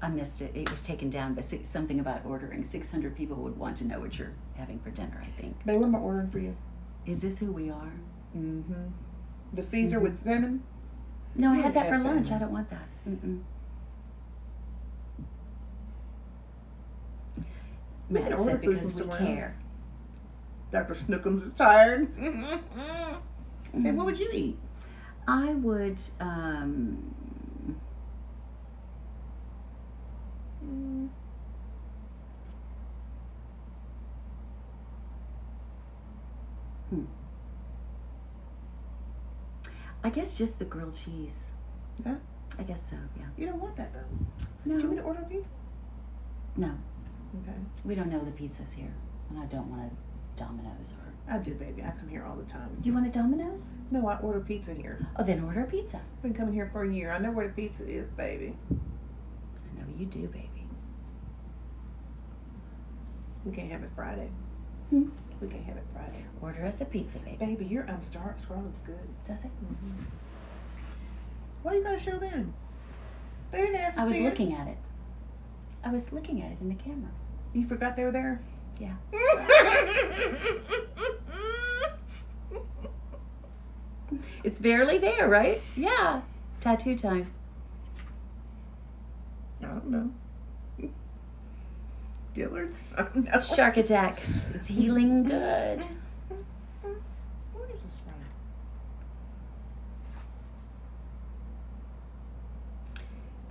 I missed it. It was taken down, but something about ordering. 600 people would want to know what you're having for dinner, I think.
Babe, what am I ordering for you?
Is this who we are?
The Caesar with salmon?
No, I
You
had that for
had
lunch.
salmon.
I don't want that.
We can
Matt
order
said
food
because
from
we
somewhere
care.
Dr. Snookums is tired. Hey, what would you eat?
I would, I guess just the grilled cheese.
Yeah?
I guess so, yeah.
You don't want that, though.
No.
Do you want me to order a pizza?
No.
Okay.
We don't know the pizzas here. And I don't want a Domino's or...
I do, baby. I come here all the time.
Do you want a Domino's?
No, I order pizza here.
Oh, then order a pizza.
I've been coming here for a year. I know where the pizza is, baby.
I know you do, baby.
We can't have it Friday.
Hmm?
We can't have it Friday.
Order us a pizza, baby.
Baby, your scroll looks good.
Does it?
Why you gotta show them? They didn't ask to
I was
see it.
looking at it. I was looking at it in the camera.
You forgot they were there?
Yeah. It's barely there, right? Yeah. Tattoo time.
I don't know. Dillard's? I don't know.
Shark attack. It's healing good.
Where is this from?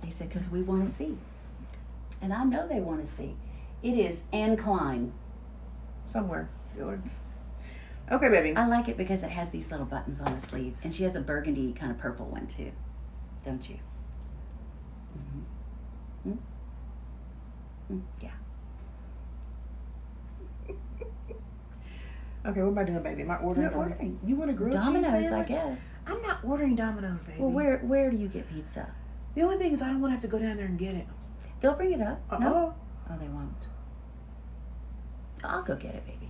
They said, because we want to see. And I know they want to see. It is Anne Klein.
Somewhere. Dillard's. Okay, baby.
I like it because it has these little buttons on the sleeve. And she has a burgundy kind of purple one, too. Don't you? Yeah.
Okay, what am I doing, baby? Am I ordering?
You're ordering.
You want a grilled cheese
Domino's, I
sandwich?
guess.
I'm not ordering Domino's, baby.
Well, where do you get pizza?
The only thing is I don't want to have to go down there and get it.
They'll bring it up. No?
Uh-oh.
Oh, they won't. I'll go get it, baby.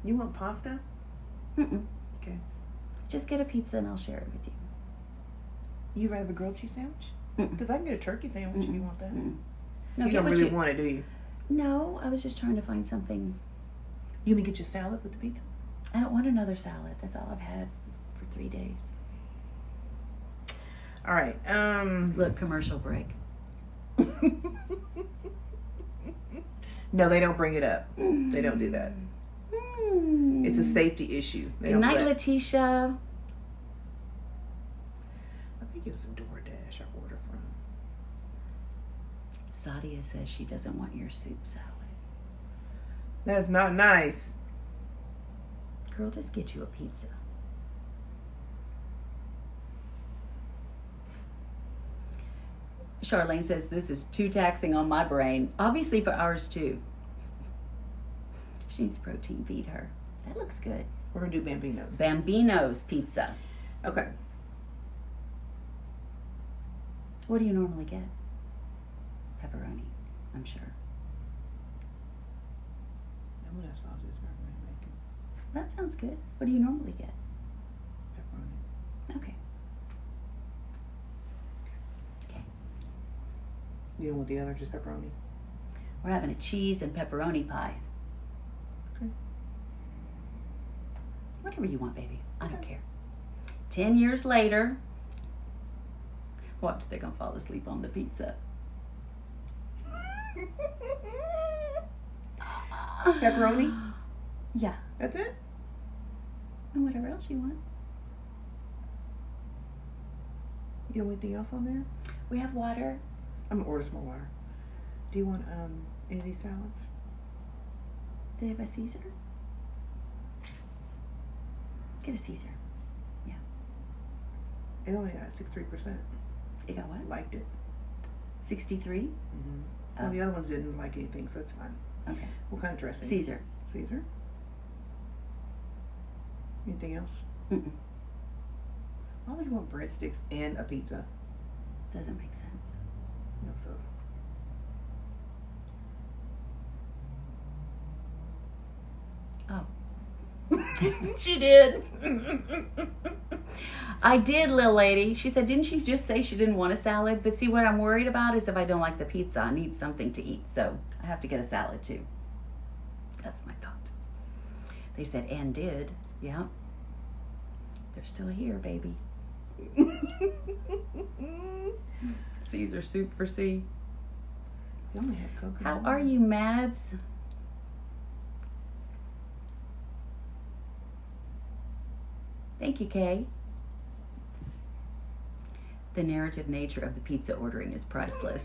You want pasta?
Mm-mm.
Okay.
Just get a pizza and I'll share it with you.
You rather have a grilled cheese sandwich?
Mm-mm.
Because I can get a turkey sandwich if you want that.
Mm-mm. No,
You
get
don't
what
really want it, do you?
No, I was just trying to find something.
You mean get your salad with the pizza?
I don't want another salad. That's all I've had for 3 days.
All right.
Look, commercial break.
No, they don't bring it up. They don't do that. It's a safety issue. They
Good
don't
night,
let-
Letitia.
I think it was some DoorDash I ordered from.
Sadia says she doesn't want your soup salad.
That's not nice.
Girl, just get you a pizza. Charlene says this is too taxing on my brain. Obviously for ours too. She needs protein. Feed her. That looks good.
We're gonna do Bambino's.
Bambino's pizza.
Okay.
What do you normally get? Pepperoni, I'm sure.
And what else sauces are we making?
That sounds good. What do you normally get?
Pepperoni.
Okay.
You don't want the other, just pepperoni?
We're having a cheese and pepperoni pie.
Okay.
Whatever you want, baby. I don't
Okay.
care. 10 years later, watch, they're gonna fall asleep on the pizza.
Pepperoni?
Yeah.
That's it?
And whatever else you want.
You don't want anything else on there?
We have water.
I'm gonna order some more water. Do you want any of these salads?
Do they have a Caesar? Get a Caesar.
It only got 63%.
It got what?
Liked it.
63?
Mm-hmm.
Oh.
Well, the other ones didn't like anything, so it's fine.
Okay.
What kind of dressing?
Caesar.
Caesar? Anything else?
Mm-mm.
Why would you want breadsticks and a pizza?
Doesn't make sense.
No, so.
Oh.
She did.
I did, little lady. She said, didn't she just say she didn't want a salad? But see, what I'm worried about is if I don't like the pizza, I need something to eat. So I have to get a salad too. That's my thought. They said, and did. Yeah. They're still here, baby. Caesar soup for C.
You only have coconut.
How are you, Mads? Thank you, Kay. The narrative nature of the pizza ordering is priceless.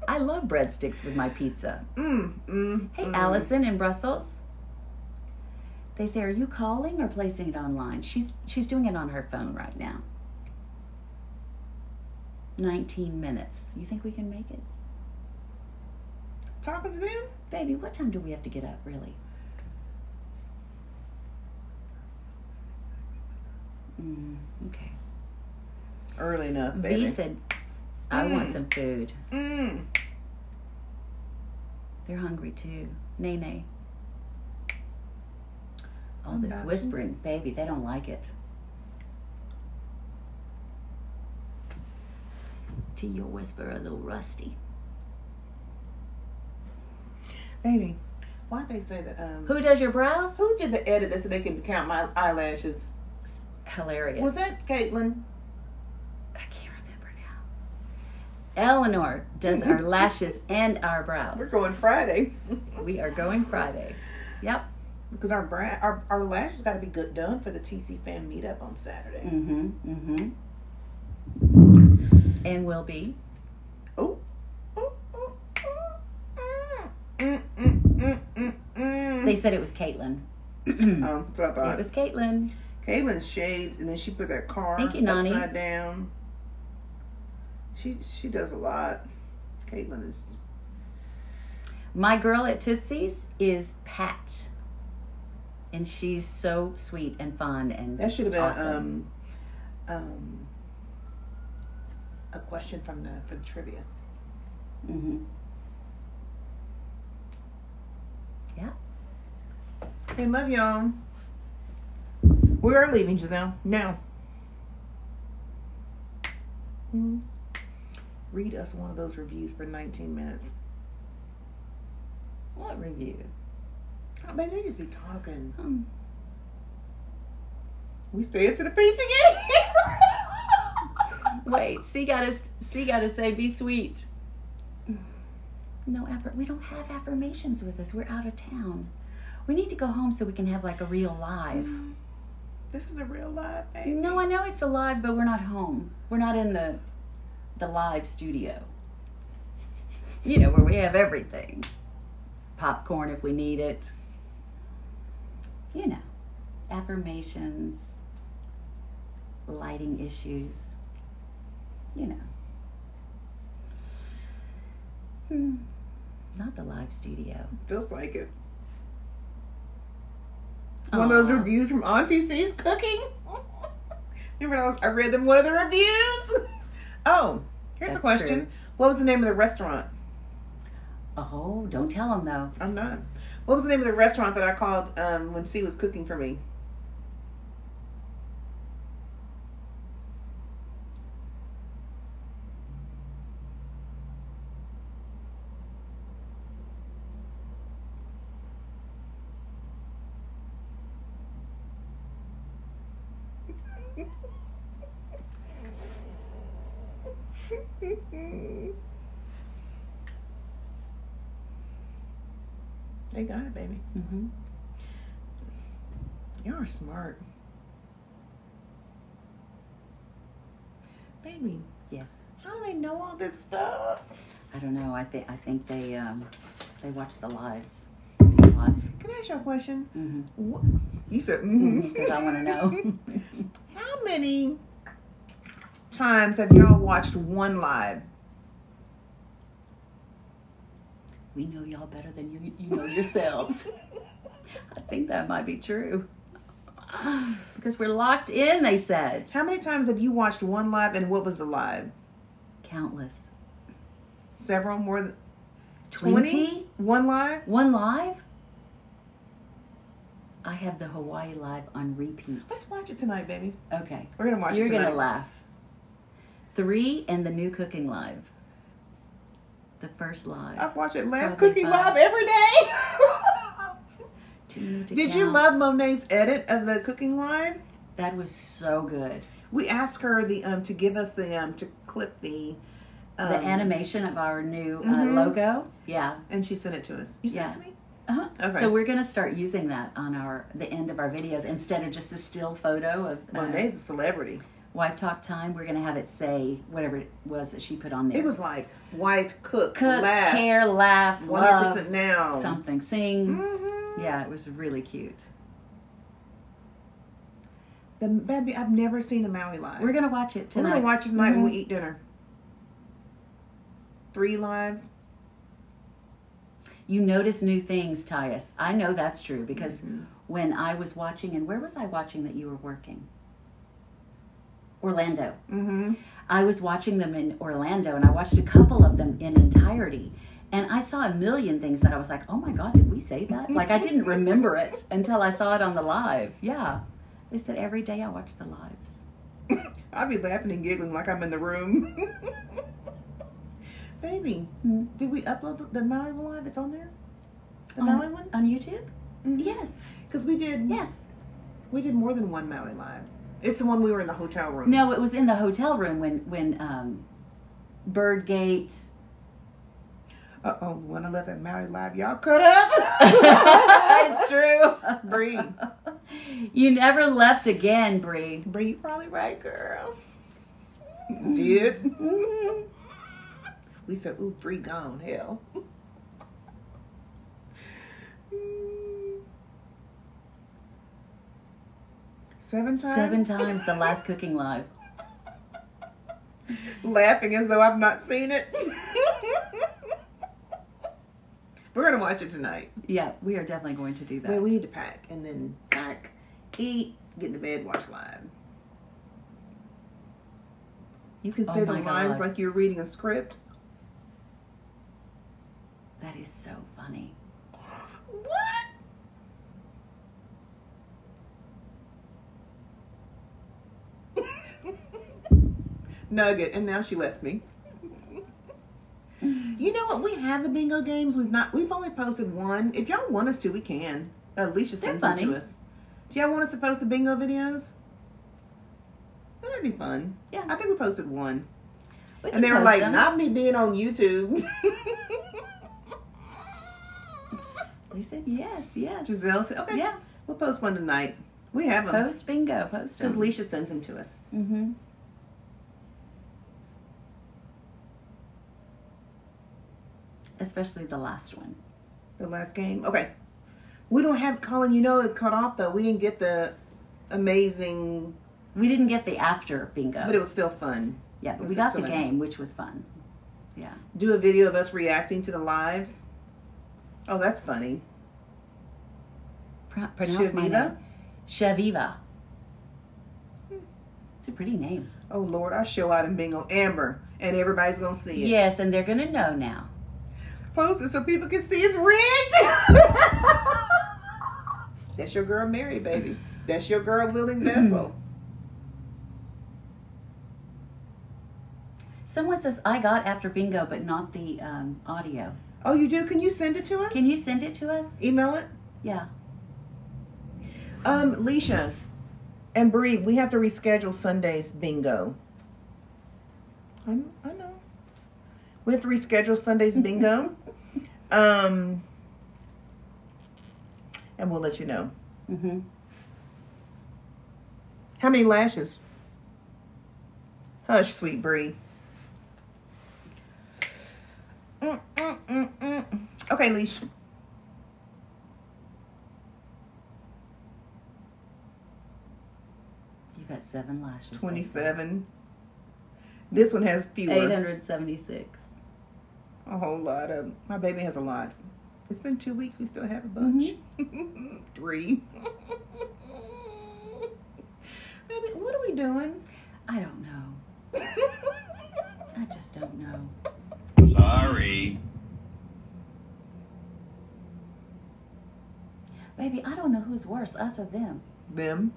I love breadsticks with my pizza. Hey, Allison in Brussels. They say, are you calling or placing it online? She's doing it on her phone right now. 19 minutes. You think we can make it?
Talking to them?
Baby, what time do we have to get up, really? Okay.
Early enough, baby.
B said, I want some food. They're hungry too. Nene. All this whispering, baby, they don't like it. T, you'll whisper a little rusty.
Baby, why'd they say that?
Who does your brows?
Who did the edit that so they can count my eyelashes?
Hilarious.
Was that Caitlin?
I can't remember now. Eleanor does our lashes and our brows.
We're going Friday.
We are going Friday. Yep.
Because our lashes got to be good done for the TC fan meetup on Saturday.
And will be.
Oh.
They said it was Caitlin.
That's what I thought.
It was Caitlin.
Caitlin's shades, and then she put that car
Thank you, Nani.
upside down. She does a lot. Caitlin is
My girl at Tootsie's is Pat. And she's so sweet and fun and
That should have been
awesome.
A question for the trivia.
Mm-hmm. Yeah.
Hey, love y'all. We are leaving, Giselle. Now. Read us one of those reviews for 19 minutes.
What review?
Oh, baby, they just be talking.
Hmm.
We stay up to the feet again.
Wait, C gotta say, be sweet. No effort. We don't have affirmations with us. We're out of town. We need to go home so we can have like a real live.
This is a real live, baby.
No, I know it's a live, but we're not home. We're not in the live studio. You know, where we have everything. Popcorn if we need it. You know, affirmations, lighting issues. You know. Not the live studio.
Feels like it. One of those
Aw.
reviews from Auntie C's Cooking. Remember I read them one of the reviews? Oh, here's a
That's
question.
true.
What was the name of the restaurant?
Oh, don't tell them though.
I'm not. What was the name of the restaurant that I called when C was cooking for me? They got it, baby.
Mm-hmm.
You're smart. Baby,
Yes.
how do they know all this stuff?
I don't know. I think they watch the lives a lot.
Can I ask you a question?
Mm-hmm.
What? You said, mm-hmm.
Because I want to know.
How many times have y'all watched one live?
We know y'all better than you know yourselves. I think that might be true. Because we're locked in, they said.
How many times have you watched one live, and what was the live?
Countless.
Several, more than
20?
One live?
One live? I have the Hawaii live on repeat.
Let's watch it tonight, baby.
Okay.
We're gonna watch
You're
it tonight.
going to laugh. 3 and the new cooking live. The first live.
I've watched it last
Probably
cooking
5.
live every day.
Too many to
Did you
count.
love Monet's edit of the cooking live?
That was so good.
We asked her to give us the to clip the
The animation of our new
Mhm.
logo. Yeah.
and she sent it to us. You sent it to me?
Uh-huh.
Okay.
So we're going to start using that on the end of our videos instead of just the still photo of
Monet's a celebrity.
Wife Talk Time. We're going to have it say whatever it was that she put on there.
It was like wife, cook,
cook,
laugh,
care, laugh,
100%
love,
now.
something, sing.
Mm-hmm.
Yeah, it was really cute.
Baby, I've never seen a Maui live.
We're going to watch it
We're
tonight.
gonna watch it tonight when
Mhm.
we eat dinner. 3 lives.
You notice new things, Tyus. I know that's true because
Mhm.
when I was watching, and where was I watching that you were working? Orlando.
Mm-hmm.
I was watching them in Orlando, and I watched a couple of them in entirety. And I saw a million things that I was like, oh my God, did we say that? Like, I didn't remember it until I saw it on the live. Yeah. They said every day I watch the lives.
I'll be laughing and giggling like I'm in the room. Baby,
Hmm.
did we upload the Maui live? It's on there? The Maui one?
On YouTube?
Mhm.
Yes.
Because we did
Yes.
more than one Maui live. It's the one we were in the hotel room.
No, it was in the hotel room when Birdgate.
Uh-oh, when I left at Maui live, y'all cut up.
It's true.
Bree.
You never left again, Bree.
Bree, you probably right, girl. Did.
Mhm.
We said, ooh, Bree gone, hell. 7 times?
7 times the last cooking live.
Laughing as though I've not seen it. We're going to watch it tonight.
Yeah, we are definitely going to do that.
Well, we need to pack and then pack, eat, get into bed, watch live. You can say the lines like you're reading a script.
That is so funny.
What? Nugget, and now she left me. You know what? We have the bingo games. We've only posted one. If y'all want us to, we can. Alicia sends them to us. Do y'all want us to post the bingo videos? That'd be fun.
Yeah.
I think we posted one. And they were like, not me being on YouTube.
We said yes, yes.
Giselle said, okay,
yeah,
we'll post one tonight. We have them.
Post bingo, post them.
Because Alicia sends them to us.
Mm-hmm. Especially the last one.
The last game? Okay. We don't have, Colin, you know it cut off though. We didn't get the amazing.
We didn't get the after bingo.
But it was still fun.
Yeah, but we got the game, which was fun. Yeah.
Do a video of us reacting to the lives. Oh, that's funny.
Pronounce my name. Shaviva. It's a pretty name.
Oh, Lord, I show out in bingo. Amber. And everybody's going to see it.
Yes, and they're going to know now.
Post it so people can see it's rigged. That's your girl Mary, baby. That's your girl Willing Vessel.
Someone says, I got after bingo, but not the audio.
Oh, you do? Can you send it to us?
Can you send it to us?
Email it?
Yeah.
Leisha and Bree, we have to reschedule Sunday's bingo. I know. We have to reschedule Sunday's bingo. And we'll let you know.
Mm-hmm.
How many lashes? Hush, sweet Bree. Okay, Leash.
You got 7 lashes.
27. This one has fewer.
876.
A whole lot of. My baby has a lot. It's been 2 weeks. We still have a bunch. 3. Baby, what are we doing?
I don't know. I just don't know.
Sorry.
Baby, I don't know who's worse, us or them.
Them.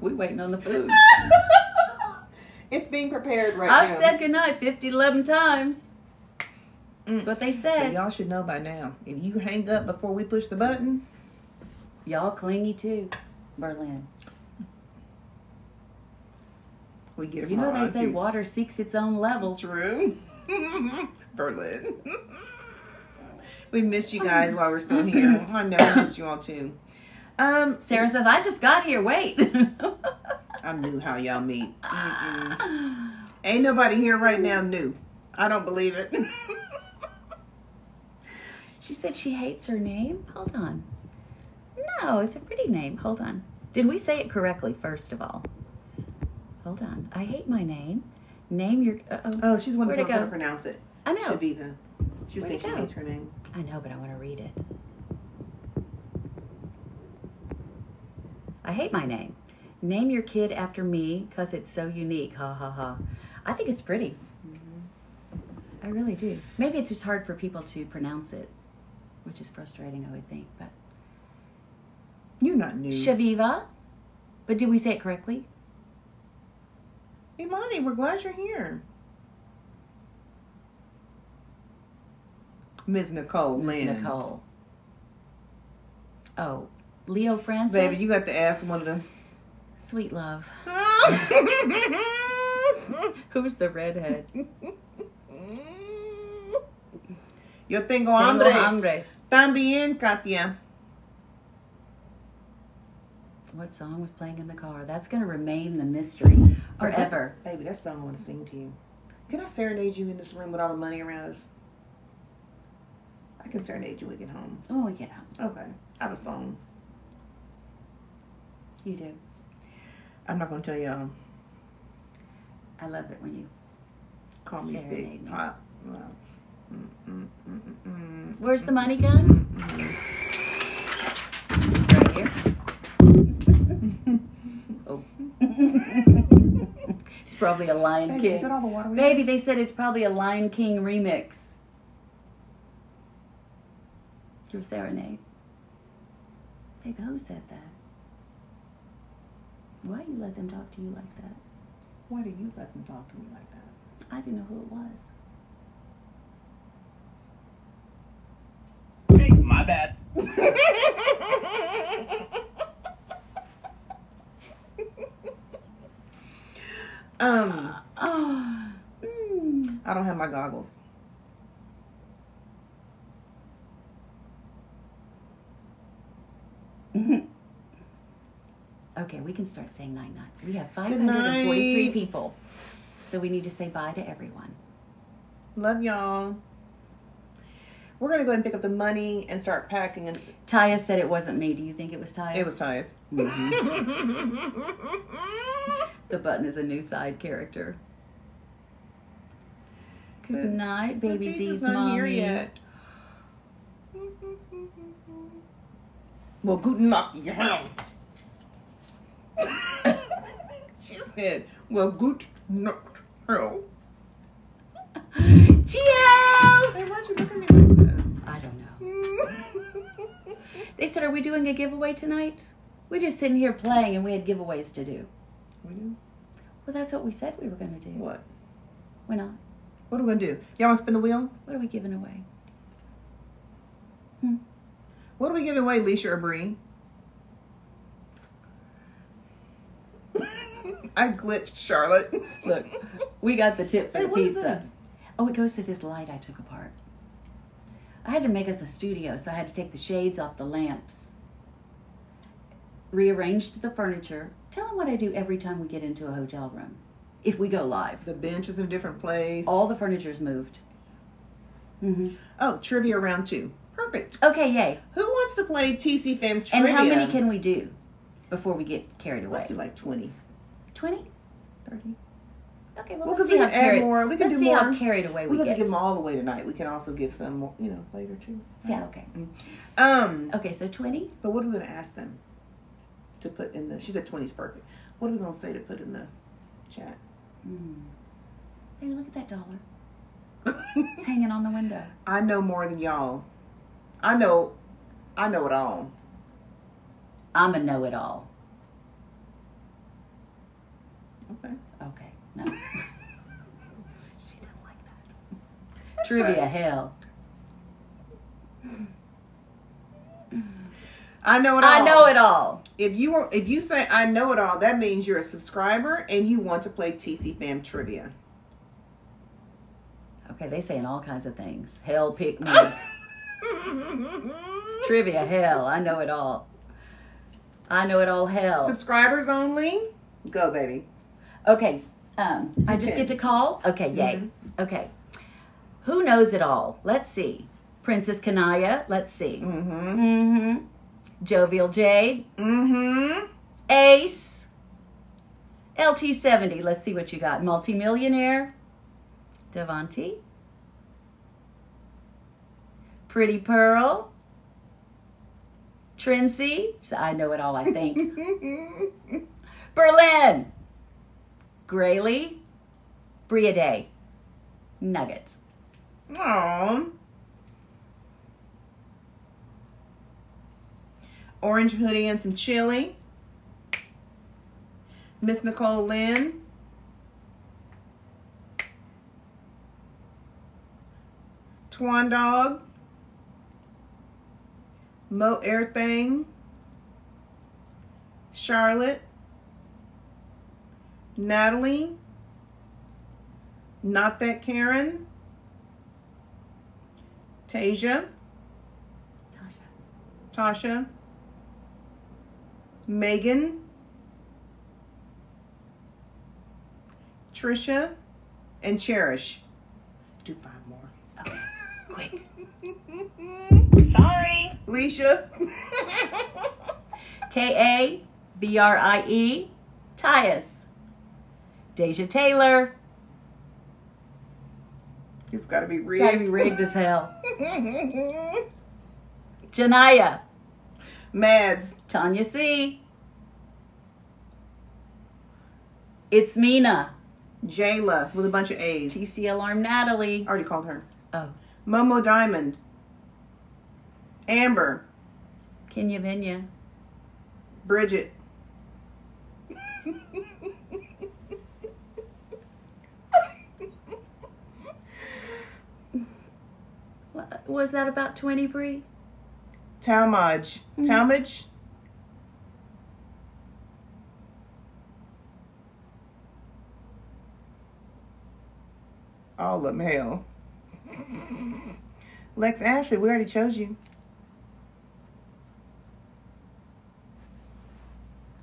We waiting on the food.
It's being prepared right now.
I've said goodnight 11 times. That's what they
But
said.
y'all should know by now. If you hang up before we push the button.
Y'all clingy too, Berlin.
We get it.
You know they say water seeks its own level.
True. Berlin. We missed you guys while we're still here. I know we missed you all too.
Sarah says, I just got here, wait.
I knew how y'all meet. Ain't nobody here right now new. I don't believe it.
She said she hates her name. Hold on. No, it's a pretty name. Hold on. Did we say it correctly, first of all? Hold on. I hate my name. Name your...
Oh, she's one
Where'd
who
it
knows how
go?
to pronounce it.
I know.
Shaviva. She was
Where'd
saying
it
she
go?
hates her name.
I know, but I want to read it. I hate my name. Name your kid after me because it's so unique. Ha ha ha. I think it's pretty. I really do. Maybe it's just hard for people to pronounce it, which is frustrating, I would think. But
You're not new.
Shaviva. But did we say it correctly?
Imani, we're glad you're here. Ms. Nicole Lynn.
Ms. Nicole. Oh, Leo Francis.
Baby, you got to ask one of the...
Sweet love. Who's the redhead?
Yo tengo hambre.
hambre.
También, Katia.
What song was playing in the car? That's going to remain the mystery forever.
Baby, that song I want to sing to you. Can I serenade you in this room with all the money around us? I can serenade you when we get home.
Oh, we get home.
Okay. I have a song.
You do.
I'm not going to tell y'all.
I love it when you
Call me
Serenade
Big
me.
Pop.
Where's the money gun? Right here. Oh. It's probably a Lion
Baby,
King.
is that all the water we
Baby, they said it's probably a Lion King remix. Your serenade. Baby, who said that? Why you let them talk to you like that?
Why do you let them talk to me like that?
I didn't know who it was.
Hey, my bad.
I don't have my goggles.
Okay, we can start saying night-night. We have 543
night.
people. So we need to say bye to everyone.
Love y'all. We're gonna go ahead and pick up the money and start packing. And
Taya said it wasn't me. Do you think it was Taya?
it was Tyus.
Mhm. The button is a new side character. Good night, baby Z's
not
mommy.
here yet. Well, guten Nacht, yeah. She said, well, good Nacht, hell.
Gio!
Hey, why'd you look at me like that?
I don't know. They said, are we doing a giveaway tonight? We're just sitting here playing and we had giveaways to do.
We do?
Well, that's what we said we were going to do.
What?
We're not.
What are we gonna do? Y'all wanna spin the wheel?
What are we giving away?
What are we giving away, Leisha or Bree? I glitched, Charlotte.
Look, we got the tip for
Hey,
the
what is
pizza.
this?
Oh, it goes to this light I took apart. I had to make us a studio, so I had to take the shades off the lamps. Rearranged the furniture. Tell them what I do every time we get into a hotel room. If we go live.
The bench is in a different place.
All the furniture's moved.
Oh, trivia round 2. Perfect.
Okay, yay.
Who wants to play TC Fam Trivia?
And how many can we do before we get carried away?
Let's do like 20.
20?
30.
Okay, well,
Well,
let's
'cause
see
we
how
can add
carried,
more. We can
let's
do
see
more.
how carried away
We
we
can
get.
give them all away tonight. We can also give some more, later too.
Yeah, okay. Okay, so 20?
But what are we going to ask them to put in the, she said 20 is perfect. What are we going to say to put in the chat?
Hey, look at that dollar. It's hanging on the window.
I know more than y'all. I know it all.
I'm a know-it-all.
Okay.
Okay, no. She didn't like that. Trivia hell.
I know it all.
I know it all.
If you say I know it all, that means you're a subscriber and you want to play TC Fam Trivia.
Okay, they saying all kinds of things. Hell, pick me. Trivia hell. I know it all. I know it all hell.
Subscribers only? Go, baby.
Okay, I just get to call? Okay, yay. Okay. Who knows it all? Let's see. Princess Kanaya, let's see. Jovial Jade. Ace. LT70, let's see what you got. Multimillionaire. Devontae. Pretty Pearl. Trincy. I know it all, I think. Berlin. Grayley. Bria Day. Nugget.
Aww. Orange hoodie and some chili. Miss Nicole Lynn. Twan Dog. Mo Airthing. Charlotte. Natalie. Not That Karen. Tasia. Tasha. Megan. Trisha. And Cherish. Do 5 more.
Okay, quick.
Sorry.
Leisha.
K-A-B-R-I-E. Tyus. Deja Taylor.
It's gotta be rigged.
Gotta be rigged as hell. Janaya.
Mads.
Tanya C. It's Mina.
Jayla with a bunch of A's.
TC Alarm Natalie.
Already called her.
Oh.
Momo Diamond. Amber.
Kenya Vinya.
Bridget.
Was that about 20, Bree?
Talmadge.
Mhm.
Talmadge? All of them, hell. Lex Ashley, we already chose you.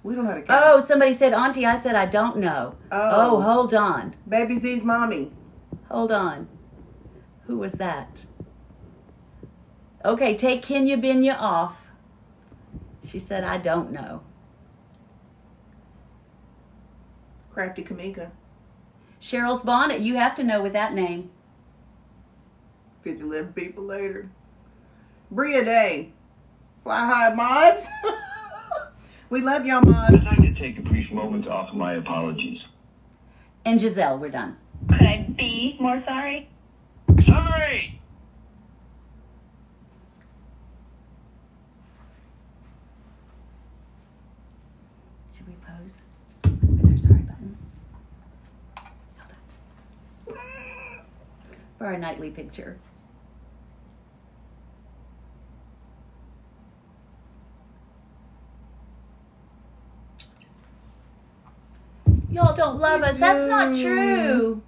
We don't know how to count.
Oh, somebody said Auntie. I said I don't know. Oh, hold on.
Baby Z's mommy.
Hold on. Who was that? Okay, take Kenya Binya off. She said, I don't know.
Crafty Kamika.
Cheryl's Bonnet. You have to know with that name.
50 people later. Bria Day. Fly High Mods. We love y'all, mods.
I'd like to take a brief moment to offer my apologies.
And Giselle, we're done.
Could I be more sorry?
Sorry!
Should we pose? With our sorry button. Hold on. For our nightly picture. Y'all don't love us. That's not true.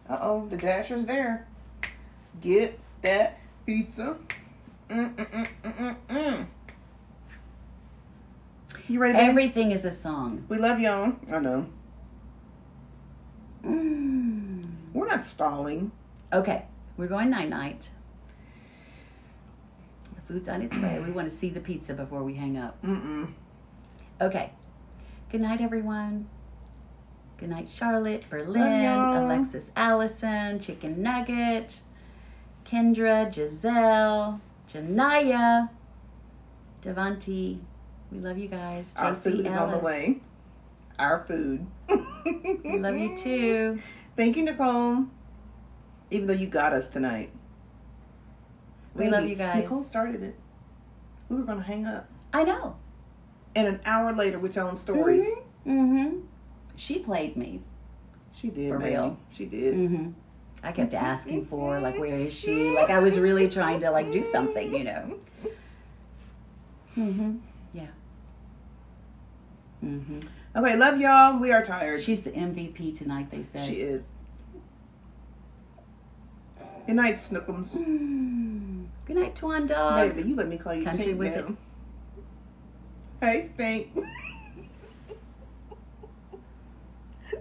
Uh-oh, the dasher's there. Get that pizza. You ready, baby?
Everything is a song.
We love y'all. I know.
Mm.
We're not stalling.
Okay, we're going night-night. The food's on its way. We want to see the pizza before we hang up. Okay. Good night, everyone. Good night, Charlotte, Berlin,
y'all.
Alexis Allison, Chicken Nugget, Kendra, Giselle, Janaya, Devanti. We love you guys.
Our
JC
food is on the
Ellis.
way. Our food.
We love you too.
Thank you, Nicole. Even though you got us tonight.
We love you guys.
Nicole started it. We were going to hang up.
I know.
And an hour later, we're telling stories.
Mm-hmm. She played me.
She did,
For
baby.
real.
She did.
Mm-hmm. I kept asking for, like, where is she? Like, I was really trying to, like, do something, you know. Mm-hmm. Yeah. Mm-hmm.
Okay, love y'all. We are tired.
She's the MVP tonight, they said.
She is. Good night, Snookums.
Good night, Twan Dog.
Baby, you let me call you
Country
Tink
Wicked.
now. Hey, Stink.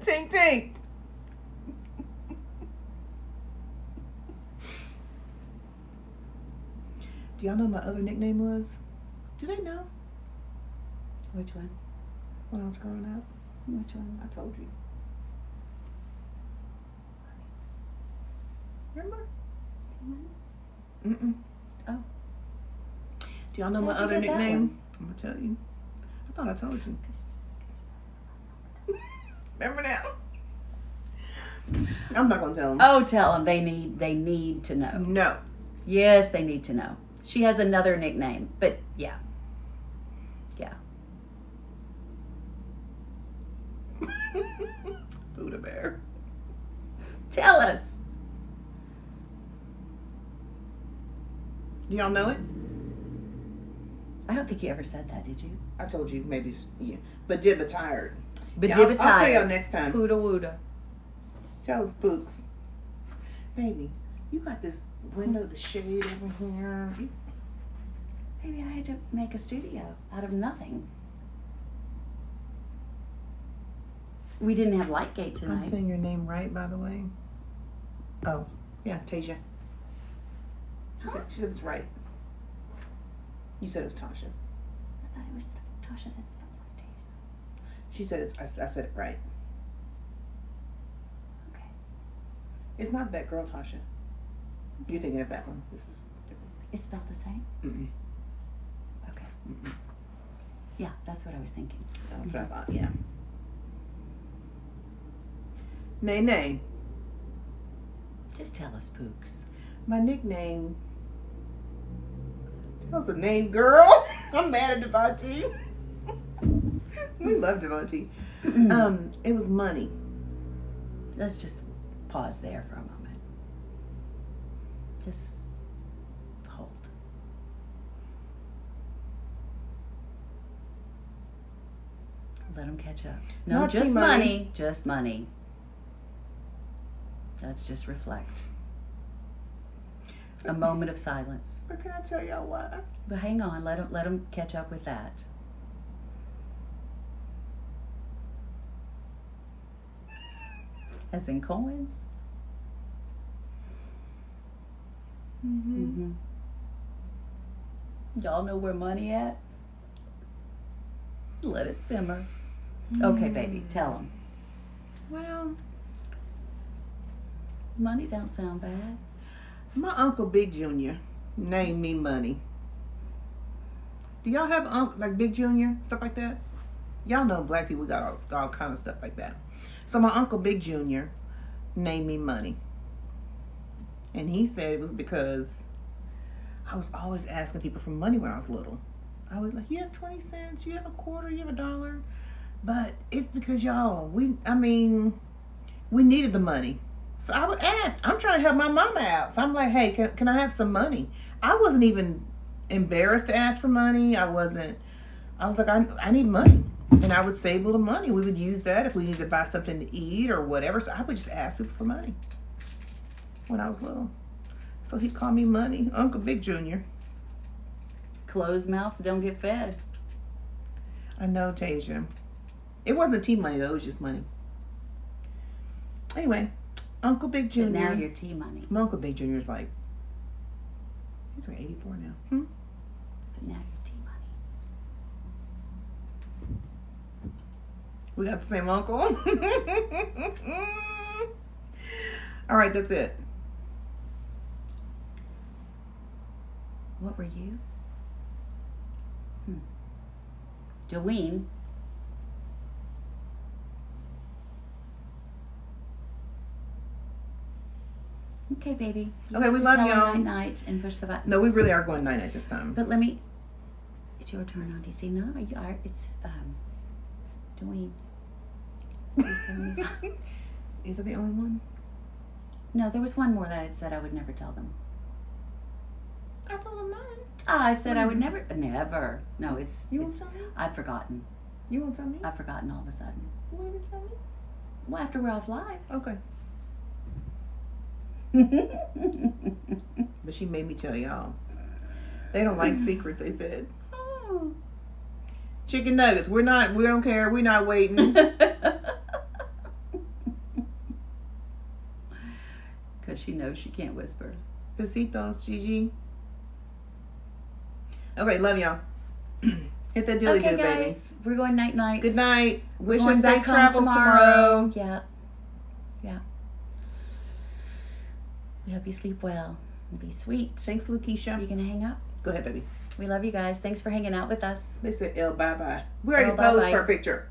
Tink, Tink. Do y'all know what my other nickname was? Do they know
Which one?
when I was growing up?
Which one?
I told you. Remember? Mm-mm.
Oh.
Do y'all know my
How'd you
other
get that
nickname? I'm gonna tell you. I thought I told you. Remember now? I'm not gonna tell them.
Oh, tell them. They need to know.
No.
Yes, they need to know. She has another nickname, but yeah. Yeah.
Buddha Bear.
Tell us.
Do y'all know it?
I don't think you ever said that, did you?
I told you maybe, yeah. But Dibba tired.
But
Yeah,
Dibba
I'll tell y'all
tired.
next time.
Pooda wooda.
Tell us, Spooks. Baby, you got this window, the shade over here.
Maybe I had to make a studio out of nothing. We didn't have Lightgate
I'm
tonight.
saying your name right, by the way. Oh, yeah, Tasia. She said it's right. You said it was Tasha.
I thought it was Tasha that spelled Tasia.
She said I said it right.
Okay.
It's not that girl, Tasha. You're thinking of that one. This is different.
It's spelled the same? Okay. Yeah, that's what I was thinking.
That's what I thought, yeah. Nay.
Just tell us, Pooks.
My nickname. That was a name, girl. I'm mad at Devontae. We love Devontae. It was Money.
Let's just pause there for a moment. Just hold. Let them catch up. No,
Not
just
T-Money.
money. Just money. Let's just reflect. A moment of silence.
But can I tell y'all why?
But hang on, let them catch up with that. As in coins?
Mm-hmm.
Y'all know where money at? Let it simmer. Okay, baby, tell them.
Well,
Money don't sound bad.
my Uncle Big Jr. named me Money. Do y'all have uncle like Big Jr. stuff like that? Y'all know black people got all kind of stuff like that. So my Uncle Big Jr. named me Money. And he said it was because I was always asking people for money when I was little. I was like, you have 20 cents, you have a quarter, you have $1. But it's because y'all, we needed the money. So I would ask. I'm trying to help my mama out. So I'm like, hey, can I have some money? I wasn't even embarrassed to ask for money. I was like, I need money. And I would save a little money. We would use that if we needed to buy something to eat or whatever. So I would just ask people for money when I was little. So he called me Money, Uncle Big Jr.
Closed mouths don't get fed.
I know, Tasia. It wasn't T-Money though, it was just money. Anyway, Uncle Big Jr.
But now you're T-Money.
My Uncle Big Jr. is like, he's like 84 now.
But now you're T-Money.
We got the same uncle. All right, that's it.
What were you? Dwayne. Okay, baby.
Okay, we love
Tell her
y'all.
night night and push the button.
No, we really are going night-night this time.
But let me. It's your turn, Auntie. See, no, you are. It's Dwayne.
Is that the only one?
No, there was one more that I said I would never tell them.
I told him mine.
I said I would never. Never. No, it's.
You won't
it's
tell me?
I've forgotten.
You won't tell me?
I've forgotten all of a sudden.
You won't even tell me?
Well, after we're off live.
Okay. But she made me tell y'all. They don't like secrets, they said. Oh. Chicken nuggets. We don't care. We're not waiting.
Because she knows she can't whisper.
Besitos, Gigi. Okay, love y'all. Hit that dilly
Okay,
do,
guys.
baby.
We're going night night.
Good night. Wish
Going
us safe
back home
travels tomorrow.
Yeah. Yeah. We hope you sleep well and be sweet.
Thanks, Lakeisha.
You gonna hang up?
Go ahead, baby.
We love you guys. Thanks for hanging out with us.
They said L bye-bye. We already
L,
posed
bye-bye.
for a picture.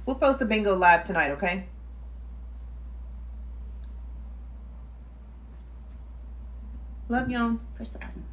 We'll post a bingo live tonight, okay? Love y'all.
Push the button.